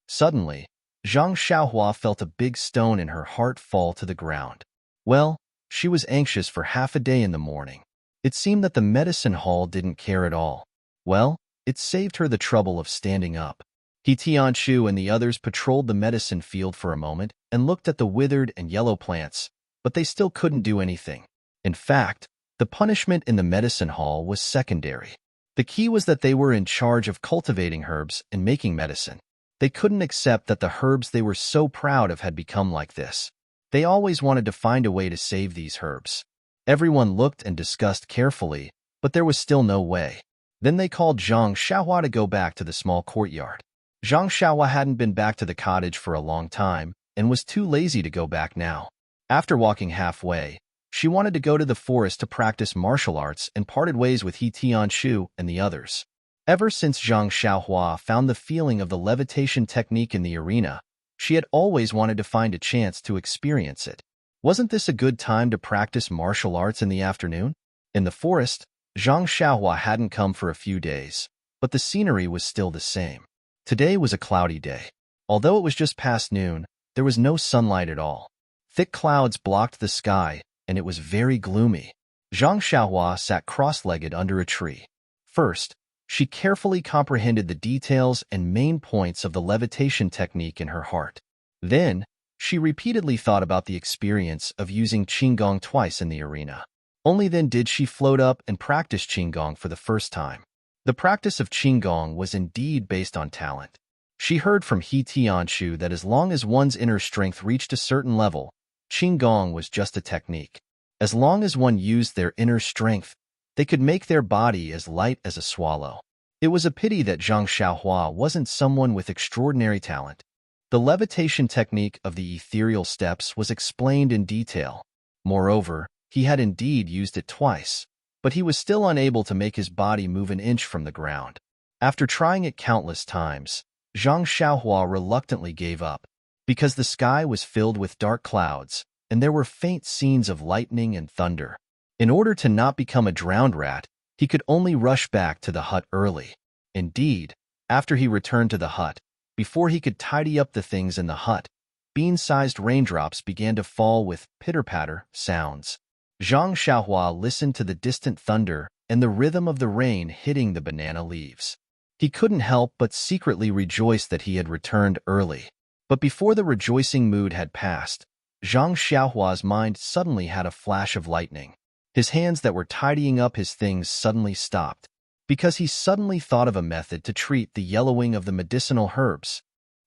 S1: Suddenly, Zhang Xiaohua felt a big stone in her heart fall to the ground. Well, she was anxious for half a day in the morning. It seemed that the medicine hall didn't care at all. Well, it saved her the trouble of standing up. He Tianshu and the others patrolled the medicine field for a moment and looked at the withered and yellow plants, but they still couldn't do anything. In fact, the punishment in the medicine hall was secondary. The key was that they were in charge of cultivating herbs and making medicine. They couldn't accept that the herbs they were so proud of had become like this. They always wanted to find a way to save these herbs. Everyone looked and discussed carefully, but there was still no way. Then they called Zhang Xiaohua to go back to the small courtyard. Zhang Xiaohua hadn't been back to the cottage for a long time and was too lazy to go back now. After walking halfway, she wanted to go to the forest to practice martial arts and parted ways with He Tianshu and the others. Ever since Zhang Xiaohua found the feeling of the levitation technique in the arena, she had always wanted to find a chance to experience it. Wasn't this a good time to practice martial arts in the afternoon? In the forest, Zhang Xiaohua hadn't come for a few days, but the scenery was still the same. Today was a cloudy day. Although it was just past noon, there was no sunlight at all. Thick clouds blocked the sky, and it was very gloomy. Zhang Xiaohua sat cross-legged under a tree. First, she carefully comprehended the details and main points of the levitation technique in her heart. Then, she repeatedly thought about the experience of using Qigong twice in the arena. Only then did she float up and practice Qigong for the first time. The practice of Qigong was indeed based on talent. She heard from He Tianshu that as long as one's inner strength reached a certain level, Qigong was just a technique. As long as one used their inner strength, they could make their body as light as a swallow. It was a pity that Zhang Xiaohua wasn't someone with extraordinary talent. The levitation technique of the ethereal steps was explained in detail. Moreover, he had indeed used it twice, but he was still unable to make his body move an inch from the ground. After trying it countless times, Zhang Xiaohua reluctantly gave up, because the sky was filled with dark clouds, and there were faint scenes of lightning and thunder. In order to not become a drowned rat, he could only rush back to the hut early. Indeed, after he returned to the hut, before he could tidy up the things in the hut, bean-sized raindrops began to fall with pitter-patter sounds. Zhang Xiaohua listened to the distant thunder and the rhythm of the rain hitting the banana leaves. He couldn't help but secretly rejoice that he had returned early. But before the rejoicing mood had passed, Zhang Xiaohua's mind suddenly had a flash of lightning. His hands that were tidying up his things suddenly stopped, because he suddenly thought of a method to treat the yellowing of the medicinal herbs.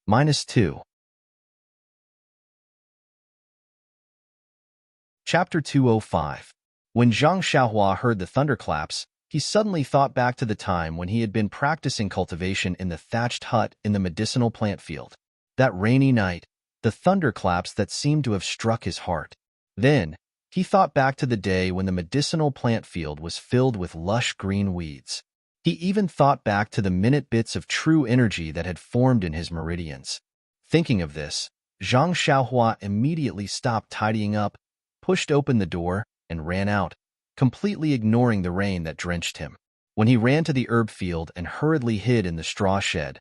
S1: -2. Chapter 205. When Zhang Xiaohua heard the thunderclaps, he suddenly thought back to the time when he had been practicing cultivation in the thatched hut in the medicinal plant field. That rainy night, the thunderclaps that seemed to have struck his heart. Then, he thought back to the day when the medicinal plant field was filled with lush green weeds. He even thought back to the minute bits of true energy that had formed in his meridians. Thinking of this, Zhang Xiaohua immediately stopped tidying up, pushed open the door, and ran out, completely ignoring the rain that drenched him. When he ran to the herb field and hurriedly hid in the straw shed,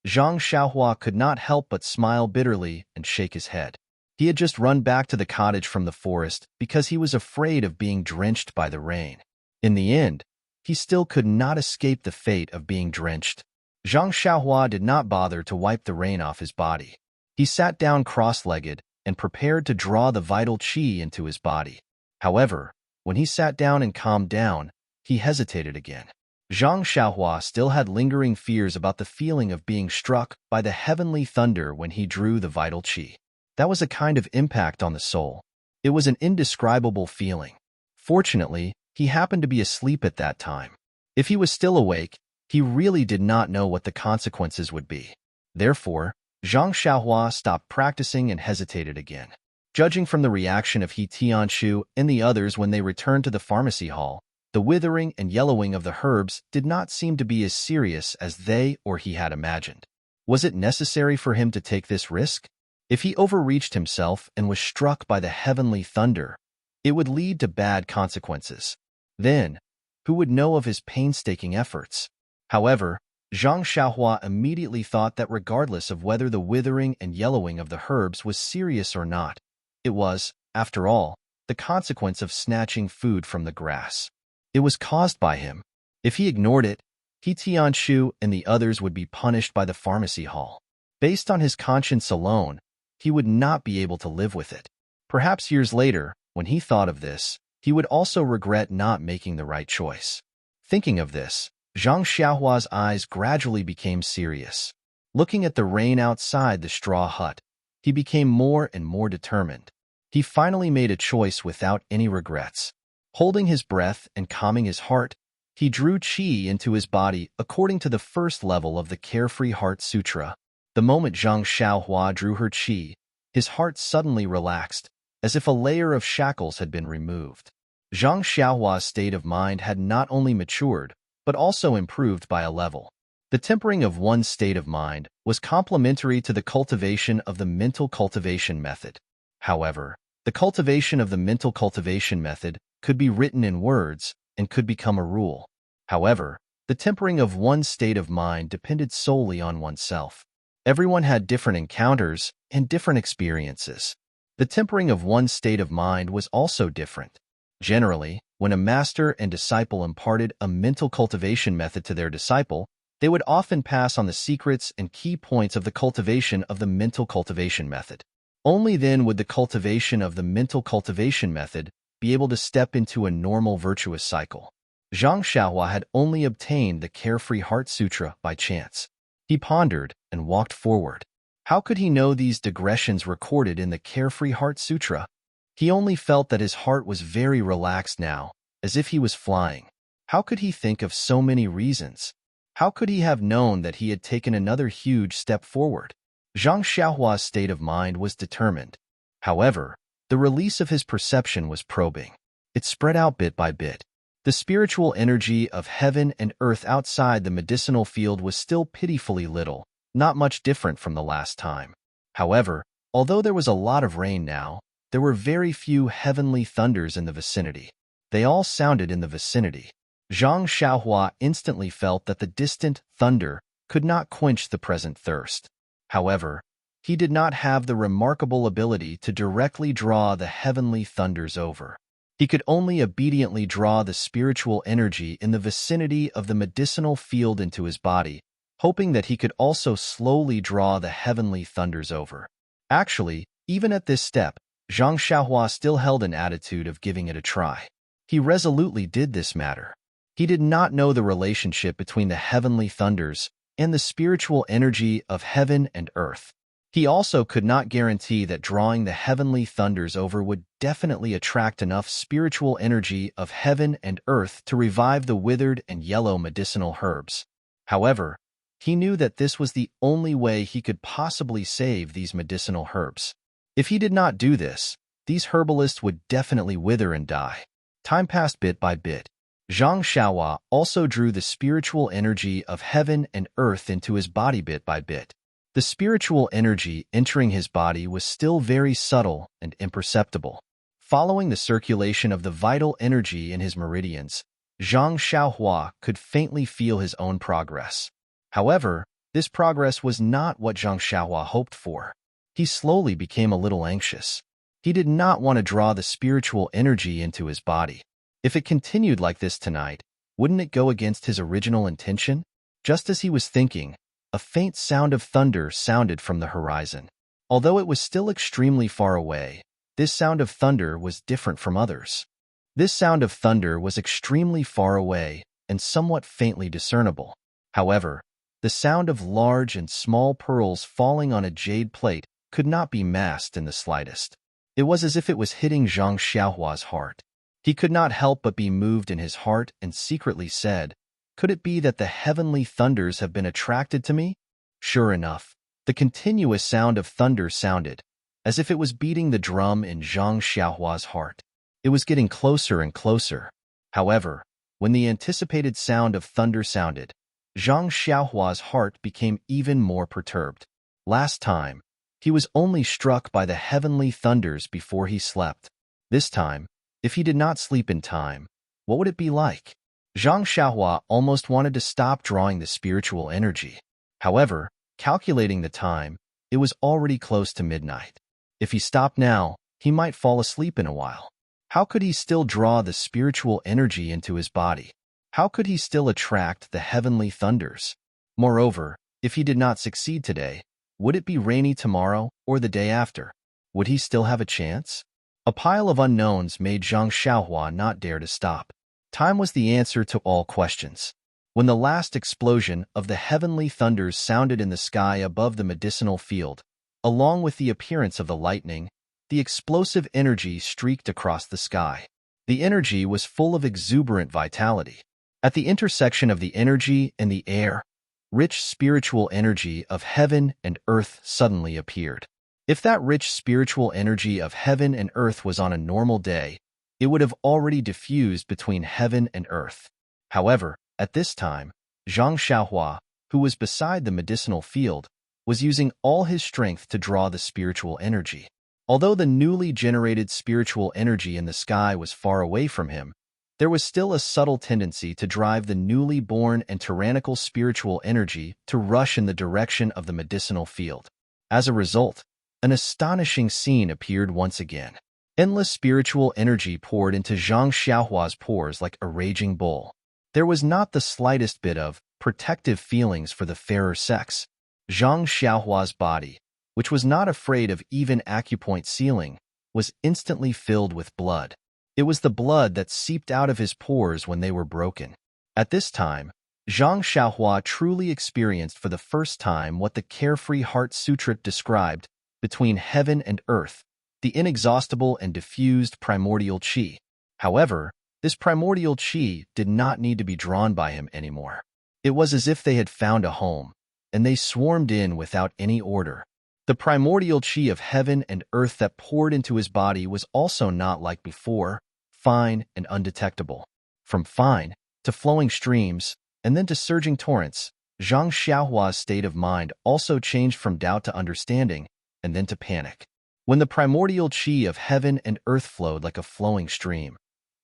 S1: Zhang Xiaohua could not help but smile bitterly and shake his head. He had just run back to the cottage from the forest because he was afraid of being drenched by the rain. In the end, he still could not escape the fate of being drenched. Zhang Xiaohua did not bother to wipe the rain off his body. He sat down cross-legged and prepared to draw the vital qi into his body. However, when he sat down and calmed down, he hesitated again. Zhang Xiaohua still had lingering fears about the feeling of being struck by the heavenly thunder when he drew the vital qi. That was a kind of impact on the soul. It was an indescribable feeling. Fortunately, he happened to be asleep at that time. If he was still awake, he really did not know what the consequences would be. Therefore, Zhang Xiaohua stopped practicing and hesitated again. Judging from the reaction of He Tianshu and the others when they returned to the pharmacy hall, the withering and yellowing of the herbs did not seem to be as serious as they or he had imagined. Was it necessary for him to take this risk? If he overreached himself and was struck by the heavenly thunder, it would lead to bad consequences. Then, who would know of his painstaking efforts? However, Zhang Xiaohua immediately thought that regardless of whether the withering and yellowing of the herbs was serious or not, it was, after all, the consequence of snatching food from the grass. It was caused by him. If he ignored it, He Tianshu and the others would be punished by the pharmacy hall. Based on his conscience alone, he would not be able to live with it. Perhaps years later, when he thought of this, he would also regret not making the right choice. Thinking of this, Zhang Xiaohua's eyes gradually became serious. Looking at the rain outside the straw hut, he became more and more determined. He finally made a choice without any regrets. Holding his breath and calming his heart, he drew qi into his body according to the first level of the Carefree Heart Sutra. The moment Zhang Xiaohua drew her qi, his heart suddenly relaxed, as if a layer of shackles had been removed. Zhang Xiaohua's state of mind had not only matured, but also improved by a level. The tempering of one's state of mind was complementary to the cultivation of the mental cultivation method. However, the cultivation of the mental cultivation method could be written in words and could become a rule. However, the tempering of one's state of mind depended solely on oneself. Everyone had different encounters and different experiences. The tempering of one's state of mind was also different. Generally, when a master and disciple imparted a mental cultivation method to their disciple, they would often pass on the secrets and key points of the cultivation of the mental cultivation method. Only then would the cultivation of the mental cultivation method be able to step into a normal virtuous cycle. Zhang Xiaohua had only obtained the Carefree Heart Sutra by chance. He pondered and walked forward. How could he know these digressions recorded in the Carefree Heart Sutra? He only felt that his heart was very relaxed now, as if he was flying. How could he think of so many reasons? How could he have known that he had taken another huge step forward? Zhang Xiaohua's state of mind was determined. However, the release of his perception was probing. It spread out bit by bit. The spiritual energy of heaven and earth outside the medicinal field was still pitifully little, not much different from the last time. However, although there was a lot of rain now, there were very few heavenly thunders in the vicinity. They all sounded in the vicinity. Zhang Xiaohua instantly felt that the distant thunder could not quench the present thirst. However, he did not have the remarkable ability to directly draw the heavenly thunders over. He could only obediently draw the spiritual energy in the vicinity of the medicinal field into his body, hoping that he could also slowly draw the heavenly thunders over. Actually, even at this step, Zhang Xiaohua still held an attitude of giving it a try. He resolutely did this matter. He did not know the relationship between the heavenly thunders and the spiritual energy of heaven and earth. He also could not guarantee that drawing the heavenly thunders over would definitely attract enough spiritual energy of heaven and earth to revive the withered and yellow medicinal herbs. However, he knew that this was the only way he could possibly save these medicinal herbs. If he did not do this, these herbalists would definitely wither and die. Time passed bit by bit. Zhang Xiaohua also drew the spiritual energy of heaven and earth into his body bit by bit. The spiritual energy entering his body was still very subtle and imperceptible. Following the circulation of the vital energy in his meridians, Zhang Xiaohua could faintly feel his own progress. However, this progress was not what Zhang Xiaohua hoped for. He slowly became a little anxious. He did not want to draw the spiritual energy into his body. If it continued like this tonight, wouldn't it go against his original intention? Just as he was thinking, a faint sound of thunder sounded from the horizon. Although it was still extremely far away, this sound of thunder was different from others. This sound of thunder was extremely far away and somewhat faintly discernible. However, the sound of large and small pearls falling on a jade plate could not be masked in the slightest. It was as if it was hitting Zhang Xiaohua's heart. He could not help but be moved in his heart and secretly said, "Could it be that the heavenly thunders have been attracted to me?" Sure enough, the continuous sound of thunder sounded, as if it was beating the drum in Zhang Xiaohua's heart. It was getting closer and closer. However, when the anticipated sound of thunder sounded, Zhang Xiaohua's heart became even more perturbed. Last time, he was only struck by the heavenly thunders before he slept. This time, if he did not sleep in time, what would it be like? Zhang Xiaohua almost wanted to stop drawing the spiritual energy. However, calculating the time, it was already close to midnight. If he stopped now, he might fall asleep in a while. How could he still draw the spiritual energy into his body? How could he still attract the heavenly thunders? Moreover, if he did not succeed today, would it be rainy tomorrow or the day after? Would he still have a chance? A pile of unknowns made Zhang Xiaohua not dare to stop. Time was the answer to all questions. When the last explosion of the heavenly thunders sounded in the sky above the medicinal field, along with the appearance of the lightning, the explosive energy streaked across the sky. The energy was full of exuberant vitality. At the intersection of the energy and the air, rich spiritual energy of heaven and earth suddenly appeared. If that rich spiritual energy of heaven and earth was on a normal day, it would have already diffused between heaven and earth. However, at this time, Zhang Xiaohua, who was beside the medicinal field, was using all his strength to draw the spiritual energy. Although the newly generated spiritual energy in the sky was far away from him, there was still a subtle tendency to drive the newly born and tyrannical spiritual energy to rush in the direction of the medicinal field. As a result, an astonishing scene appeared once again. Endless spiritual energy poured into Zhang Xiaohua's pores like a raging bull. There was not the slightest bit of protective feelings for the fairer sex. Zhang Xiaohua's body, which was not afraid of even acupoint sealing, was instantly filled with blood. It was the blood that seeped out of his pores when they were broken. At this time, Zhang Xiaohua truly experienced for the first time what the Carefree Heart Sutra described between heaven and earth, the inexhaustible and diffused primordial qi. However, this primordial qi did not need to be drawn by him anymore. It was as if they had found a home, and they swarmed in without any order. The primordial qi of heaven and earth that poured into his body was also not like before, fine and undetectable. From fine to flowing streams, and then to surging torrents, Zhang Xiaohua's state of mind also changed from doubt to understanding, and then to panic. When the primordial qi of heaven and earth flowed like a flowing stream,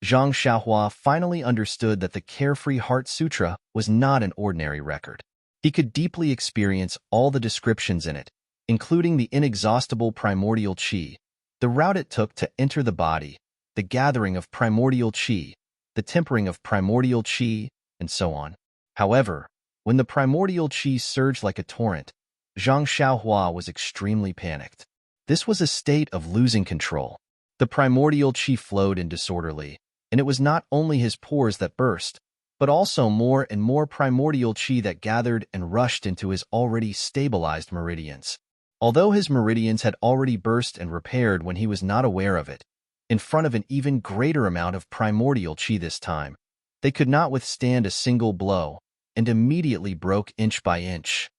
S1: Zhang Xiaohua finally understood that the Carefree Heart Sutra was not an ordinary record. He could deeply experience all the descriptions in it, including the inexhaustible primordial qi, the route it took to enter the body, the gathering of primordial qi, the tempering of primordial qi, and so on. However, when the primordial qi surged like a torrent, Zhang Xiaohua was extremely panicked. This was a state of losing control. The primordial qi flowed in disorderly, and it was not only his pores that burst, but also more and more primordial qi that gathered and rushed into his already stabilized meridians. Although his meridians had already burst and repaired when he was not aware of it, in front of an even greater amount of primordial qi this time, they could not withstand a single blow, and immediately broke inch by inch.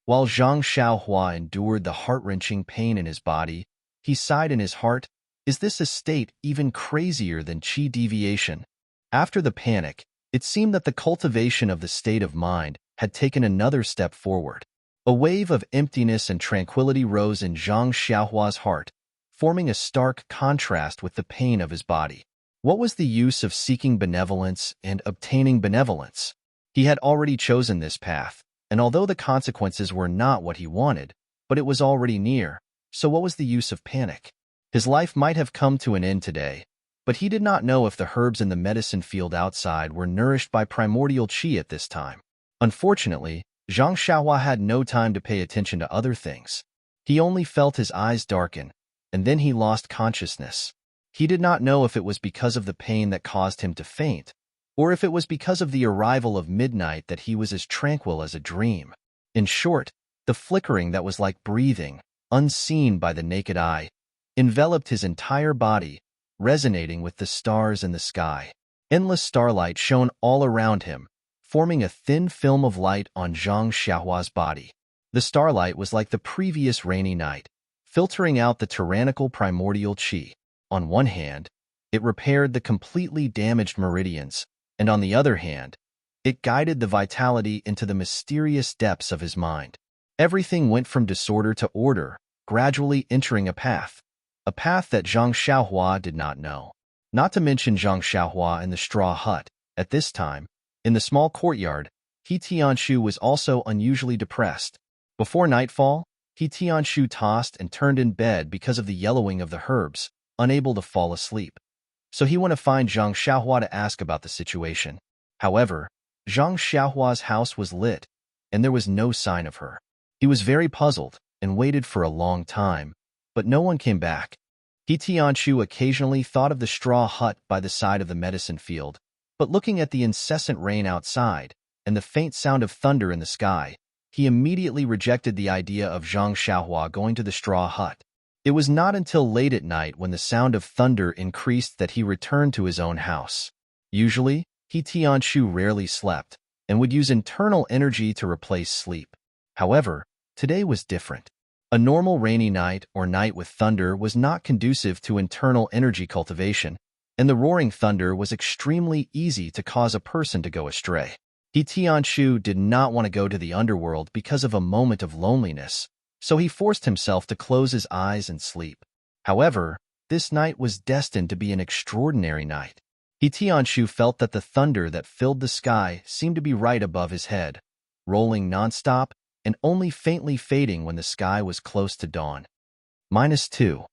S1: While Zhang Xiaohua endured the heart-wrenching pain in his body, he sighed in his heart, "Is this a state even crazier than qi deviation?" After the panic, it seemed that the cultivation of the state of mind had taken another step forward. A wave of emptiness and tranquility rose in Zhang Xiaohua's heart, forming a stark contrast with the pain of his body. What was the use of seeking benevolence and obtaining benevolence? He had already chosen this path, and although the consequences were not what he wanted, but it was already near, so what was the use of panic? His life might have come to an end today, but he did not know if the herbs in the medicine field outside were nourished by primordial qi at this time. Unfortunately, Zhang Xiaohua had no time to pay attention to other things. He only felt his eyes darken, and then he lost consciousness. He did not know if it was because of the pain that caused him to faint, or if it was because of the arrival of midnight that he was as tranquil as a dream. In short, the flickering that was like breathing, unseen by the naked eye, enveloped his entire body, resonating with the stars in the sky. Endless starlight shone all around him, forming a thin film of light on Zhang Xiaohua's body. The starlight was like the previous rainy night, filtering out the tyrannical primordial qi. On one hand, it repaired the completely damaged meridians, and on the other hand, it guided the vitality into the mysterious depths of his mind. Everything went from disorder to order, gradually entering a path that Zhang Xiaohua did not know. Not to mention Zhang Xiaohua in the straw hut. At this time, in the small courtyard, He Tianshu was also unusually depressed. Before nightfall, He Tianshu tossed and turned in bed because of the yellowing of the herbs, unable to fall asleep. So he went to find Zhang Xiaohua to ask about the situation. However, Zhang Xiaohua's house was lit, and there was no sign of her. He was very puzzled and waited for a long time, but no one came back. He Tianchu occasionally thought of the straw hut by the side of the medicine field, but looking at the incessant rain outside and the faint sound of thunder in the sky, he immediately rejected the idea of Zhang Xiaohua going to the straw hut. It was not until late at night when the sound of thunder increased that he returned to his own house. Usually, He Tianchu rarely slept and would use internal energy to replace sleep. However, today was different. A normal rainy night or night with thunder was not conducive to internal energy cultivation, and the roaring thunder was extremely easy to cause a person to go astray. He Tianchu did not want to go to the underworld because of a moment of loneliness, so he forced himself to close his eyes and sleep. However, this night was destined to be an extraordinary night. He Tianchu felt that the thunder that filled the sky seemed to be right above his head, rolling nonstop and only faintly fading when the sky was close to dawn. -2.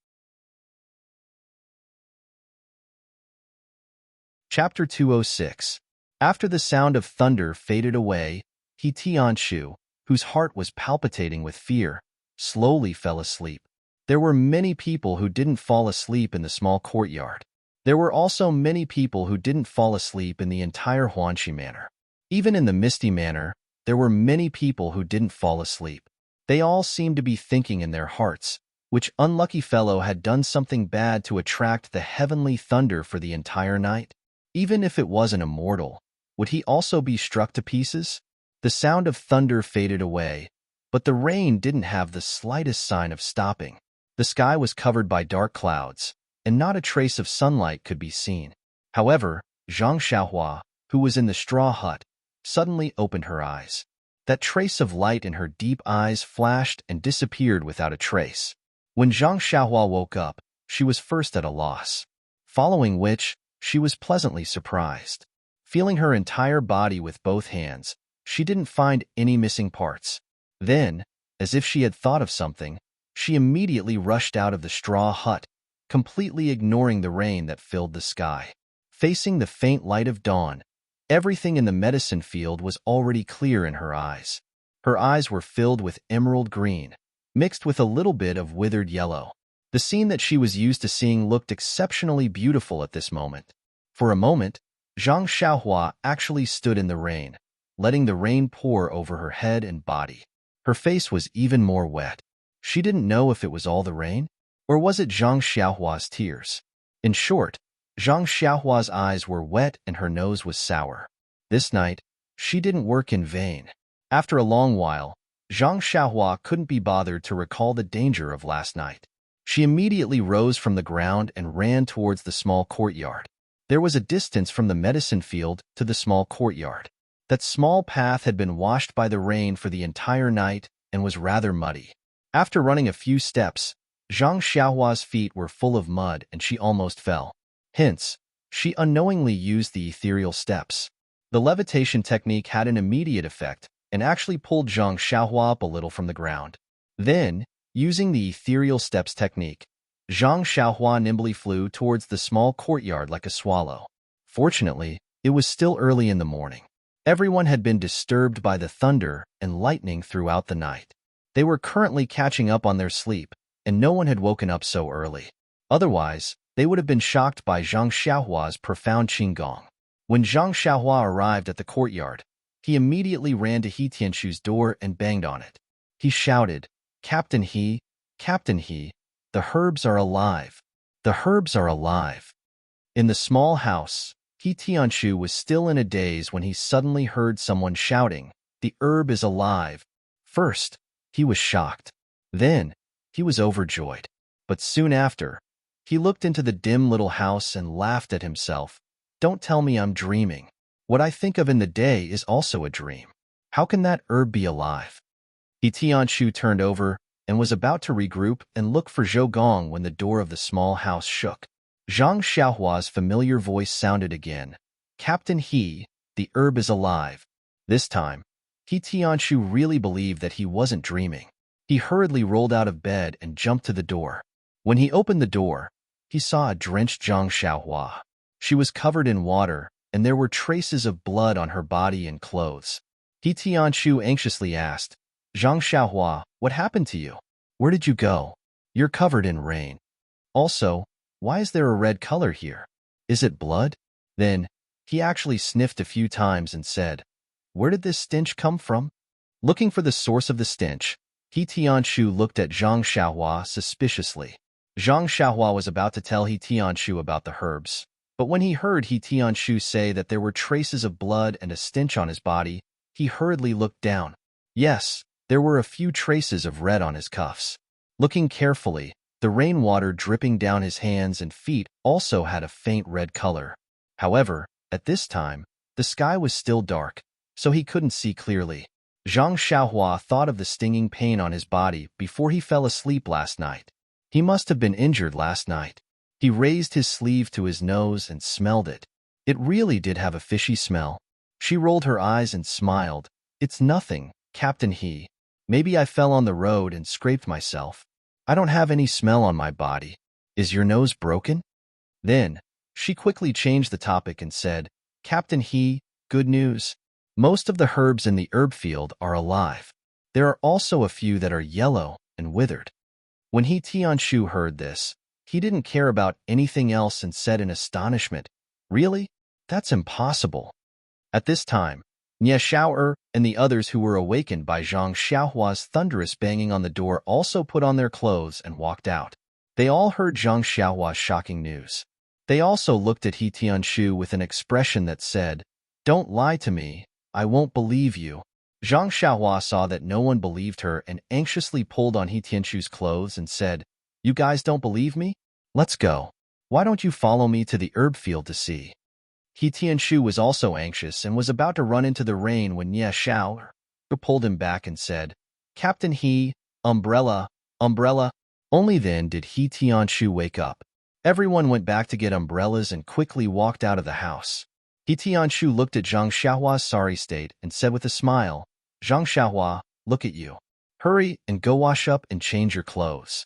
S1: Chapter 206. After the sound of thunder faded away, He Tianchu, whose heart was palpitating with fear, slowly fell asleep. There were many people who didn't fall asleep in the small courtyard. There were also many people who didn't fall asleep in the entire Huanxi Manor. Even in the Misty Manor, there were many people who didn't fall asleep. They all seemed to be thinking in their hearts, which unlucky fellow had done something bad to attract the heavenly thunder for the entire night. Even if it wasn't immortal, would he also be struck to pieces? The sound of thunder faded away, but the rain didn't have the slightest sign of stopping. The sky was covered by dark clouds, and not a trace of sunlight could be seen. However, Zhang Xiaohua, who was in the straw hut, suddenly opened her eyes. That trace of light in her deep eyes flashed and disappeared without a trace. When Zhang Xiaohua woke up, she was first at a loss, following which, she was pleasantly surprised. Feeling her entire body with both hands, she didn't find any missing parts. Then, as if she had thought of something, she immediately rushed out of the straw hut, completely ignoring the rain that filled the sky. Facing the faint light of dawn, everything in the medicine field was already clear in her eyes. Her eyes were filled with emerald green, mixed with a little bit of withered yellow. The scene that she was used to seeing looked exceptionally beautiful at this moment. For a moment, Zhang Xiaohua actually stood in the rain, letting the rain pour over her head and body. Her face was even more wet. She didn't know if it was all the rain, or was it Zhang Xiaohua's tears? In short, Zhang Xiaohua's eyes were wet and her nose was sour. This night, she didn't work in vain. After a long while, Zhang Xiaohua couldn't be bothered to recall the danger of last night. She immediately rose from the ground and ran towards the small courtyard. There was a distance from the medicine field to the small courtyard. That small path had been washed by the rain for the entire night and was rather muddy. After running a few steps, Zhang Xiaohua's feet were full of mud and she almost fell. Hence, she unknowingly used the ethereal steps. The levitation technique had an immediate effect and actually pulled Zhang Xiaohua up a little from the ground. Then, using the ethereal steps technique, Zhang Xiaohua nimbly flew towards the small courtyard like a swallow. Fortunately, it was still early in the morning. Everyone had been disturbed by the thunder and lightning throughout the night. They were currently catching up on their sleep, and no one had woken up so early. Otherwise, they would have been shocked by Zhang Xiaohua's profound qigong. When Zhang Xiaohua arrived at the courtyard, he immediately ran to He Tianchu's door and banged on it. He shouted, Captain He, the herbs are alive. The herbs are alive." In the small house, He Tianchu was still in a daze when he suddenly heard someone shouting, "The herb is alive." First, he was shocked. Then, he was overjoyed. But soon after, he looked into the dim little house and laughed at himself. "Don't tell me I'm dreaming. What I think of in the day is also a dream. How can that herb be alive?" He Tianchu turned over and was about to regroup and look for Zhou Gong when the door of the small house shook. Zhang Xiaohua's familiar voice sounded again. "Captain He, the herb is alive." This time, He Tianchu really believed that he wasn't dreaming. He hurriedly rolled out of bed and jumped to the door. When he opened the door, he saw a drenched Zhang Xiaohua. She was covered in water, and there were traces of blood on her body and clothes. He Tianshu anxiously asked, Zhang Xiaohua, what happened to you? Where did you go? You're covered in rain. Also, why is there a red color here? Is it blood? Then, he actually sniffed a few times and said, where did this stench come from? Looking for the source of the stench, He Tianshu looked at Zhang Xiaohua suspiciously. Zhang Xiaohua was about to tell He Tianshu about the herbs, but when he heard He Tianshu say that there were traces of blood and a stench on his body, he hurriedly looked down. Yes, there were a few traces of red on his cuffs. Looking carefully, the rainwater dripping down his hands and feet also had a faint red color. However, at this time, the sky was still dark, so he couldn't see clearly. Zhang Xiaohua thought of the stinging pain on his body before he fell asleep last night. He must have been injured last night. He raised his sleeve to his nose and smelled it. It really did have a fishy smell. She rolled her eyes and smiled. It's nothing, Captain He. Maybe I fell on the road and scraped myself. I don't have any smell on my body. Is your nose broken? Then, she quickly changed the topic and said, Captain He, good news. Most of the herbs in the herb field are alive. There are also a few that are yellow and withered. When He Tianshu heard this, he didn't care about anything else and said in astonishment, really? That's impossible. At this time, Nie Xiao'er and the others who were awakened by Zhang Xiaohua's thunderous banging on the door also put on their clothes and walked out. They all heard Zhang Xiaohua's shocking news. They also looked at He Tianshu with an expression that said, don't lie to me, I won't believe you. Zhang Xiaohua saw that no one believed her and anxiously pulled on He Tianshu's clothes and said, you guys don't believe me? Let's go. Why don't you follow me to the herb field to see? He Tianshu was also anxious and was about to run into the rain when Nie Xiao pulled him back and said, Captain He, umbrella, umbrella. Only then did He Tianshu wake up. Everyone went back to get umbrellas and quickly walked out of the house. He Tianshu looked at Zhang Xiaohua's sorry state and said with a smile, Zhang Xiaohua, look at you. Hurry and go wash up and change your clothes.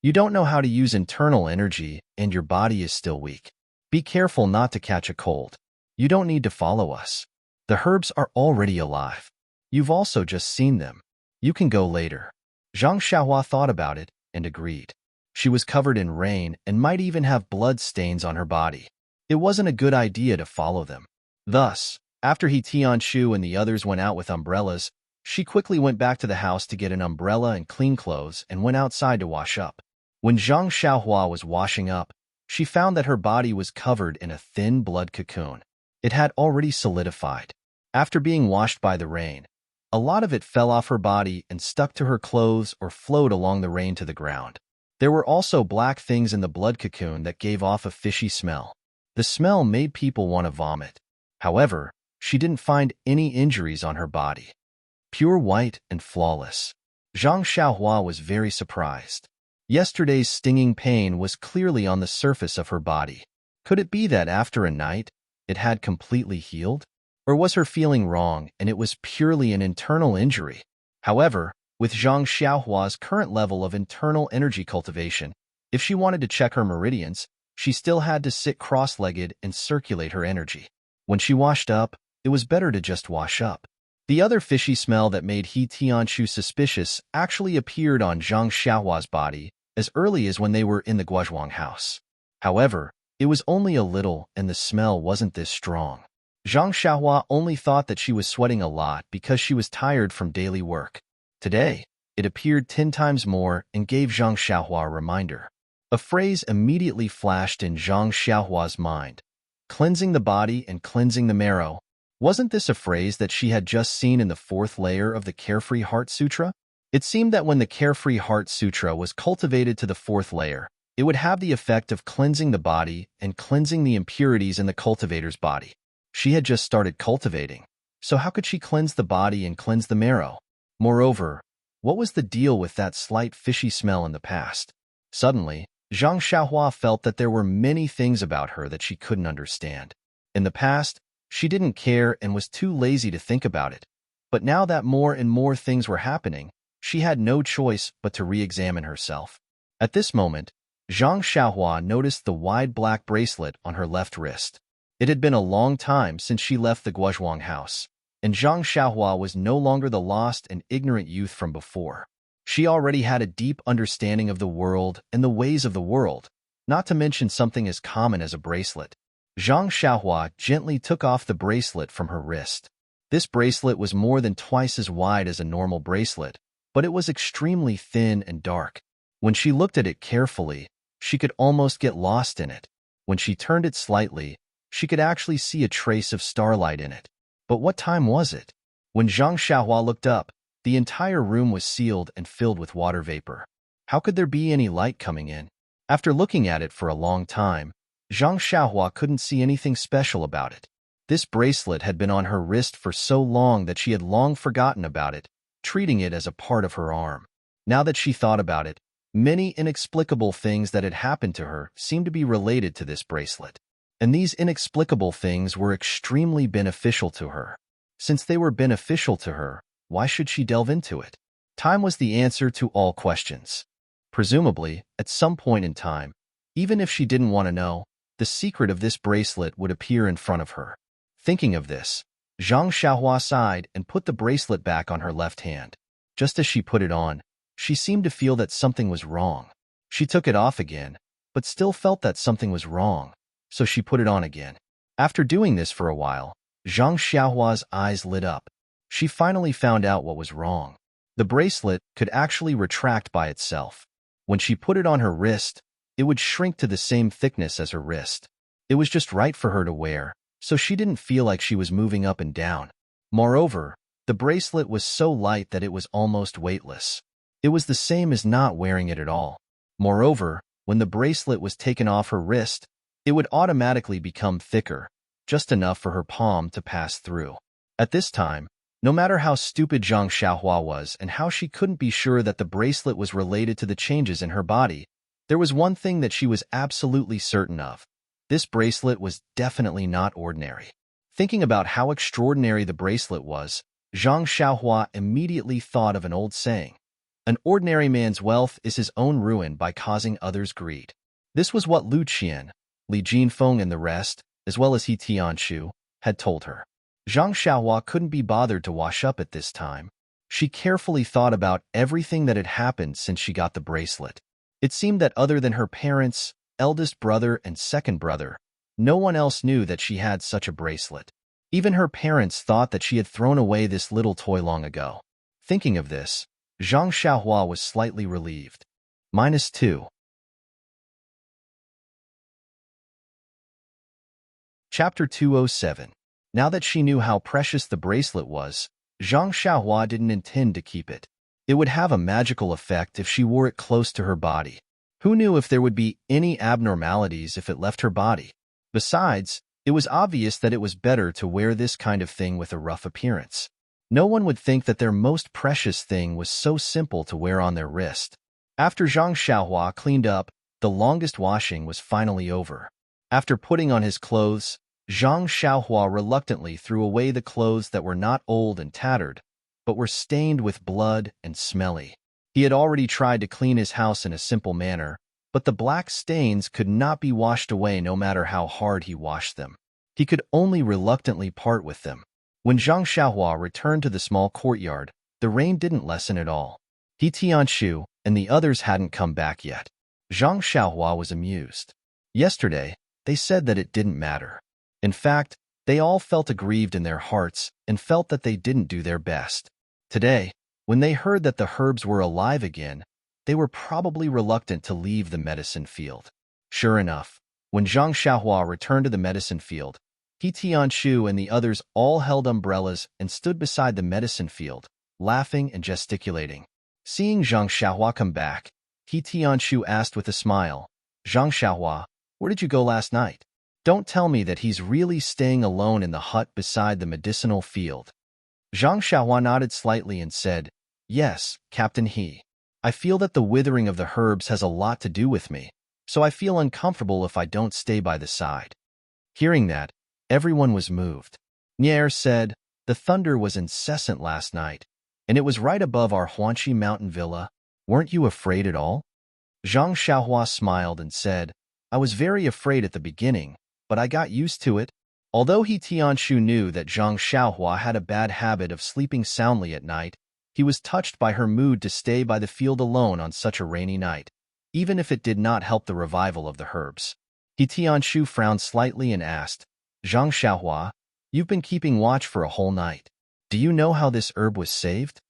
S1: You don't know how to use internal energy and your body is still weak. Be careful not to catch a cold. You don't need to follow us. The herbs are already alive. You've also just seen them. You can go later. Zhang Xiaohua thought about it and agreed. She was covered in rain and might even have blood stains on her body. It wasn't a good idea to follow them. Thus, after He Tianshu and the others went out with umbrellas, she quickly went back to the house to get an umbrella and clean clothes and went outside to wash up. When Zhang Xiaohua was washing up, she found that her body was covered in a thin blood cocoon. It had already solidified. After being washed by the rain, a lot of it fell off her body and stuck to her clothes or flowed along the rain to the ground. There were also black things in the blood cocoon that gave off a fishy smell. The smell made people want to vomit. However, she didn't find any injuries on her body. Pure white and flawless. Zhang Xiaohua was very surprised. Yesterday's stinging pain was clearly on the surface of her body. Could it be that after a night, it had completely healed? Or was her feeling wrong and it was purely an internal injury? However, with Zhang Xiaohua's current level of internal energy cultivation, if she wanted to check her meridians, she still had to sit cross-legged and circulate her energy. When she washed up, it was better to just wash up. The other fishy smell that made He Tianshu suspicious actually appeared on Zhang Xiaohua's body as early as when they were in the Guozhuang house. However, it was only a little and the smell wasn't this strong. Zhang Xiaohua only thought that she was sweating a lot because she was tired from daily work. Today, it appeared 10 times more and gave Zhang Xiaohua a reminder. A phrase immediately flashed in Zhang Xiaohua's mind. Cleansing the body and cleansing the marrow. Wasn't this a phrase that she had just seen in the 4th layer of the Carefree Heart Sutra? It seemed that when the Carefree Heart Sutra was cultivated to the 4th layer, it would have the effect of cleansing the body and cleansing the impurities in the cultivator's body. She had just started cultivating, so how could she cleanse the body and cleanse the marrow? Moreover, what was the deal with that slight fishy smell in the past? Suddenly, Zhang Xiaohua felt that there were many things about her that she couldn't understand. In the past, she didn't care and was too lazy to think about it. But now that more and more things were happening, she had no choice but to re-examine herself. At this moment, Zhang Xiaohua noticed the wide black bracelet on her left wrist. It had been a long time since she left the Guozhuang house, and Zhang Xiaohua was no longer the lost and ignorant youth from before. She already had a deep understanding of the world and the ways of the world, not to mention something as common as a bracelet. Zhang Xiaohua gently took off the bracelet from her wrist. This bracelet was more than twice as wide as a normal bracelet, but it was extremely thin and dark. When she looked at it carefully, she could almost get lost in it. When she turned it slightly, she could actually see a trace of starlight in it. But what time was it? When Zhang Xiaohua looked up, the entire room was sealed and filled with water vapor. How could there be any light coming in? After looking at it for a long time, Zhang Xiaohua couldn't see anything special about it. This bracelet had been on her wrist for so long that she had long forgotten about it, treating it as a part of her arm. Now that she thought about it, many inexplicable things that had happened to her seemed to be related to this bracelet. And these inexplicable things were extremely beneficial to her. Since they were beneficial to her, why should she delve into it? Time was the answer to all questions. Presumably, at some point in time, even if she didn't want to know, the secret of this bracelet would appear in front of her. Thinking of this, Zhang Xiaohua sighed and put the bracelet back on her left hand. Just as she put it on, she seemed to feel that something was wrong. She took it off again, but still felt that something was wrong, so she put it on again. After doing this for a while, Zhang Xiaohua's eyes lit up. She finally found out what was wrong. The bracelet could actually retract by itself. When she put it on her wrist, it would shrink to the same thickness as her wrist. It was just right for her to wear, so she didn't feel like she was moving up and down. Moreover, the bracelet was so light that it was almost weightless. It was the same as not wearing it at all. Moreover, when the bracelet was taken off her wrist, it would automatically become thicker, just enough for her palm to pass through. At this time, no matter how stupid Zhang Xiaohua was and how she couldn't be sure that the bracelet was related to the changes in her body, there was one thing that she was absolutely certain of. This bracelet was definitely not ordinary. Thinking about how extraordinary the bracelet was, Zhang Xiaohua immediately thought of an old saying. An ordinary man's wealth is his own ruin by causing others greed. This was what Lu Qian, Li Jinfeng and the rest, as well as He Tianshu, had told her. Zhang Xiaohua couldn't be bothered to wash up at this time. She carefully thought about everything that had happened since she got the bracelet. It seemed that other than her parents, eldest brother and second brother, no one else knew that she had such a bracelet. Even her parents thought that she had thrown away this little toy long ago. Thinking of this, Zhang Xiaohua was slightly relieved. -2. Chapter 207. Now that she knew how precious the bracelet was, Zhang Xiaohua didn't intend to keep it. It would have a magical effect if she wore it close to her body. Who knew if there would be any abnormalities if it left her body? Besides, it was obvious that it was better to wear this kind of thing with a rough appearance. No one would think that their most precious thing was so simple to wear on their wrist. After Zhang Xiaohua cleaned up, the longest washing was finally over. After putting on his clothes, Zhang Xiaohua reluctantly threw away the clothes that were not old and tattered, but were stained with blood and smelly. He had already tried to clean his house in a simple manner, but the black stains could not be washed away no matter how hard he washed them. He could only reluctantly part with them. When Zhang Xiaohua returned to the small courtyard, the rain didn't lessen at all. He Tianshu and the others hadn't come back yet. Zhang Xiaohua was amused. Yesterday, they said that it didn't matter. In fact, they all felt aggrieved in their hearts and felt that they didn't do their best. Today, when they heard that the herbs were alive again, they were probably reluctant to leave the medicine field. Sure enough, when Zhang Xiaohua returned to the medicine field, He Tianshu and the others all held umbrellas and stood beside the medicine field, laughing and gesticulating. Seeing Zhang Xiaohua come back, He Tianshu asked with a smile, "Zhang Xiaohua, where did you go last night? Don't tell me that he's really staying alone in the hut beside the medicinal field." Zhang Xiaohua nodded slightly and said, "Yes, Captain He. I feel that the withering of the herbs has a lot to do with me, so I feel uncomfortable if I don't stay by the side." Hearing that, everyone was moved. Nier said, "The thunder was incessant last night, and it was right above our Huanqi mountain villa. Weren't you afraid at all?" Zhang Xiaohua smiled and said, "I was very afraid at the beginning, but I got used to it. Although He Tianshu knew that Zhang Xiaohua had a bad habit of sleeping soundly at night, he was touched by her mood to stay by the field alone on such a rainy night, even if it did not help the revival of the herbs. He Tianshu frowned slightly and asked, Zhang Xiaohua, you've been keeping watch for a whole night. Do you know how this herb was saved?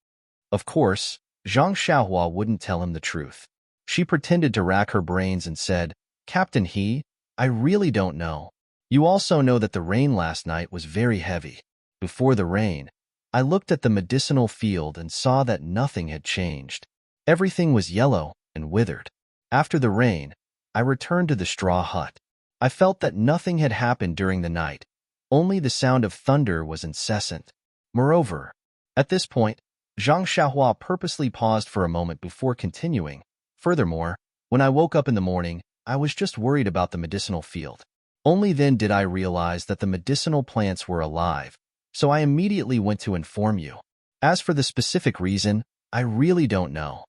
S1: Of course, Zhang Xiaohua wouldn't tell him the truth. She pretended to rack her brains and said, Captain He, I really don't know. You also know that the rain last night was very heavy. Before the rain, I looked at the medicinal field and saw that nothing had changed. Everything was yellow and withered. After the rain, I returned to the straw hut. I felt that nothing had happened during the night. Only the sound of thunder was incessant. Moreover, at this point, Zhang Xiaohua purposely paused for a moment before continuing. Furthermore, when I woke up in the morning, I was just worried about the medicinal field. Only then did I realize that the medicinal plants were alive, so I immediately went to inform you. As for the specific reason, I really don't know.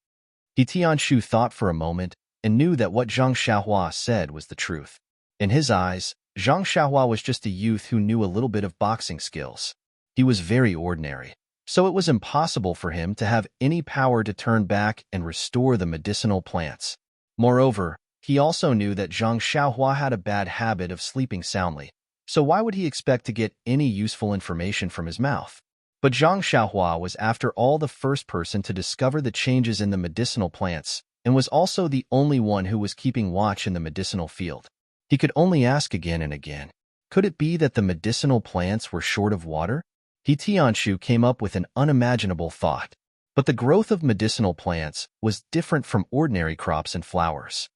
S1: He Tianshu thought for a moment and knew that what Zhang Xiaohua said was the truth. In his eyes, Zhang Xiaohua was just a youth who knew a little bit of boxing skills. He was very ordinary, so it was impossible for him to have any power to turn back and restore the medicinal plants. Moreover, he also knew that Zhang Xiaohua had a bad habit of sleeping soundly, so why would he expect to get any useful information from his mouth? But Zhang Xiaohua was after all the first person to discover the changes in the medicinal plants and was also the only one who was keeping watch in the medicinal field. He could only ask again and again, could it be that the medicinal plants were short of water? He Tianshu came up with an unimaginable thought. But the growth of medicinal plants was different from ordinary crops and flowers.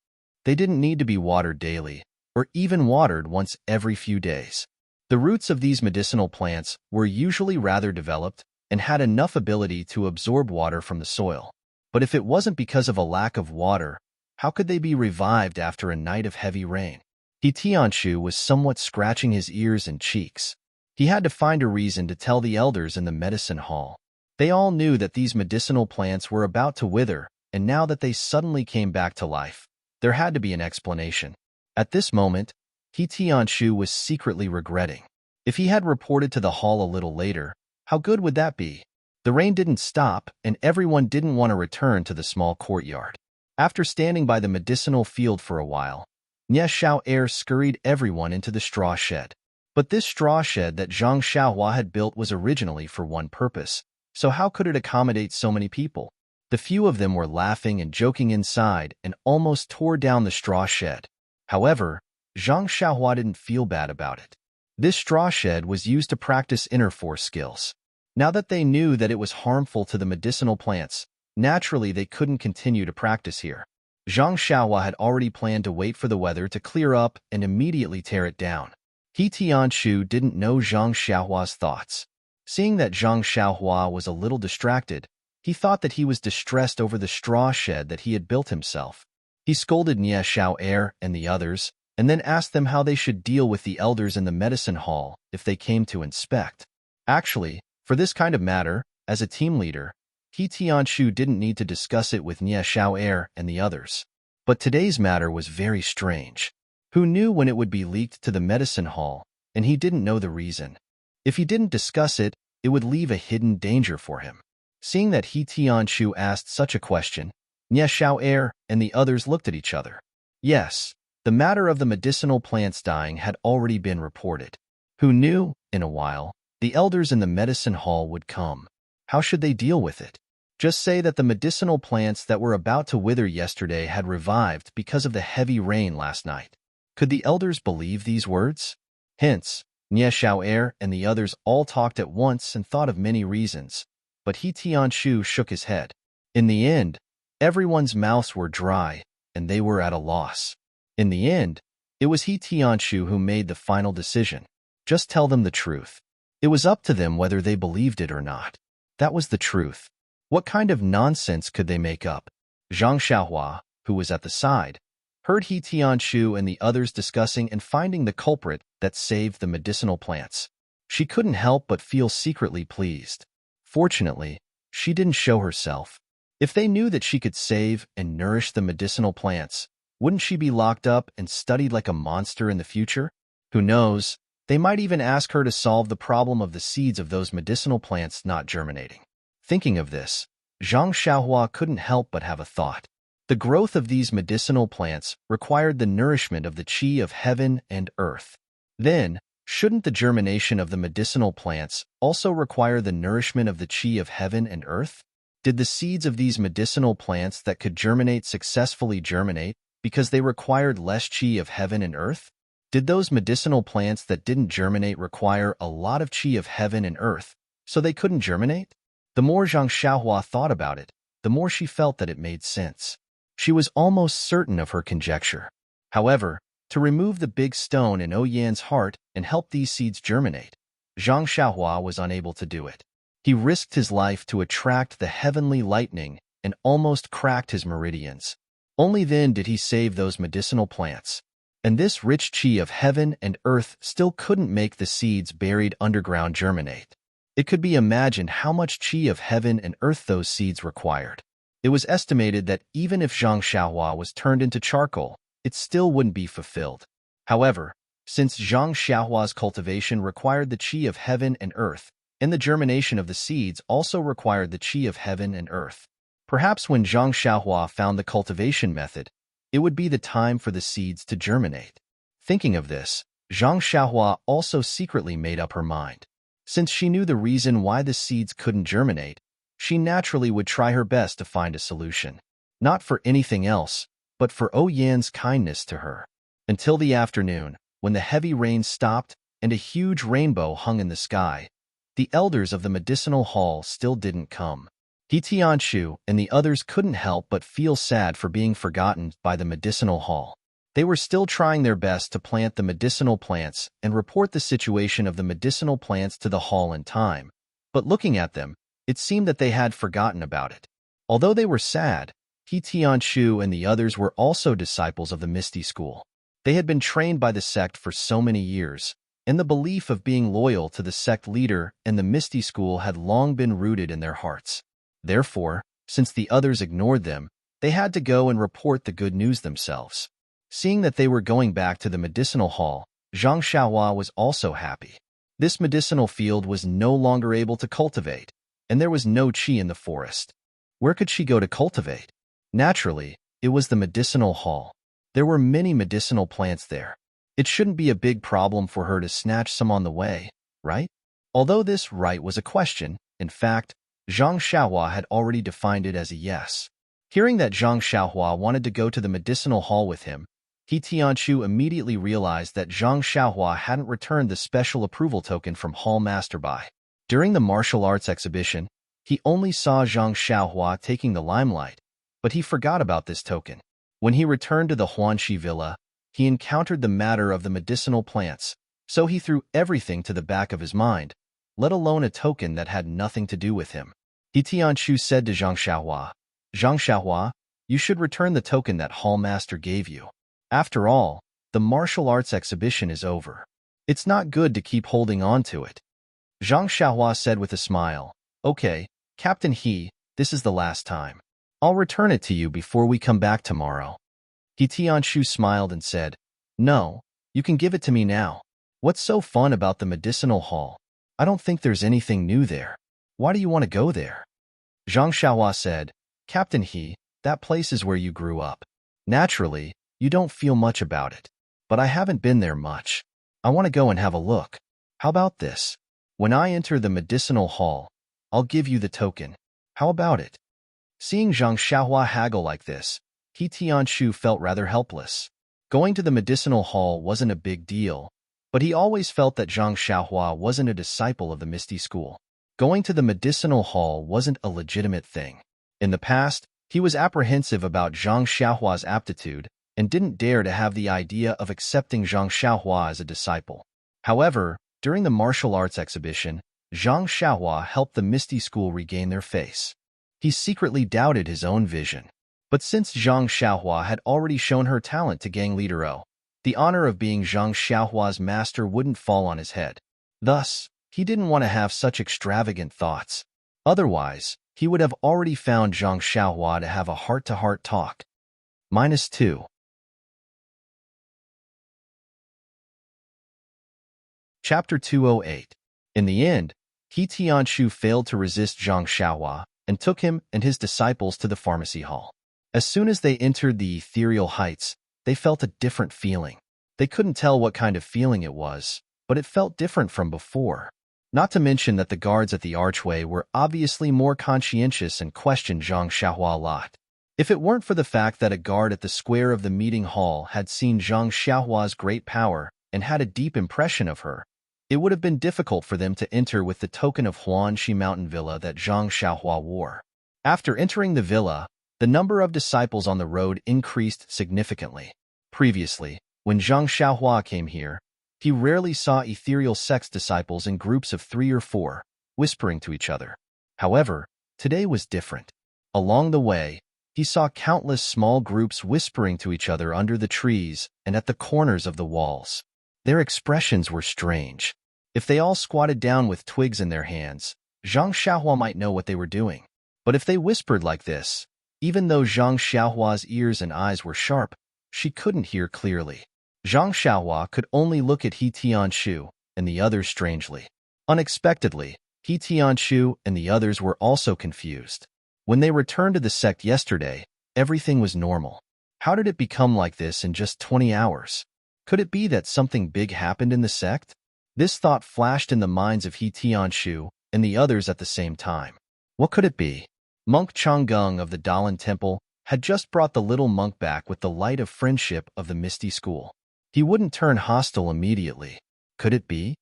S1: They didn't need to be watered daily, or even watered once every few days. The roots of these medicinal plants were usually rather developed and had enough ability to absorb water from the soil. But if it wasn't because of a lack of water, how could they be revived after a night of heavy rain? He Tianshu was somewhat scratching his ears and cheeks. He had to find a reason to tell the elders in the medicine hall. They all knew that these medicinal plants were about to wither, and now that they suddenly came back to life, there had to be an explanation. At this moment, He Tianshu was secretly regretting. If he had reported to the hall a little later, how good would that be? The rain didn't stop, and everyone didn't want to return to the small courtyard. After standing by the medicinal field for a while, Nie Xiao Air scurried everyone into the straw shed. But this straw shed that Zhang Xiaohua had built was originally for one purpose, so how could it accommodate so many people? The few of them were laughing and joking inside and almost tore down the straw shed. However, Zhang Xiaohua didn't feel bad about it. This straw shed was used to practice inner force skills. Now that they knew that it was harmful to the medicinal plants, naturally they couldn't continue to practice here. Zhang Xiaohua had already planned to wait for the weather to clear up and immediately tear it down. He Tianshu didn't know Zhang Xiaohua's thoughts. Seeing that Zhang Xiaohua was a little distracted, he thought that he was distressed over the straw shed that he had built himself. He scolded Nie Xiao Air and the others, and then asked them how they should deal with the elders in the medicine hall if they came to inspect. Actually, for this kind of matter, as a team leader, He Tianshu didn't need to discuss it with Nie Xiao Air and the others. But today's matter was very strange. Who knew when it would be leaked to the medicine hall, and he didn't know the reason. If he didn't discuss it, it would leave a hidden danger for him. Seeing that He Tianshu asked such a question, Nie Xiao Air and the others looked at each other. Yes, the matter of the medicinal plants dying had already been reported. Who knew, in a while, the elders in the medicine hall would come. How should they deal with it? Just say that the medicinal plants that were about to wither yesterday had revived because of the heavy rain last night. Could the elders believe these words? Hence, Nie Xiao Air and the others all talked at once and thought of many reasons, but He Tianshu shook his head. In the end, everyone's mouths were dry, and they were at a loss. In the end, it was He Tianshu who made the final decision. Just tell them the truth. It was up to them whether they believed it or not. That was the truth. What kind of nonsense could they make up? Zhang Xiaohua, who was at the side, heard He Tianshu and the others discussing and finding the culprit that saved the medicinal plants. She couldn't help but feel secretly pleased. Fortunately, she didn't show herself. If they knew that she could save and nourish the medicinal plants, wouldn't she be locked up and studied like a monster in the future? Who knows? They might even ask her to solve the problem of the seeds of those medicinal plants not germinating. Thinking of this, Zhang Xiaohua couldn't help but have a thought. The growth of these medicinal plants required the nourishment of the qi of heaven and earth. Then, shouldn't the germination of the medicinal plants also require the nourishment of the qi of heaven and earth? Did the seeds of these medicinal plants that could germinate successfully germinate because they required less qi of heaven and earth? Did those medicinal plants that didn't germinate require a lot of qi of heaven and earth, so they couldn't germinate? The more Zhang Xiaohua thought about it, the more she felt that it made sense. She was almost certain of her conjecture. However, to remove the big stone in Oyan's heart and help these seeds germinate, Zhang Xiaohua was unable to do it. He risked his life to attract the heavenly lightning and almost cracked his meridians. Only then did he save those medicinal plants. And this rich qi of heaven and earth still couldn't make the seeds buried underground germinate. It could be imagined how much qi of heaven and earth those seeds required. It was estimated that even if Zhang Xiaohua was turned into charcoal, it still wouldn't be fulfilled. However, since Zhang Xiaohua's cultivation required the qi of heaven and earth, and the germination of the seeds also required the qi of heaven and earth, perhaps when Zhang Xiaohua found the cultivation method, it would be the time for the seeds to germinate. Thinking of this, Zhang Xiaohua also secretly made up her mind. Since she knew the reason why the seeds couldn't germinate, she naturally would try her best to find a solution. Not for anything else, but for Oyan's kindness to her. Until the afternoon, when the heavy rain stopped and a huge rainbow hung in the sky, the elders of the medicinal hall still didn't come. He Tianshu and the others couldn't help but feel sad for being forgotten by the medicinal hall. They were still trying their best to plant the medicinal plants and report the situation of the medicinal plants to the hall in time, but looking at them, it seemed that they had forgotten about it. Although they were sad, He Tianshu and the others were also disciples of the Misty School. They had been trained by the sect for so many years, and the belief of being loyal to the sect leader and the Misty School had long been rooted in their hearts. Therefore, since the others ignored them, they had to go and report the good news themselves. Seeing that they were going back to the medicinal hall, Zhang Xiaohua was also happy. This medicinal field was no longer able to cultivate, and there was no qi in the forest. Where could she go to cultivate? Naturally, it was the medicinal hall. There were many medicinal plants there. It shouldn't be a big problem for her to snatch some on the way, right? Although this right was a question, in fact, Zhang Xiaohua had already defined it as a yes. Hearing that Zhang Xiaohua wanted to go to the medicinal hall with him, He Tianshu immediately realized that Zhang Xiaohua hadn't returned the special approval token from Hall Master Bai. During the martial arts exhibition, he only saw Zhang Xiaohua taking the limelight, but he forgot about this token. When he returned to the Huanxi villa, he encountered the matter of the medicinal plants, so he threw everything to the back of his mind, let alone a token that had nothing to do with him. He Tianshu said to Zhang Xiaohua, you should return the token that Hall Master gave you. After all, the martial arts exhibition is over. It's not good to keep holding on to it. Zhang Xiaohua said with a smile, okay, Captain He, this is the last time. I'll return it to you before we come back tomorrow. He Tianshu smiled and said, no, you can give it to me now. What's so fun about the medicinal hall? I don't think there's anything new there. Why do you want to go there? Zhang Xiaohua said, Captain He, that place is where you grew up. Naturally, you don't feel much about it. But I haven't been there much. I want to go and have a look. How about this? When I enter the medicinal hall, I'll give you the token. How about it? Seeing Zhang Xiaohua haggle like this, He Tianshu felt rather helpless. Going to the medicinal hall wasn't a big deal, but he always felt that Zhang Xiaohua wasn't a disciple of the Misty School. Going to the medicinal hall wasn't a legitimate thing. In the past, he was apprehensive about Zhang Xiaohua's aptitude and didn't dare to have the idea of accepting Zhang Xiaohua as a disciple. However, during the martial arts exhibition, Zhang Xiaohua helped the Misty School regain their face. He secretly doubted his own vision. But since Zhang Xiaohua had already shown her talent to gang leader O, the honor of being Zhang Xiaohua's master wouldn't fall on his head. Thus, he didn't want to have such extravagant thoughts. Otherwise, he would have already found Zhang Xiaohua to have a heart-to-heart talk. -2. Chapter 208. In the end, He Tianshu failed to resist Zhang Xiaohua and took him and his disciples to the pharmacy hall. As soon as they entered the ethereal heights, they felt a different feeling. They couldn't tell what kind of feeling it was, but it felt different from before. Not to mention that the guards at the archway were obviously more conscientious and questioned Zhang Xiaohua a lot. If it weren't for the fact that a guard at the square of the meeting hall had seen Zhang Xiaohua's great power and had a deep impression of her, it would have been difficult for them to enter with the token of Huanxi Mountain Villa that Zhang Xiaohua wore. After entering the villa, the number of disciples on the road increased significantly. Previously, when Zhang Xiaohua came here, he rarely saw ethereal sex disciples in groups of 3 or 4, whispering to each other. However, today was different. Along the way, he saw countless small groups whispering to each other under the trees and at the corners of the walls. Their expressions were strange. If they all squatted down with twigs in their hands, Zhang Xiaohua might know what they were doing. But if they whispered like this, even though Zhang Xiaohua's ears and eyes were sharp, she couldn't hear clearly. Zhang Xiaohua could only look at He Tianshu and the others strangely. Unexpectedly, He Tianshu and the others were also confused. When they returned to the sect yesterday, everything was normal. How did it become like this in just 20 hours? Could it be that something big happened in the sect? This thought flashed in the minds of He Tianshu and the others at the same time. What could it be? Monk Changgung of the Dalan Temple had just brought the little monk back with the light of friendship of the Misty School. He wouldn't turn hostile immediately. Could it be?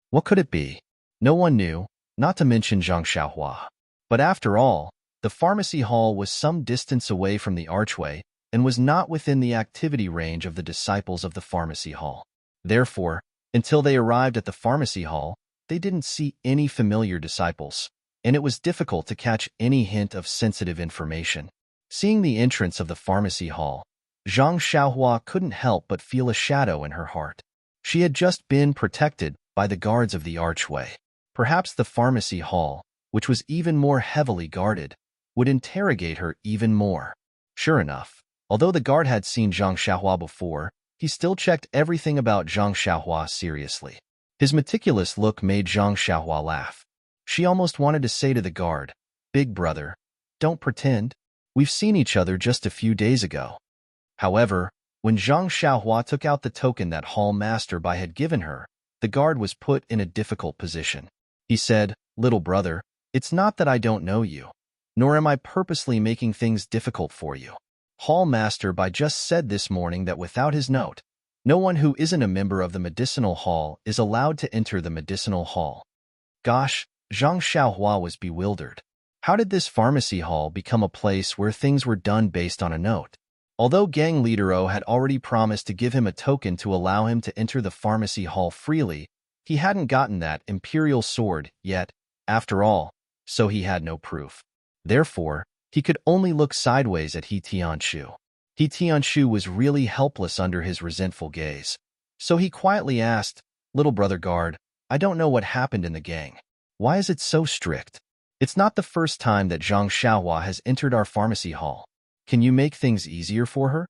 S1: What could it be? No one knew, not to mention Zhang Xiaohua. But after all, the pharmacy hall was some distance away from the archway and was not within the activity range of the disciples of the pharmacy hall. Therefore, until they arrived at the pharmacy hall, they didn't see any familiar disciples, and it was difficult to catch any hint of sensitive information. Seeing the entrance of the pharmacy hall, Zhang Xiaohua couldn't help but feel a shadow in her heart. She had just been protected by the guards of the archway. Perhaps the pharmacy hall, which was even more heavily guarded, would interrogate her even more. Sure enough, although the guard had seen Zhang Xiaohua before, he still checked everything about Zhang Xiaohua seriously. His meticulous look made Zhang Xiaohua laugh. She almost wanted to say to the guard, "Big brother, don't pretend. We've seen each other just a few days ago." However, when Zhang Xiaohua took out the token that Hall Master Bai had given her, the guard was put in a difficult position. He said, "Little brother, it's not that I don't know you, nor am I purposely making things difficult for you. Hall Master Bai just said this morning that without his note, no one who isn't a member of the medicinal hall is allowed to enter the medicinal hall." Gosh, Zhang Xiaohua was bewildered. How did this pharmacy hall become a place where things were done based on a note? Although Gang Leader O had already promised to give him a token to allow him to enter the pharmacy hall freely, he hadn't gotten that imperial sword yet, after all, so he had no proof. Therefore, he could only look sideways at He Tianshu. He Tianshu was really helpless under his resentful gaze. So he quietly asked, "Little brother guard, I don't know what happened in the gang. Why is it so strict? It's not the first time that Zhang Xiaohua has entered our pharmacy hall. Can you make things easier for her?"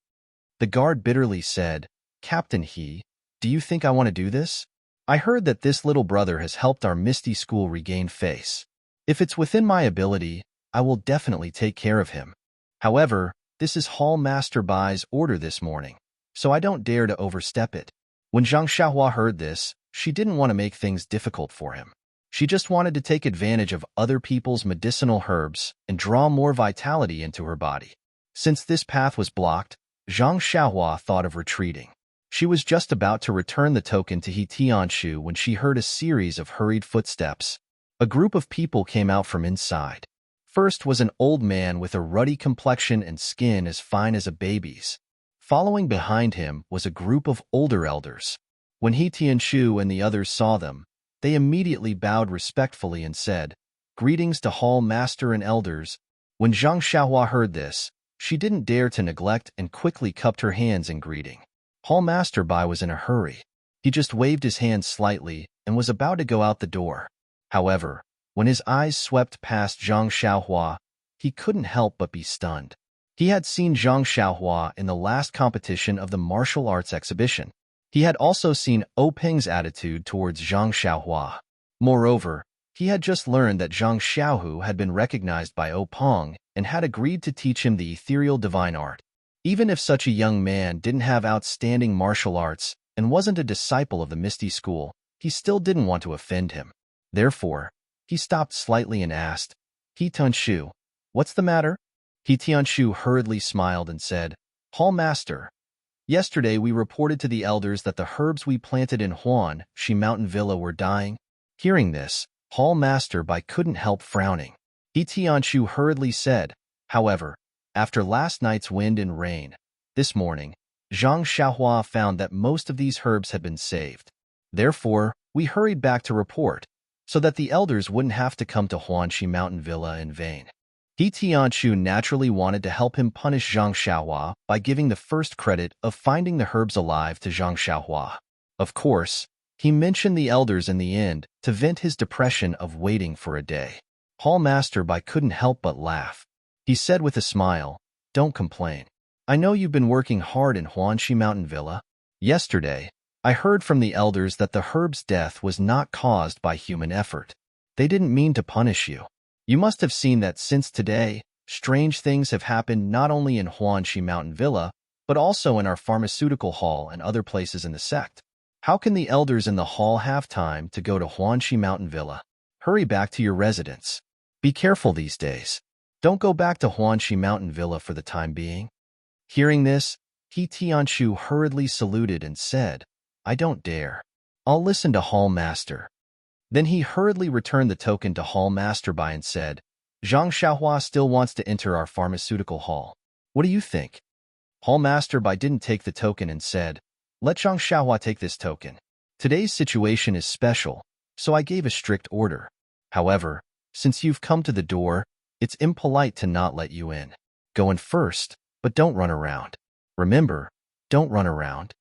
S1: The guard bitterly said, "Captain He, do you think I want to do this? I heard that this little brother has helped our Misty School regain face. If it's within my ability, I will definitely take care of him. However, this is Hall Master Bai's order this morning, so I don't dare to overstep it." When Zhang Xiaohua heard this, she didn't want to make things difficult for him. She just wanted to take advantage of other people's medicinal herbs and draw more vitality into her body. Since this path was blocked, Zhang Xiaohua thought of retreating. She was just about to return the token to He Tianshu when she heard a series of hurried footsteps. A group of people came out from inside. First was an old man with a ruddy complexion and skin as fine as a baby's. Following behind him was a group of older elders. When He Tianshu and the others saw them, they immediately bowed respectfully and said, "Greetings to Hall Master and elders." When Zhang Xiaohua heard this, she didn't dare to neglect and quickly cupped her hands in greeting. Hall Master Bai was in a hurry. He just waved his hand slightly and was about to go out the door. However, when his eyes swept past Zhang Xiaohua, he couldn't help but be stunned. He had seen Zhang Xiaohua in the last competition of the martial arts exhibition. He had also seen Peng's attitude towards Zhang Xiaohua. Moreover, he had just learned that Zhang Xiaohu had been recognized by Peng and had agreed to teach him the ethereal divine art. Even if such a young man didn't have outstanding martial arts and wasn't a disciple of the Misty School, he still didn't want to offend him. Therefore, he stopped slightly and asked, He Tianshu, what's the matter? He Tianshu hurriedly smiled and said, Hall Master, yesterday we reported to the elders that the herbs we planted in Huan Shi Mountain Villa were dying. Hearing this, Hall Master Bai couldn't help frowning. He Tianshu hurriedly said, however, after last night's wind and rain, this morning, Zhang Xiaohua found that most of these herbs had been saved. Therefore, we hurried back to report, so that the elders wouldn't have to come to Huanxi Mountain Villa in vain. He Tianshu naturally wanted to help him punish Zhang Xiaohua by giving the first credit of finding the herbs alive to Zhang Xiaohua. Of course, he mentioned the elders in the end to vent his depression of waiting for a day. Hall Master Bai couldn't help but laugh. He said with a smile, Don't complain. I know you've been working hard in Huanxi Mountain Villa. Yesterday, I heard from the elders that the herb's death was not caused by human effort. They didn't mean to punish you. You must have seen that since today, strange things have happened not only in Huanxi Mountain Villa, but also in our pharmaceutical hall and other places in the sect. How can the elders in the hall have time to go to Huanxi Mountain Villa? Hurry back to your residence. Be careful these days. Don't go back to Huanxi Mountain Villa for the time being. Hearing this, He Tianshu hurriedly saluted and said, I don't dare. I'll listen to Hall Master. Then he hurriedly returned the token to Hall Master Bai and said, Zhang Xiaohua still wants to enter our pharmaceutical hall. What do you think? Hall Master Bai didn't take the token and said, Let Zhang Xiaohua take this token. Today's situation is special, so I gave a strict order. However, since you've come to the door, it's impolite to not let you in. Go in first, but don't run around. Remember, don't run around.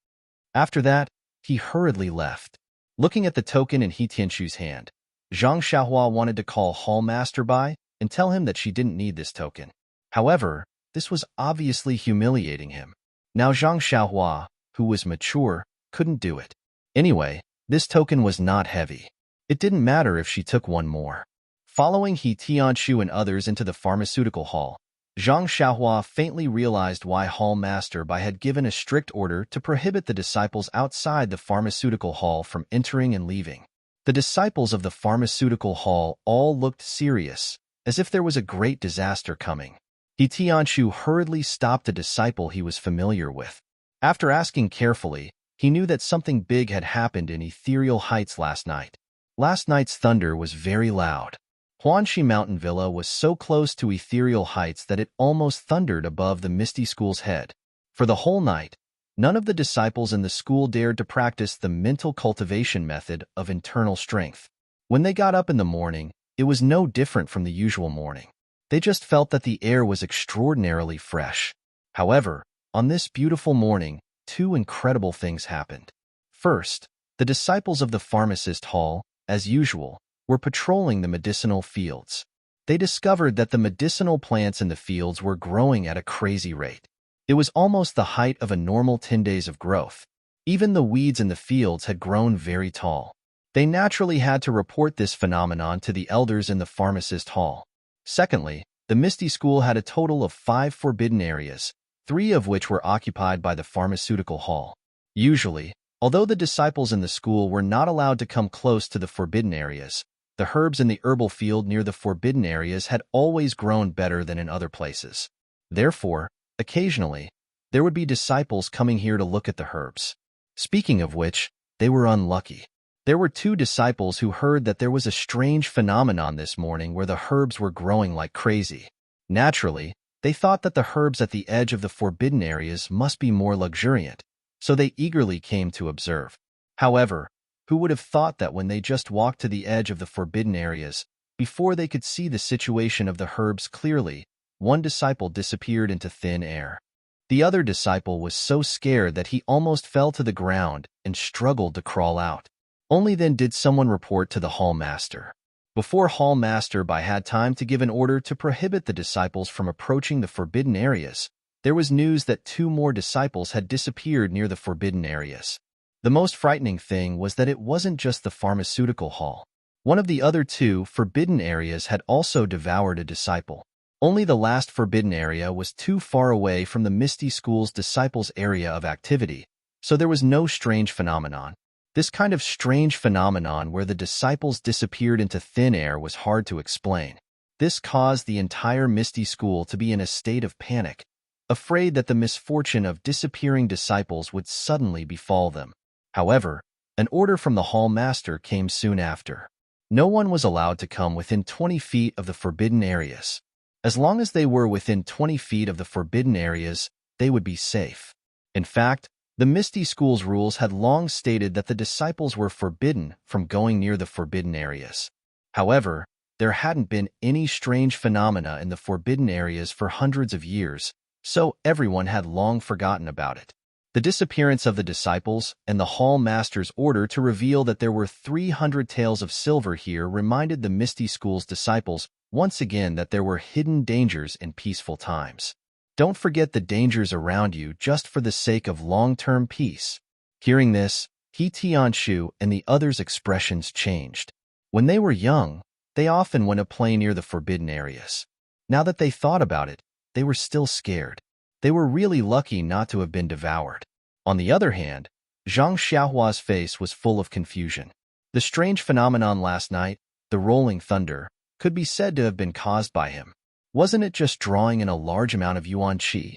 S1: After that, he hurriedly left. Looking at the token in He Tianshu's hand, Zhang Xiaohua wanted to call Hall Master Bai and tell him that she didn't need this token. However, this was obviously humiliating him. Now Zhang Xiaohua, who was mature, couldn't do it. Anyway, this token was not heavy. It didn't matter if she took one more. Following He Tianshu and others into the pharmaceutical hall, Zhang Xiaohua faintly realized why Hall Master Bai had given a strict order to prohibit the disciples outside the pharmaceutical hall from entering and leaving. The disciples of the pharmaceutical hall all looked serious, as if there was a great disaster coming. He Tianshu hurriedly stopped a disciple he was familiar with. After asking carefully, he knew that something big had happened in Ethereal Heights last night. Last night's thunder was very loud. Huanxi Mountain Villa was so close to Ethereal Heights that it almost thundered above the Misty School's head. For the whole night, none of the disciples in the school dared to practice the mental cultivation method of internal strength. When they got up in the morning, it was no different from the usual morning. They just felt that the air was extraordinarily fresh. However, on this beautiful morning, two incredible things happened. First, the disciples of the pharmacist hall, as usual, were patrolling the medicinal fields. They discovered that the medicinal plants in the fields were growing at a crazy rate. It was almost the height of a normal 10 days of growth. Even the weeds in the fields had grown very tall. They naturally had to report this phenomenon to the elders in the pharmacist hall. Secondly, the Misty School had a total of 5 forbidden areas, 3 of which were occupied by the pharmaceutical hall. Usually, although the disciples in the school were not allowed to come close to the forbidden areas, the herbs in the herbal field near the forbidden areas had always grown better than in other places. Therefore, occasionally, there would be disciples coming here to look at the herbs. Speaking of which, they were unlucky. There were 2 disciples who heard that there was a strange phenomenon this morning where the herbs were growing like crazy. Naturally, they thought that the herbs at the edge of the forbidden areas must be more luxuriant, so they eagerly came to observe. However, who would have thought that when they just walked to the edge of the forbidden areas, before they could see the situation of the herbs clearly, one disciple disappeared into thin air. The other disciple was so scared that he almost fell to the ground and struggled to crawl out. Only then did someone report to the hall master. Before Hall Master Bai had time to give an order to prohibit the disciples from approaching the forbidden areas, there was news that 2 more disciples had disappeared near the forbidden areas. The most frightening thing was that it wasn't just the pharmaceutical hall. One of the other two forbidden areas had also devoured a disciple. Only the last forbidden area was too far away from the Misty School's disciples' area of activity, so there was no strange phenomenon. This kind of strange phenomenon where the disciples disappeared into thin air was hard to explain. This caused the entire Misty School to be in a state of panic, afraid that the misfortune of disappearing disciples would suddenly befall them. However, an order from the hall master came soon after. No one was allowed to come within 20 feet of the forbidden areas. As long as they were within 20 feet of the forbidden areas, they would be safe. In fact, the Misty School's rules had long stated that the disciples were forbidden from going near the forbidden areas. However, there hadn't been any strange phenomena in the forbidden areas for hundreds of years, so everyone had long forgotten about it. The disappearance of the disciples and the hall master's order to reveal that there were 300 taels of silver here reminded the Misty School's disciples once again that there were hidden dangers in peaceful times. Don't forget the dangers around you just for the sake of long-term peace. Hearing this, He Tianshu and the others' expressions changed. When they were young, they often went to play near the forbidden areas. Now that they thought about it, they were still scared. They were really lucky not to have been devoured. On the other hand, Zhang Xiaohua's face was full of confusion. The strange phenomenon last night, the rolling thunder, could be said to have been caused by him. Wasn't it just drawing in a large amount of yuan qi?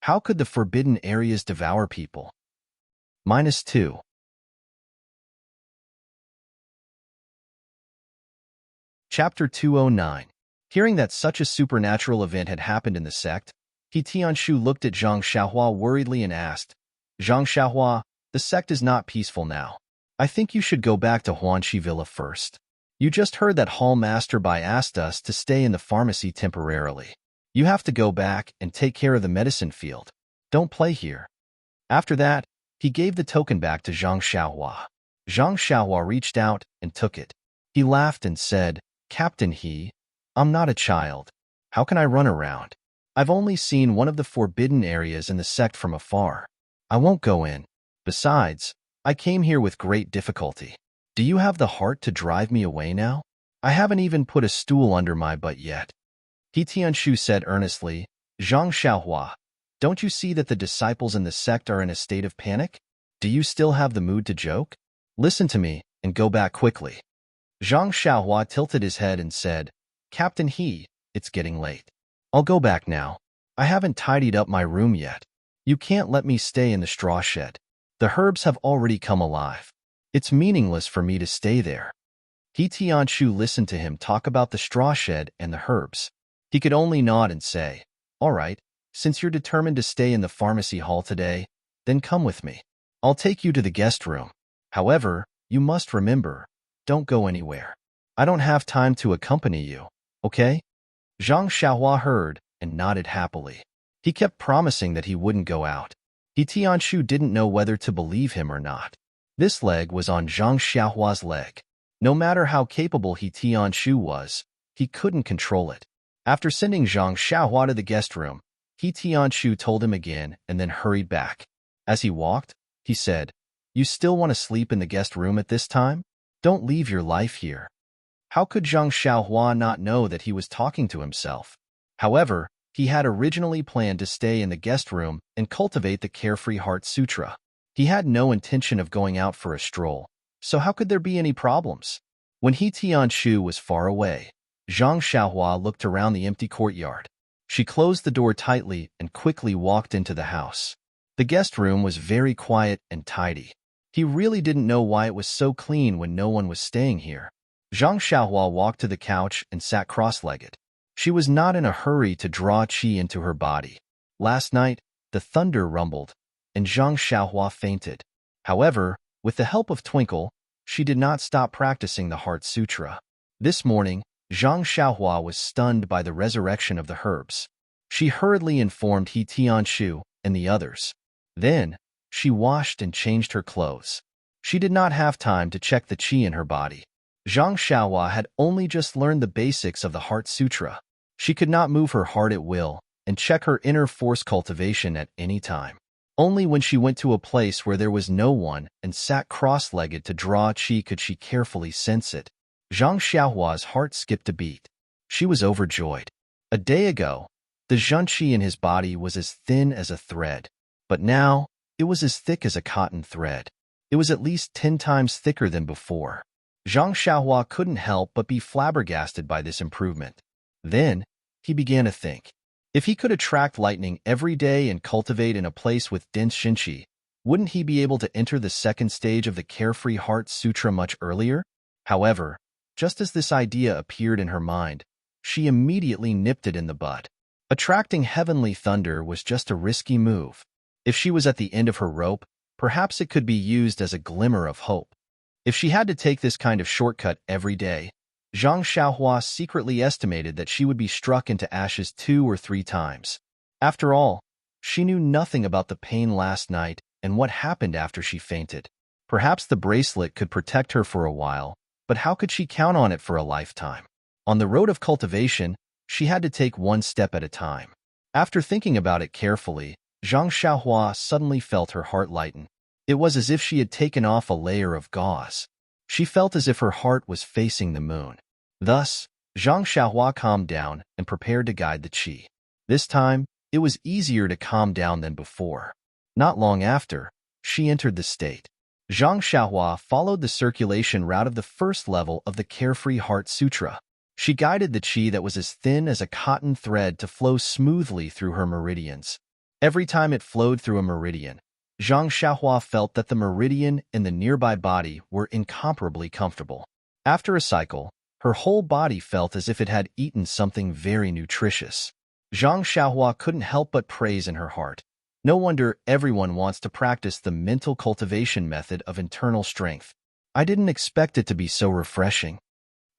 S1: How could the forbidden areas devour people? -2. Chapter 209. Hearing that such a supernatural event had happened in the sect, He Tianshu looked at Zhang Xiaohua worriedly and asked, Zhang Xiaohua, the sect is not peaceful now. I think you should go back to Huanxi Villa first. You just heard that Hall Master Bai asked us to stay in the pharmacy temporarily. You have to go back and take care of the medicine field. Don't play here. After that, he gave the token back to Zhang Xiaohua. Zhang Xiaohua reached out and took it. He laughed and said, Captain He, I'm not a child. How can I run around? I've only seen one of the forbidden areas in the sect from afar. I won't go in. Besides, I came here with great difficulty. Do you have the heart to drive me away now? I haven't even put a stool under my butt yet. He Tianshu said earnestly, Zhang Xiaohua, don't you see that the disciples in the sect are in a state of panic? Do you still have the mood to joke? Listen to me and go back quickly. Zhang Xiaohua tilted his head and said, Captain He, it's getting late. I'll go back now. I haven't tidied up my room yet. You can't let me stay in the straw shed. The herbs have already come alive. It's meaningless for me to stay there. He Tianshu listened to him talk about the straw shed and the herbs. He could only nod and say, All right, since you're determined to stay in the pharmacy hall today, then come with me. I'll take you to the guest room. However, you must remember, don't go anywhere. I don't have time to accompany you, okay? Zhang Xiaohua heard and nodded happily. He kept promising that he wouldn't go out. He Tianshu didn't know whether to believe him or not. This leg was on Zhang Xiaohua's leg. No matter how capable He Tianshu was, he couldn't control it. After sending Zhang Xiaohua to the guest room, He Tianshu told him again and then hurried back. As he walked, he said, You still want to sleep in the guest room at this time? Don't leave your life here. How could Zhang Xiaohua not know that he was talking to himself? However, he had originally planned to stay in the guest room and cultivate the Carefree Heart Sutra. He had no intention of going out for a stroll, so how could there be any problems? When He Tianshu was far away, Zhang Xiaohua looked around the empty courtyard. She closed the door tightly and quickly walked into the house. The guest room was very quiet and tidy. He really didn't know why it was so clean when no one was staying here. Zhang Xiaohua walked to the couch and sat cross-legged. She was not in a hurry to draw qi into her body. Last night, the thunder rumbled, and Zhang Xiaohua fainted. However, with the help of Twinkle, she did not stop practicing the Heart Sutra. This morning, Zhang Xiaohua was stunned by the resurrection of the herbs. She hurriedly informed He Tianshu and the others. Then, she washed and changed her clothes. She did not have time to check the qi in her body. Zhang Xiaohua had only just learned the basics of the Heart Sutra. She could not move her heart at will and check her inner force cultivation at any time. Only when she went to a place where there was no one and sat cross-legged to draw qi could she carefully sense it. Zhang Xiaohua's heart skipped a beat. She was overjoyed. A day ago, the zhen qi in his body was as thin as a thread, but now it was as thick as a cotton thread. It was at least 10 times thicker than before. Zhang Xiaohua couldn't help but be flabbergasted by this improvement. Then, he began to think. If he could attract lightning every day and cultivate in a place with dense shinqi, wouldn't he be able to enter the second stage of the Carefree Heart Sutra much earlier? However, just as this idea appeared in her mind, she immediately nipped it in the bud. Attracting heavenly thunder was just a risky move. If she was at the end of her rope, perhaps it could be used as a glimmer of hope. If she had to take this kind of shortcut every day, Zhang Xiaohua secretly estimated that she would be struck into ashes 2 or 3 times. After all, she knew nothing about the pain last night and what happened after she fainted. Perhaps the bracelet could protect her for a while, but how could she count on it for a lifetime? On the road of cultivation, she had to take one step at a time. After thinking about it carefully, Zhang Xiaohua suddenly felt her heart lighten. It was as if she had taken off a layer of gauze. She felt as if her heart was facing the moon. Thus, Zhang Xiaohua calmed down and prepared to guide the qi. This time, it was easier to calm down than before. Not long after, she entered the state. Zhang Xiaohua followed the circulation route of the first level of the Carefree Heart Sutra. She guided the qi that was as thin as a cotton thread to flow smoothly through her meridians. Every time it flowed through a meridian, Zhang Xiaohua felt that the meridian and the nearby body were incomparably comfortable. After a cycle, her whole body felt as if it had eaten something very nutritious. Zhang Xiaohua couldn't help but praise in her heart. No wonder everyone wants to practice the mental cultivation method of internal strength. I didn't expect it to be so refreshing.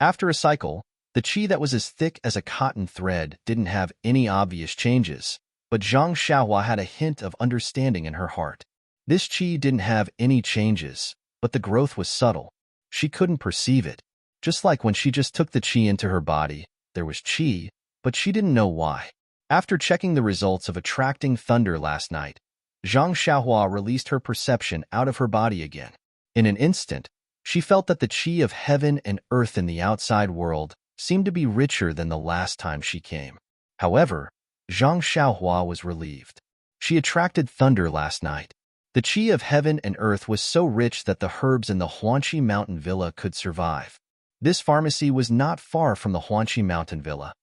S1: After a cycle, the qi that was as thick as a cotton thread didn't have any obvious changes, but Zhang Xiaohua had a hint of understanding in her heart. This qi didn't have any changes, but the growth was subtle. She couldn't perceive it. Just like when she just took the qi into her body, there was qi, but she didn't know why. After checking the results of attracting thunder last night, Zhang Xiaohua released her perception out of her body again. In an instant, she felt that the qi of heaven and earth in the outside world seemed to be richer than the last time she came. However, Zhang Xiaohua was relieved. She attracted thunder last night. The qi of heaven and earth was so rich that the herbs in the Huanqi Mountain Villa could survive. This pharmacy was not far from the Huanqi Mountain Villa.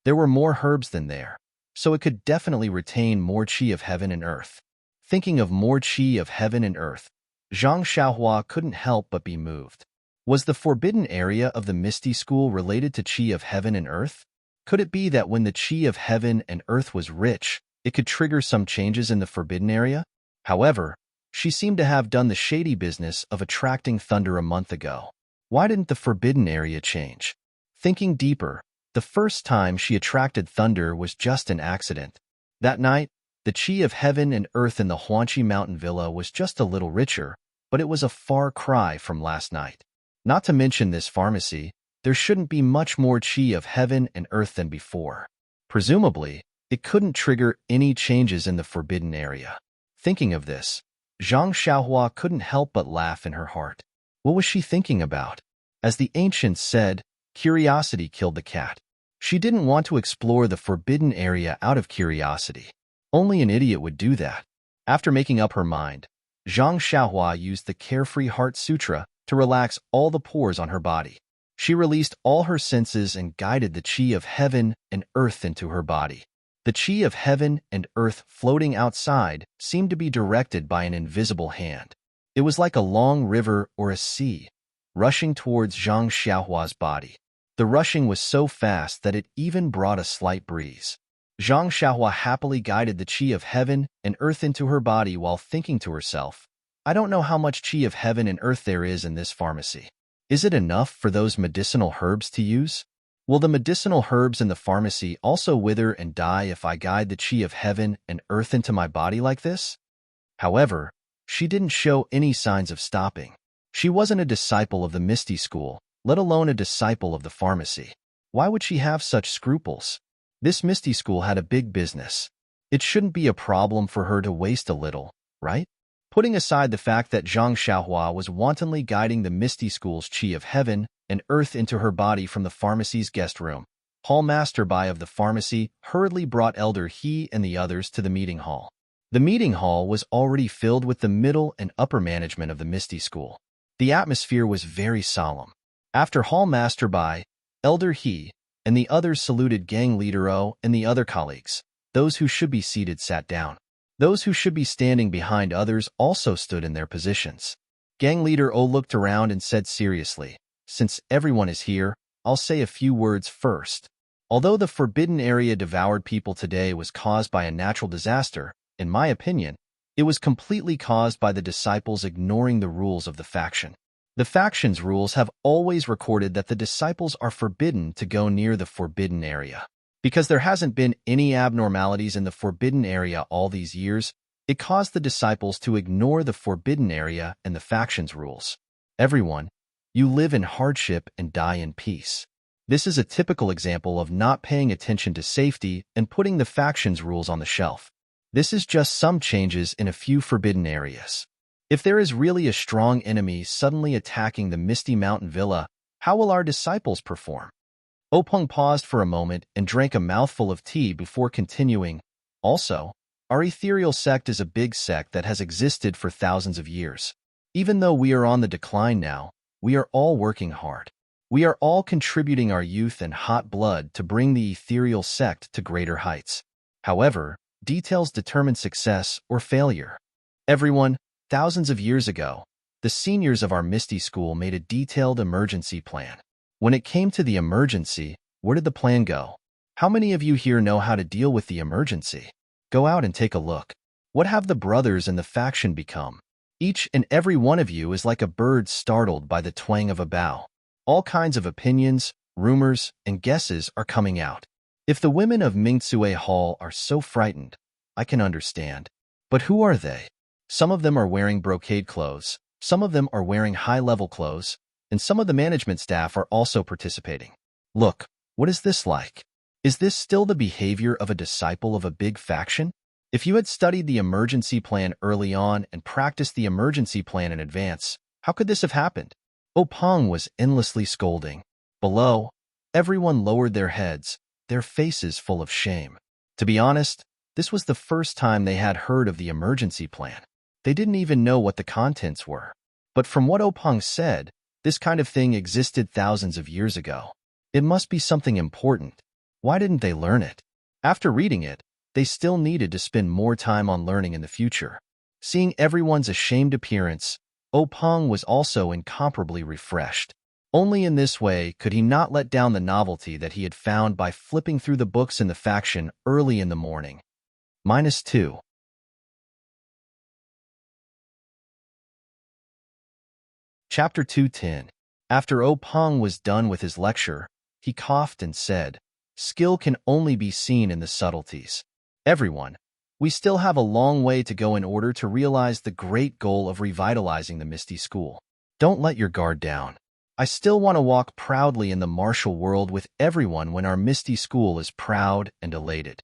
S1: There were more herbs than there, so it could definitely retain more qi of heaven and earth. Thinking of more qi of heaven and earth, Zhang Xiaohua couldn't help but be moved. Was the forbidden area of the Misty School related to qi of heaven and earth? Could it be that when the qi of heaven and earth was rich, it could trigger some changes in the forbidden area? However, she seemed to have done the shady business of attracting thunder a month ago. Why didn't the forbidden area change? Thinking deeper, the first time she attracted thunder was just an accident. That night, the qi of heaven and earth in the Huanqi Mountain Villa was just a little richer, but it was a far cry from last night. Not to mention this pharmacy, there shouldn't be much more qi of heaven and earth than before. Presumably, it couldn't trigger any changes in the forbidden area. Thinking of this, Zhang Xiaohua couldn't help but laugh in her heart. What was she thinking about? As the ancients said, curiosity killed the cat. She didn't want to explore the forbidden area out of curiosity. Only an idiot would do that. After making up her mind, Zhang Xiaohua used the Carefree Heart Sutra to relax all the pores on her body. She released all her senses and guided the qi of heaven and earth into her body. The qi of heaven and earth floating outside seemed to be directed by an invisible hand. It was like a long river or a sea, rushing towards Zhang Xiaohua's body. The rushing was so fast that it even brought a slight breeze. Zhang Xiaohua happily guided the qi of heaven and earth into her body while thinking to herself, I don't know how much qi of heaven and earth there is in this pharmacy. Is it enough for those medicinal herbs to use? Will the medicinal herbs in the pharmacy also wither and die if I guide the qi of heaven and earth into my body like this? However, she didn't show any signs of stopping. She wasn't a disciple of the Misty School, let alone a disciple of the pharmacy. Why would she have such scruples? This Misty School had a big business. It shouldn't be a problem for her to waste a little, right? Putting aside the fact that Zhang Xiaohua was wantonly guiding the Misty School's chi of heaven and earth into her body from the pharmacy's guest room, Hall Master Bai of the pharmacy hurriedly brought Elder He and the others to the meeting hall. The meeting hall was already filled with the middle and upper management of the Misty School. The atmosphere was very solemn. After Hall Master Bai, Elder He, and the others saluted Gang Leader O and the other colleagues. Those who should be seated sat down. Those who should be standing behind others also stood in their positions. Gang Leader O looked around and said seriously, "Since everyone is here, I'll say a few words first. Although the forbidden area devoured people today was caused by a natural disaster, in my opinion, it was completely caused by the disciples ignoring the rules of the faction. The faction's rules have always recorded that the disciples are forbidden to go near the forbidden area. Because there hasn't been any abnormalities in the forbidden area all these years, it caused the disciples to ignore the forbidden area and the faction's rules. Everyone, you live in hardship and die in peace. This is a typical example of not paying attention to safety and putting the faction's rules on the shelf. This is just some changes in a few forbidden areas. If there is really a strong enemy suddenly attacking the Misty Mountain Villa, how will our disciples perform?" Openg paused for a moment and drank a mouthful of tea before continuing. "Also, our ethereal sect is a big sect that has existed for thousands of years. Even though we are on the decline now, we are all working hard. We are all contributing our youth and hot blood to bring the ethereal sect to greater heights. However, details determine success or failure. Everyone, thousands of years ago, the seniors of our Misty School made a detailed emergency plan. When it came to the emergency, where did the plan go? How many of you here know how to deal with the emergency? Go out and take a look. What have the brothers in the faction become? Each and every one of you is like a bird startled by the twang of a bough. All kinds of opinions, rumors, and guesses are coming out. If the women of Mingtsue Hall are so frightened, I can understand. But who are they? Some of them are wearing brocade clothes, some of them are wearing high-level clothes, and some of the management staff are also participating. Look, what is this like? Is this still the behavior of a disciple of a big faction? If you had studied the emergency plan early on and practiced the emergency plan in advance, how could this have happened?" Openg was endlessly scolding. Below, everyone lowered their heads, their faces full of shame. To be honest, this was the first time they had heard of the emergency plan. They didn't even know what the contents were. But from what Openg said, this kind of thing existed thousands of years ago. It must be something important. Why didn't they learn it? After reading it, they still needed to spend more time on learning in the future. Seeing everyone's ashamed appearance, Openg was also incomparably refreshed. Only in this way could he not let down the novelty that he had found by flipping through the books in the faction early in the morning. -2. Chapter 210. After Openg was done with his lecture, he coughed and said, "Skill can only be seen in the subtleties. Everyone, we still have a long way to go in order to realize the great goal of revitalizing the Misty School. Don't let your guard down. I still want to walk proudly in the martial world with everyone when our Misty School is proud and elated."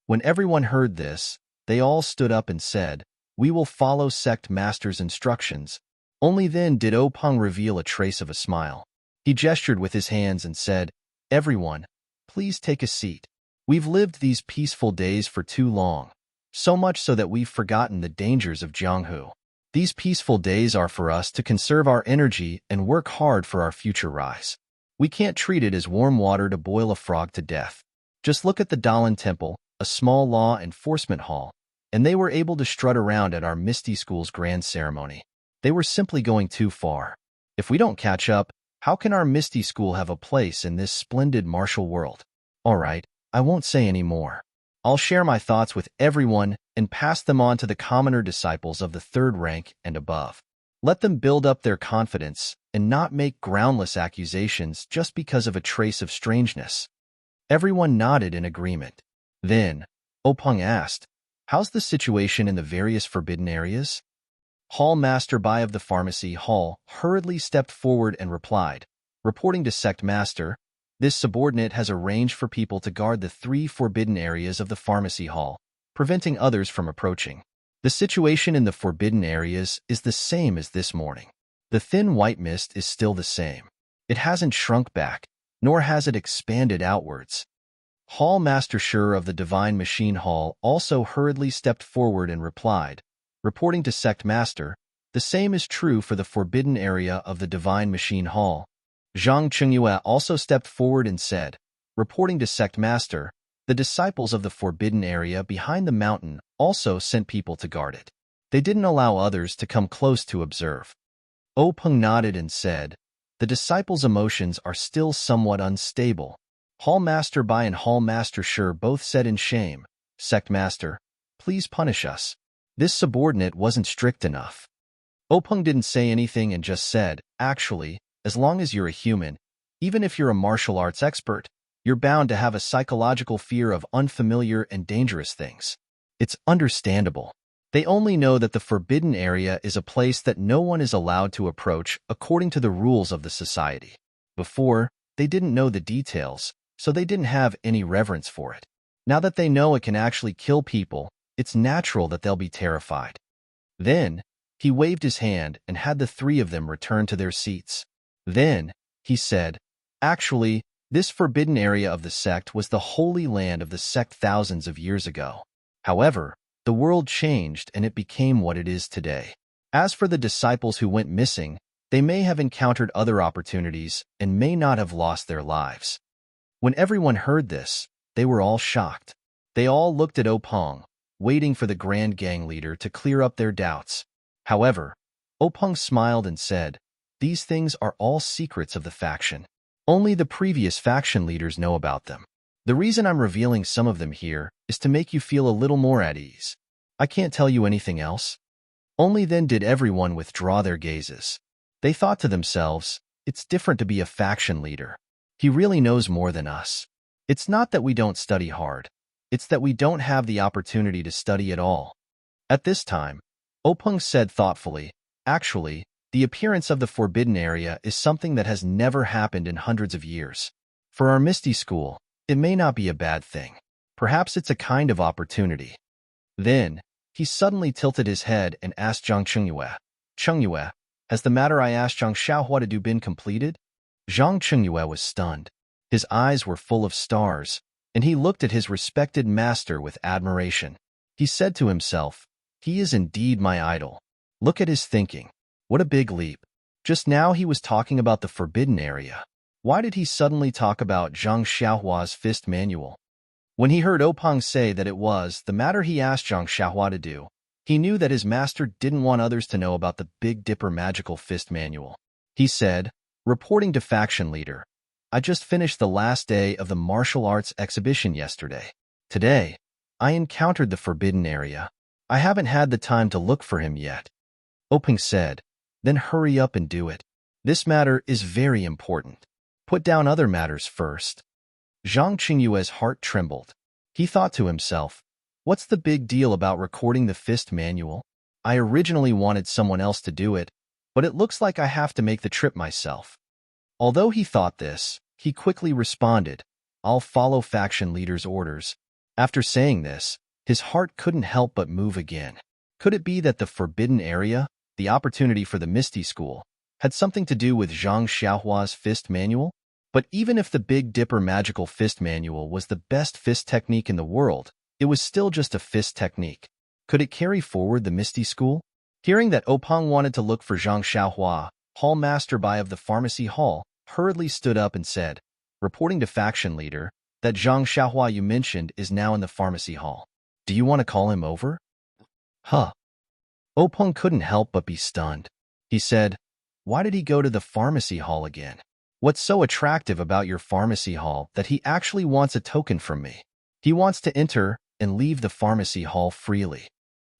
S1: When everyone heard this, they all stood up and said, "We will follow Sect Master's instructions." Only then did Openg reveal a trace of a smile. He gestured with his hands and said, "Everyone, please take a seat. We've lived these peaceful days for too long, so much so that we've forgotten the dangers of Jianghu. These peaceful days are for us to conserve our energy and work hard for our future rise. We can't treat it as warm water to boil a frog to death. Just look at the Dalan Temple, a small law enforcement hall, and they were able to strut around at our Misty School's grand ceremony. They were simply going too far. If we don't catch up, how can our Misty School have a place in this splendid martial world? All right, I won't say any more. I'll share my thoughts with everyone and pass them on to the commoner disciples of the third rank and above. Let them build up their confidence and not make groundless accusations just because of a trace of strangeness." Everyone nodded in agreement. Then, Openg asked, "How's the situation in the various forbidden areas?" Hall Master Bai of the Pharmacy Hall hurriedly stepped forward and replied, "Reporting to Sect Master, this subordinate has arranged for people to guard the 3 forbidden areas of the Pharmacy Hall, preventing others from approaching. The situation in the forbidden areas is the same as this morning. The thin white mist is still the same. It hasn't shrunk back, nor has it expanded outwards. Hall Master Sure of the Divine Machine Hall also hurriedly stepped forward and replied, reporting to Sect Master, the same is true for the forbidden area of the Divine Machine Hall. Zhang Chengyue also stepped forward and said, reporting to Sect Master, the disciples of the forbidden area behind the mountain also sent people to guard it. They didn't allow others to come close to observe. Peng nodded and said, the disciples' emotions are still somewhat unstable. Hall Master Bai and Hall Master Sure both said in shame, Sect Master, please punish us. This subordinate wasn't strict enough. Peng didn't say anything and just said, actually, as long as you're a human, even if you're a martial arts expert, you're bound to have a psychological fear of unfamiliar and dangerous things. It's understandable. They only know that the forbidden area is a place that no one is allowed to approach according to the rules of the society. Before, they didn't know the details, so they didn't have any reverence for it. Now that they know it can actually kill people, it's natural that they'll be terrified. Then, he waved his hand and had the three of them return to their seats. Then, he said, actually, this forbidden area of the sect was the holy land of the sect thousands of years ago. However, the world changed and it became what it is today. As for the disciples who went missing, they may have encountered other opportunities and may not have lost their lives. When everyone heard this, they were all shocked. They all looked at Peng, waiting for the Grand Gang leader to clear up their doubts. However, Peng smiled and said, these things are all secrets of the faction. Only the previous faction leaders know about them. The reason I'm revealing some of them here is to make you feel a little more at ease. I can't tell you anything else. Only then did everyone withdraw their gazes. They thought to themselves, it's different to be a faction leader. He really knows more than us. It's not that we don't study hard. It's that we don't have the opportunity to study at all. At this time, Peng said thoughtfully, actually, the appearance of the forbidden area is something that has never happened in hundreds of years. For our Misty School, it may not be a bad thing. Perhaps it's a kind of opportunity. Then, he suddenly tilted his head and asked Zhang Chengyue, Chengyue, has the matter I asked Zhang Xiaohua to do been completed? Zhang Chengyue was stunned. His eyes were full of stars, and he looked at his respected master with admiration. He said to himself, he is indeed my idol. Look at his thinking. What a big leap. Just now he was talking about the forbidden area. Why did he suddenly talk about Zhang Xiaohua's fist manual? When he heard Peng say that it was the matter he asked Zhang Xiaohua to do, he knew that his master didn't want others to know about the Big Dipper magical fist manual. He said, reporting to faction leader, I just finished the last day of the martial arts exhibition yesterday. Today, I encountered the forbidden area. I haven't had the time to look for him yet. Peng said, then hurry up and do it. This matter is very important. Put down other matters first. Zhang Chengyue's heart trembled. He thought to himself, what's the big deal about recording the fist manual? I originally wanted someone else to do it, but it looks like I have to make the trip myself. Although he thought this, he quickly responded, I'll follow faction leader's orders. After saying this, his heart couldn't help but move again. Could it be that the forbidden area, the opportunity for the Misty School, had something to do with Zhang Xiaohua's fist manual? But even if the Big Dipper magical fist manual was the best fist technique in the world, it was still just a fist technique. Could it carry forward the Misty School? Hearing that Peng wanted to look for Zhang Xiaohua, Hall Master Bai of the Pharmacy Hall hurriedly stood up and said, reporting to faction leader, that Zhang Xiaohua you mentioned is now in the Pharmacy Hall. Do you want to call him over? Huh. Peng couldn't help but be stunned. He said, why did he go to the Pharmacy Hall again? What's so attractive about your Pharmacy Hall that he actually wants a token from me? He wants to enter and leave the Pharmacy Hall freely.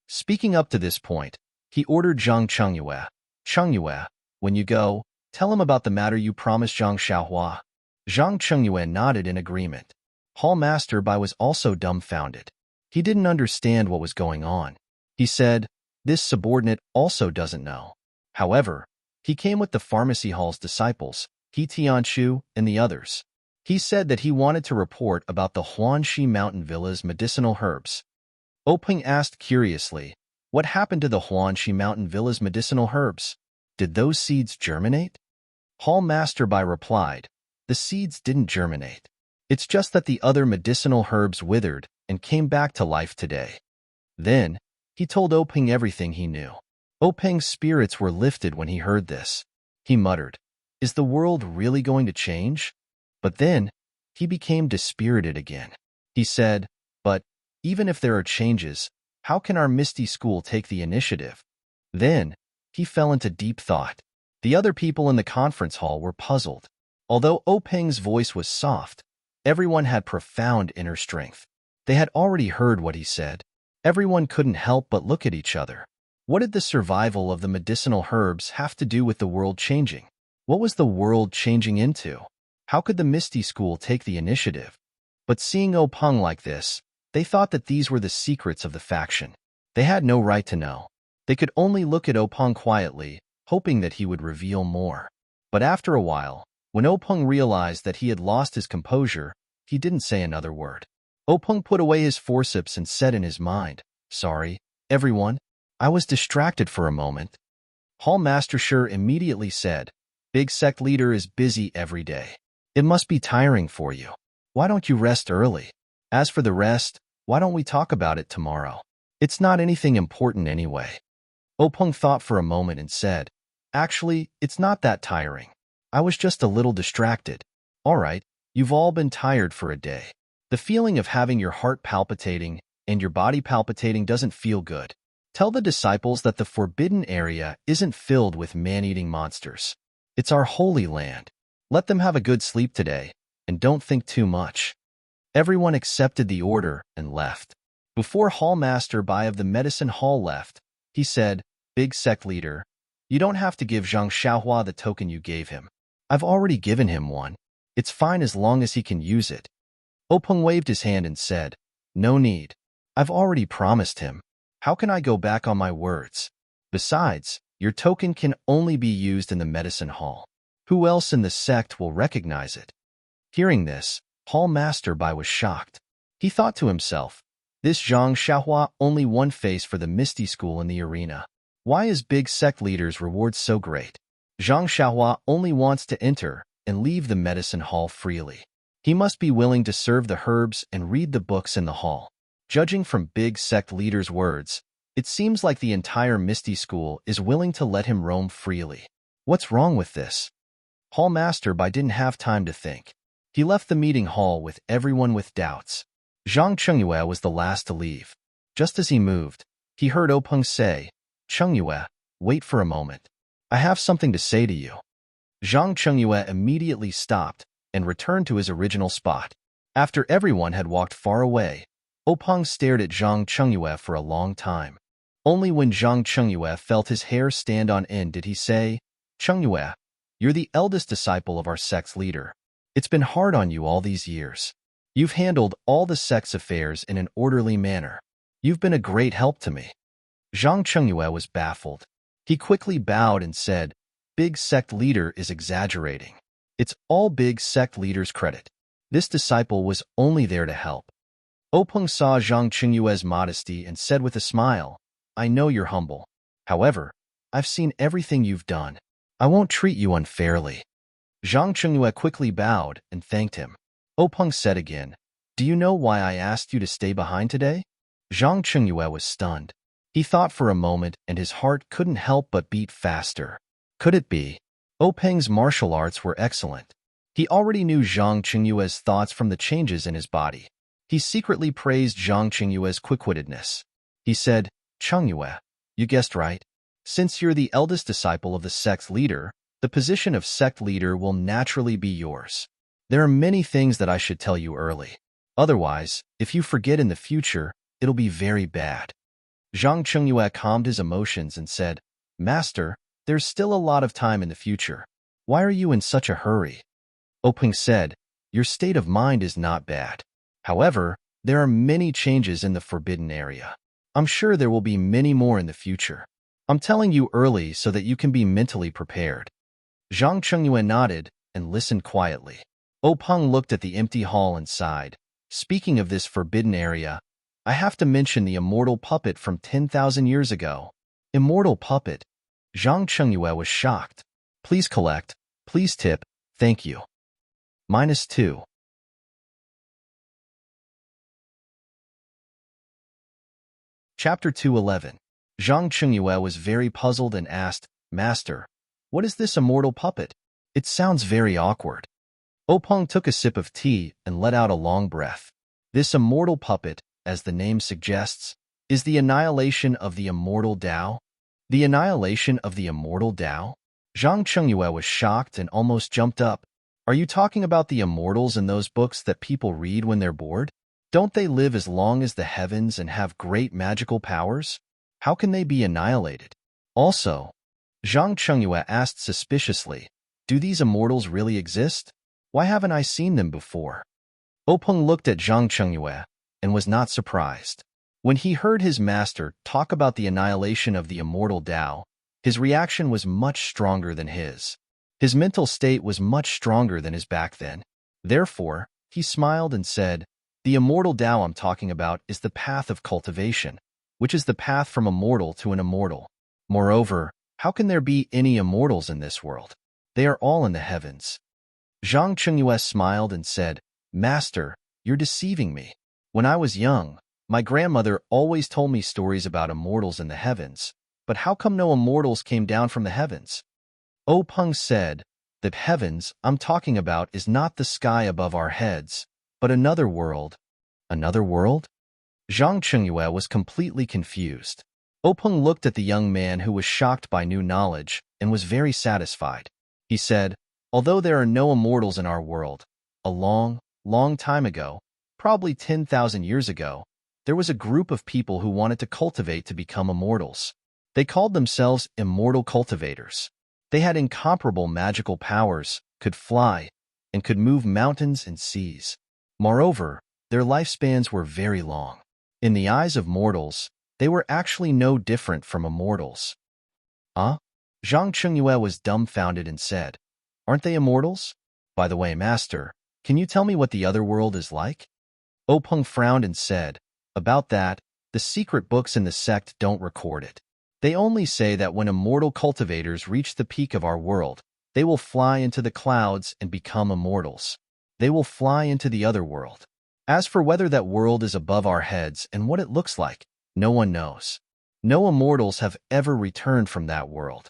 S1: Speaking up to this point, he ordered Zhang Chengyue, Chengyue, when you go, tell him about the matter you promised Zhang Xiaohua. Zhang Chengyue nodded in agreement. Hall Master Bai was also dumbfounded. He didn't understand what was going on. He said, this subordinate also doesn't know. However, he came with the Pharmacy Hall's disciples, He Tianchu and the others. He said that he wanted to report about the Huanxi Mountain Villa's medicinal herbs. Peng asked curiously, What happened to the Huanxi Mountain Villa's medicinal herbs? Did those seeds germinate? Hall Master Bai replied, the seeds didn't germinate. It's just that the other medicinal herbs withered and came back to life today. Then, he told Openg everything he knew. Openg's spirits were lifted when he heard this. He muttered, is the world really going to change? But then, he became dispirited again. He said, but, even if there are changes, how can our Misty School take the initiative? Then, he fell into deep thought. The other people in the conference hall were puzzled. Although Openg's voice was soft, everyone had profound inner strength. They had already heard what he said. Everyone couldn't help but look at each other. What did the survival of the medicinal herbs have to do with the world changing? What was the world changing into? How could the Misty School take the initiative? But seeing Openg like this, they thought that these were the secrets of the faction. They had no right to know. They could only look at Openg quietly, hoping that he would reveal more. But after a while, when Openg realized that he had lost his composure, he didn't say another word. Openg put away his forceps and said in his mind, sorry, everyone, I was distracted for a moment. Hall Master Shi immediately said, Big Sect Leader is busy every day. It must be tiring for you. Why don't you rest early? As for the rest, why don't we talk about it tomorrow? It's not anything important anyway. Openg thought for a moment and said, actually, it's not that tiring. I was just a little distracted. All right, you've all been tired for a day. The feeling of having your heart palpitating and your body palpitating doesn't feel good. Tell the disciples that the forbidden area isn't filled with man-eating monsters. It's our holy land. Let them have a good sleep today, and don't think too much. Everyone accepted the order and left. Before Hall Master Bai of the Medicine Hall left, he said, Big Sect Leader, you don't have to give Zhang Xiaohua the token you gave him. I've already given him one. It's fine as long as he can use it. Openg waved his hand and said, no need. I've already promised him. How can I go back on my words? Besides, your token can only be used in the medicine hall. Who else in the sect will recognize it? Hearing this, Hall Master Bai was shocked. He thought to himself, this Zhang Xiaohua only one face for the Misty School in the arena. Why is Big Sect Leader's reward so great? Zhang Xiaohua only wants to enter and leave the medicine hall freely. He must be willing to serve the herbs and read the books in the hall. Judging from Big Sect Leader's words, it seems like the entire Misty School is willing to let him roam freely. What's wrong with this? Hall Master Bai didn't have time to think. He left the meeting hall with everyone with doubts. Zhang Chengyue was the last to leave. Just as he moved, he heard Openg say, Chengyue, wait for a moment. I have something to say to you. Zhang Chengyue immediately stopped and returned to his original spot. After everyone had walked far away, Openg stared at Zhang Chengyue for a long time. Only when Zhang Chengyue felt his hair stand on end did he say, Chengyue, you're the eldest disciple of our sect's leader. It's been hard on you all these years. You've handled all the sect's affairs in an orderly manner. You've been a great help to me. Zhang Chengyue was baffled. He quickly bowed and said, Big Sect Leader is exaggerating. It's all Big Sect Leader's credit. This disciple was only there to help. Openg saw Zhang Chengyue's modesty and said with a smile, I know you're humble. However, I've seen everything you've done. I won't treat you unfairly. Zhang Chengyue quickly bowed and thanked him. Openg said again, do you know why I asked you to stay behind today? Zhang Chengyue was stunned. He thought for a moment and his heart couldn't help but beat faster. Could it be? Openg's martial arts were excellent. He already knew Zhang Chengyue's thoughts from the changes in his body. He secretly praised Zhang Chengyue's quick-wittedness. He said, Chengyue, you guessed right. Since you're the eldest disciple of the sect's leader, the position of sect leader will naturally be yours. There are many things that I should tell you early. Otherwise, if you forget in the future, it'll be very bad. Zhang Chengyue calmed his emotions and said, Master, there's still a lot of time in the future. Why are you in such a hurry? Openg said, your state of mind is not bad. However, there are many changes in the forbidden area. I'm sure there will be many more in the future. I'm telling you early so that you can be mentally prepared. Zhang Chengyue nodded and listened quietly. Openg looked at the empty hall and sighed. Speaking of this forbidden area, I have to mention the immortal puppet from 10,000 years ago. Immortal puppet? Zhang Chengyue was shocked. Please collect. Please tip. Thank you. -2. Chapter 211. Zhang Chengyue was very puzzled and asked, Master, what is this immortal puppet? It sounds very awkward. Openg took a sip of tea and let out a long breath. This immortal puppet, as the name suggests, is the annihilation of the immortal Tao. The annihilation of the immortal Tao? Zhang Chengyue was shocked and almost jumped up. Are you talking about the immortals in those books that people read when they're bored? Don't they live as long as the heavens and have great magical powers? How can they be annihilated? Also, Zhang Chengyue asked suspiciously, do these immortals really exist? Why haven't I seen them before? Openg looked at Zhang Chengyue and was not surprised. When he heard his master talk about the annihilation of the immortal Tao, his reaction was much stronger than his. His mental state was much stronger than his back then. Therefore, he smiled and said, the immortal Tao I'm talking about is the path of cultivation, which is the path from a mortal to an immortal. Moreover, how can there be any immortals in this world? They are all in the heavens. Zhang Chengyue smiled and said, Master, you're deceiving me. When I was young, my grandmother always told me stories about immortals in the heavens, but how come no immortals came down from the heavens? Openg said, the heavens I'm talking about is not the sky above our heads, but another world. Another world? Zhang Chengyue was completely confused. Openg looked at the young man who was shocked by new knowledge and was very satisfied. He said, although there are no immortals in our world, a long, long time ago, probably 10,000 years ago, there was a group of people who wanted to cultivate to become immortals. They called themselves immortal cultivators. They had incomparable magical powers, could fly, and could move mountains and seas. Moreover, their lifespans were very long. In the eyes of mortals, they were actually no different from immortals. Zhang Chengyue was dumbfounded and said, aren't they immortals? By the way, Master, can you tell me what the other world is like? Openg frowned and said, about that, the secret books in the sect don't record it. They only say that when immortal cultivators reach the peak of our world, they will fly into the clouds and become immortals. They will fly into the other world. As for whether that world is above our heads and what it looks like, no one knows. No immortals have ever returned from that world.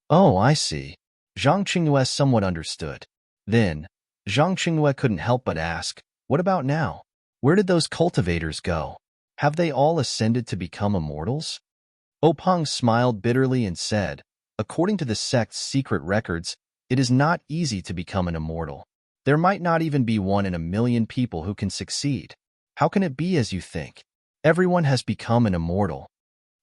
S1: Oh, I see. Zhang Chengyue somewhat understood. Then, Zhang Chengyue couldn't help but ask, what about now? Where did those cultivators go? Have they all ascended to become immortals? Openg smiled bitterly and said, according to the sect's secret records, it is not easy to become an immortal. There might not even be 1 in a million people who can succeed. How can it be as you think? Everyone has become an immortal.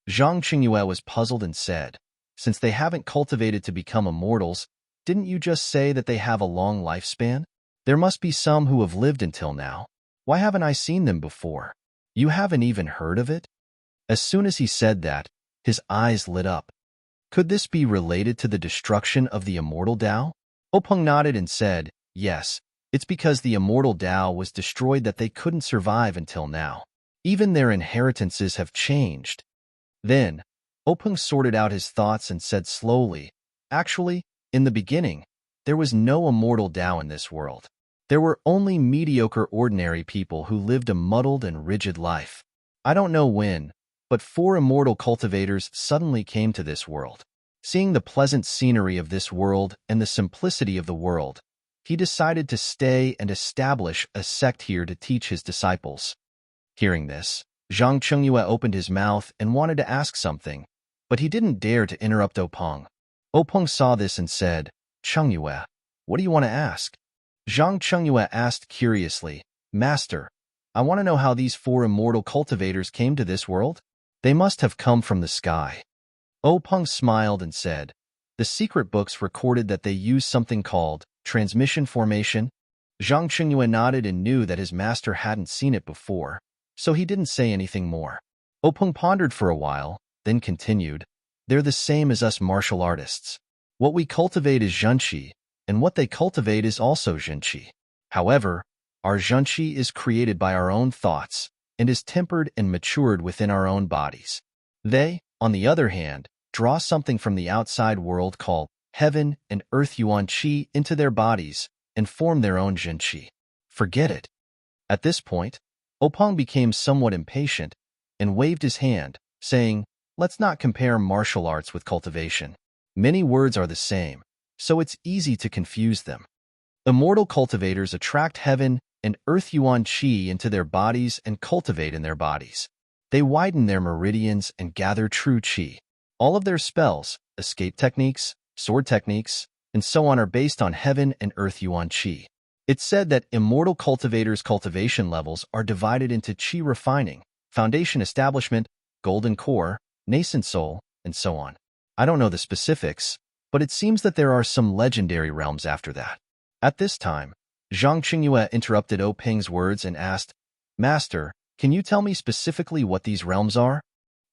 S1: Zhang Chengyue was puzzled and said, since they haven't cultivated to become immortals, didn't you just say that they have a long lifespan? There must be some who have lived until now. Why haven't I seen them before? You haven't even heard of it? As soon as he said that, his eyes lit up. Could this be related to the destruction of the immortal Tao? Openg nodded and said, yes, it's because the immortal Tao was destroyed that they couldn't survive until now. Even their inheritances have changed. Then, Openg sorted out his thoughts and said slowly, actually, in the beginning, there was no immortal Tao in this world. There were only mediocre ordinary people who lived a muddled and rigid life. I don't know when, but 4 immortal cultivators suddenly came to this world. Seeing the pleasant scenery of this world and the simplicity of the world, he decided to stay and establish a sect here to teach his disciples. Hearing this, Zhang Chengyue opened his mouth and wanted to ask something, but he didn't dare to interrupt Openg. Openg saw this and said, Chengyue, what do you want to ask? Zhang Chengyue asked curiously, Master, I want to know how these 4 immortal cultivators came to this world. They must have come from the sky. Openg smiled and said, the secret books recorded that they used something called transmission formation. Zhang Chengyue nodded and knew that his master hadn't seen it before, so he didn't say anything more. Openg pondered for a while, then continued, they're the same as us martial artists. What we cultivate is zhenqi, and what they cultivate is also zhenqi. However, our zhenqi is created by our own thoughts, and is tempered and matured within our own bodies. They, on the other hand, draw something from the outside world called heaven and earth yuan qi into their bodies and form their own zhen qi. Forget it. At this point, Openg became somewhat impatient and waved his hand, saying, "Let's not compare martial arts with cultivation. Many words are the same, so it's easy to confuse them. Immortal cultivators attract heaven and earth yuan qi into their bodies and cultivate in their bodies. They widen their meridians and gather true qi. All of their spells, escape techniques, sword techniques, and so on are based on heaven and earth yuan qi. It's said that immortal cultivators' cultivation levels are divided into qi refining, foundation establishment, golden core, nascent soul, and so on. I don't know the specifics, but it seems that there are some legendary realms after that." At this time, Zhang Qingyue interrupted Openg's words and asked, "Master, can you tell me specifically what these realms are?"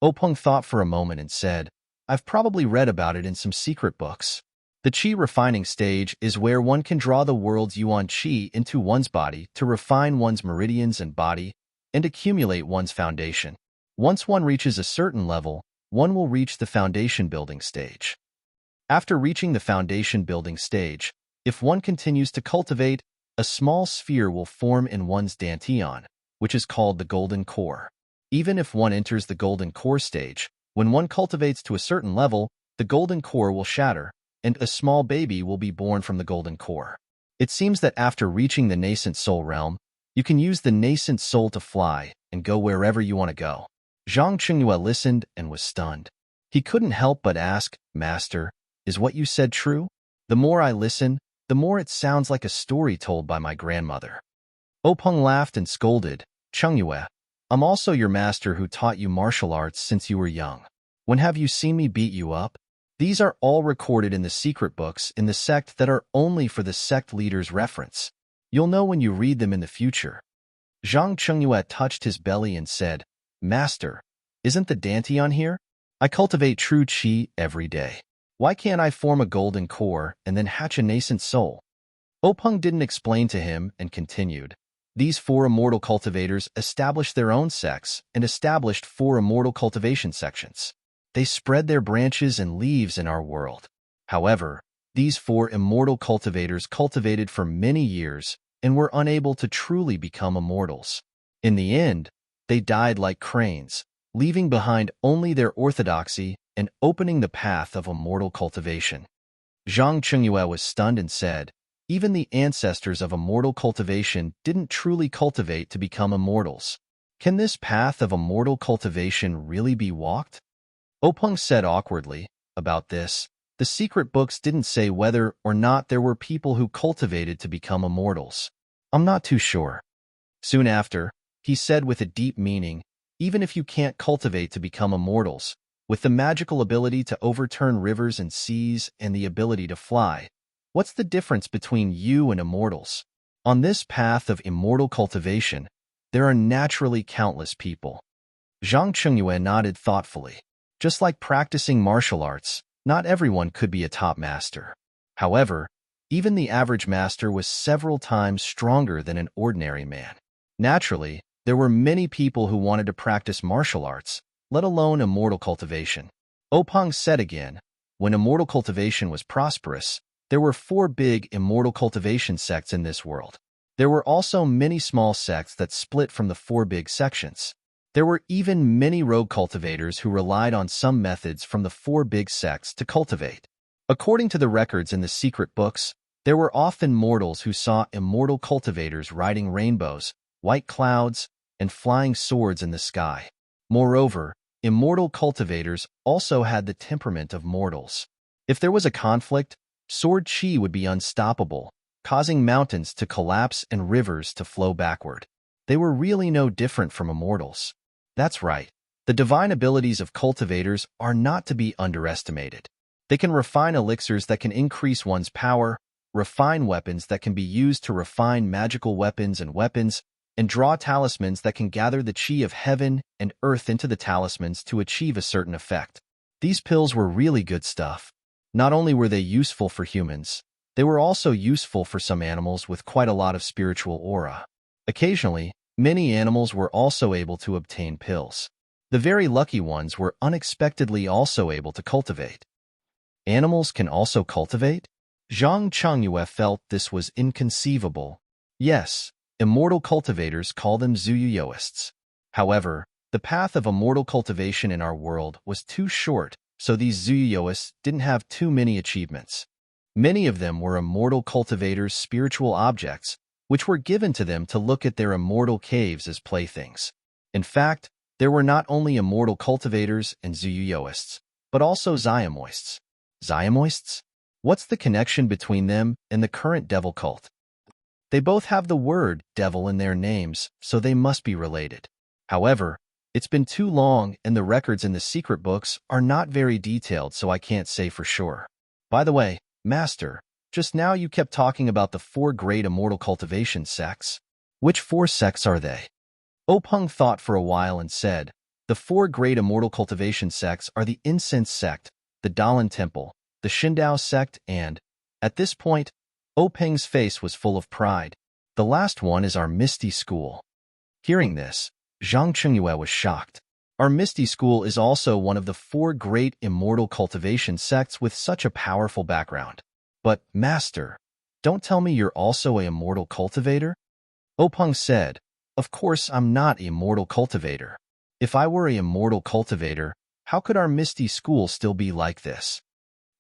S1: Openg thought for a moment and said, "I've probably read about it in some secret books. The qi refining stage is where one can draw the world's yuan qi into one's body to refine one's meridians and body and accumulate one's foundation. Once one reaches a certain level, one will reach the foundation building stage. After reaching the foundation building stage, if one continues to cultivate, a small sphere will form in one's dantian, which is called the golden core. Even if one enters the golden core stage, when one cultivates to a certain level, the golden core will shatter, and a small baby will be born from the golden core. It seems that after reaching the nascent soul realm, you can use the nascent soul to fly and go wherever you want to go." Zhang Qingyue listened and was stunned. He couldn't help but ask, "Master, is what you said true? The more I listen, the more it sounds like a story told by my grandmother." Openg laughed and scolded, "Qingyue, I'm also your master who taught you martial arts since you were young. When have you seen me beat you up? These are all recorded in the secret books in the sect that are only for the sect leader's reference. You'll know when you read them in the future." Zhang Qingyue touched his belly and said, "Master, isn't the dantian here? I cultivate true qi every day. Why can't I form a golden core and then hatch a nascent soul?" Openg didn't explain to him and continued, "These 4 immortal cultivators established their own sects and established 4 immortal cultivation sections. They spread their branches and leaves in our world. However, these 4 immortal cultivators cultivated for many years and were unable to truly become immortals. In the end, they died like cranes, leaving behind only their orthodoxy and opening the path of immortal cultivation." Zhang Qingyue was stunned and said, "Even the ancestors of immortal cultivation didn't truly cultivate to become immortals. Can this path of immortal cultivation really be walked?" Openg said awkwardly, "About this, the secret books didn't say whether or not there were people who cultivated to become immortals. I'm not too sure." Soon after, he said with a deep meaning, "Even if you can't cultivate to become immortals, with the magical ability to overturn rivers and seas and the ability to fly, what's the difference between you and immortals? On this path of immortal cultivation, there are naturally countless people." Zhang Qingyue nodded thoughtfully. Just like practicing martial arts, not everyone could be a top master. However, even the average master was several times stronger than an ordinary man. Naturally, there were many people who wanted to practice martial arts, let alone immortal cultivation. Openg said again, "When immortal cultivation was prosperous, there were 4 big immortal cultivation sects in this world. There were also many small sects that split from the 4 big sections. There were even many rogue cultivators who relied on some methods from the 4 big sects to cultivate. According to the records in the secret books, there were often mortals who saw immortal cultivators riding rainbows, white clouds, and flying swords in the sky. Moreover, immortal cultivators also had the temperament of mortals. If there was a conflict, sword qi would be unstoppable, causing mountains to collapse and rivers to flow backward. They were really no different from immortals. That's right. The divine abilities of cultivators are not to be underestimated. They can refine elixirs that can increase one's power, refine weapons that can be used to refine magical weapons, and draw talismans that can gather the qi of heaven and earth into the talismans to achieve a certain effect. These pills were really good stuff. Not only were they useful for humans, they were also useful for some animals with quite a lot of spiritual aura. Occasionally, Many animals were also able to obtain pills. The very lucky ones were unexpectedly also able to cultivate. Animals can also cultivate? Zhang Chengyue felt this was inconceivable. Yes, immortal cultivators call them Zuyuyoists. However, the path of immortal cultivation in our world was too short, so these Zuyuyoists didn't have too many achievements. Many of them were immortal cultivators' spiritual objects, which were given to them to look at their immortal caves as playthings. In fact, there were not only immortal cultivators and Zuyuyoists, but also Xiamoists. Xiamoists? What's the connection between them and the current devil cult? They both have the word devil in their names, so they must be related. However, it's been too long and the records in the secret books are not very detailed, so I can't say for sure. By the way, Master, just now you kept talking about the 4 great immortal cultivation sects. Which 4 sects are they? Openg thought for a while and said, the 4 great immortal cultivation sects are the Incense sect, the Dalan Temple, the Shindao sect, and, at this point, Openg's face was full of pride. The last one is our Misty school. Hearing this, Zhang Chengyue was shocked. Our Misty school is also one of the 4 great immortal cultivation sects with such a powerful background. But, Master, don't tell me you're also an immortal cultivator? Openg said, of course I'm not an immortal cultivator. If I were an immortal cultivator, how could our Misty school still be like this?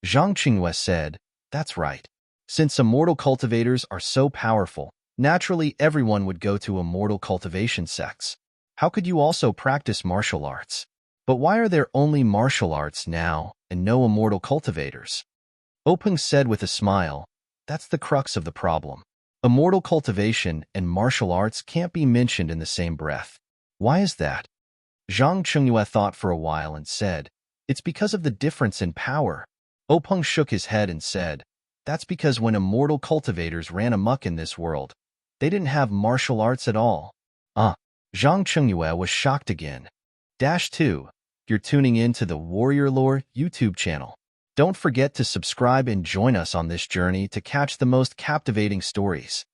S1: Zhang Chengyue said, that's right. Since immortal cultivators are so powerful, naturally everyone would go to immortal cultivation sects. How could you also practice martial arts? But why are there only martial arts now and no immortal cultivators? Openg said with a smile, that's the crux of the problem. Immortal cultivation and martial arts can't be mentioned in the same breath. Why is that? Zhang Chengyue thought for a while and said, it's because of the difference in power. Openg shook his head and said, that's because when immortal cultivators ran amok in this world, they didn't have martial arts at all. Zhang Chengyue was shocked again. -2. You're tuning in to the Warrior Lore YouTube channel. Don't forget to subscribe and join us on this journey to catch the most captivating stories.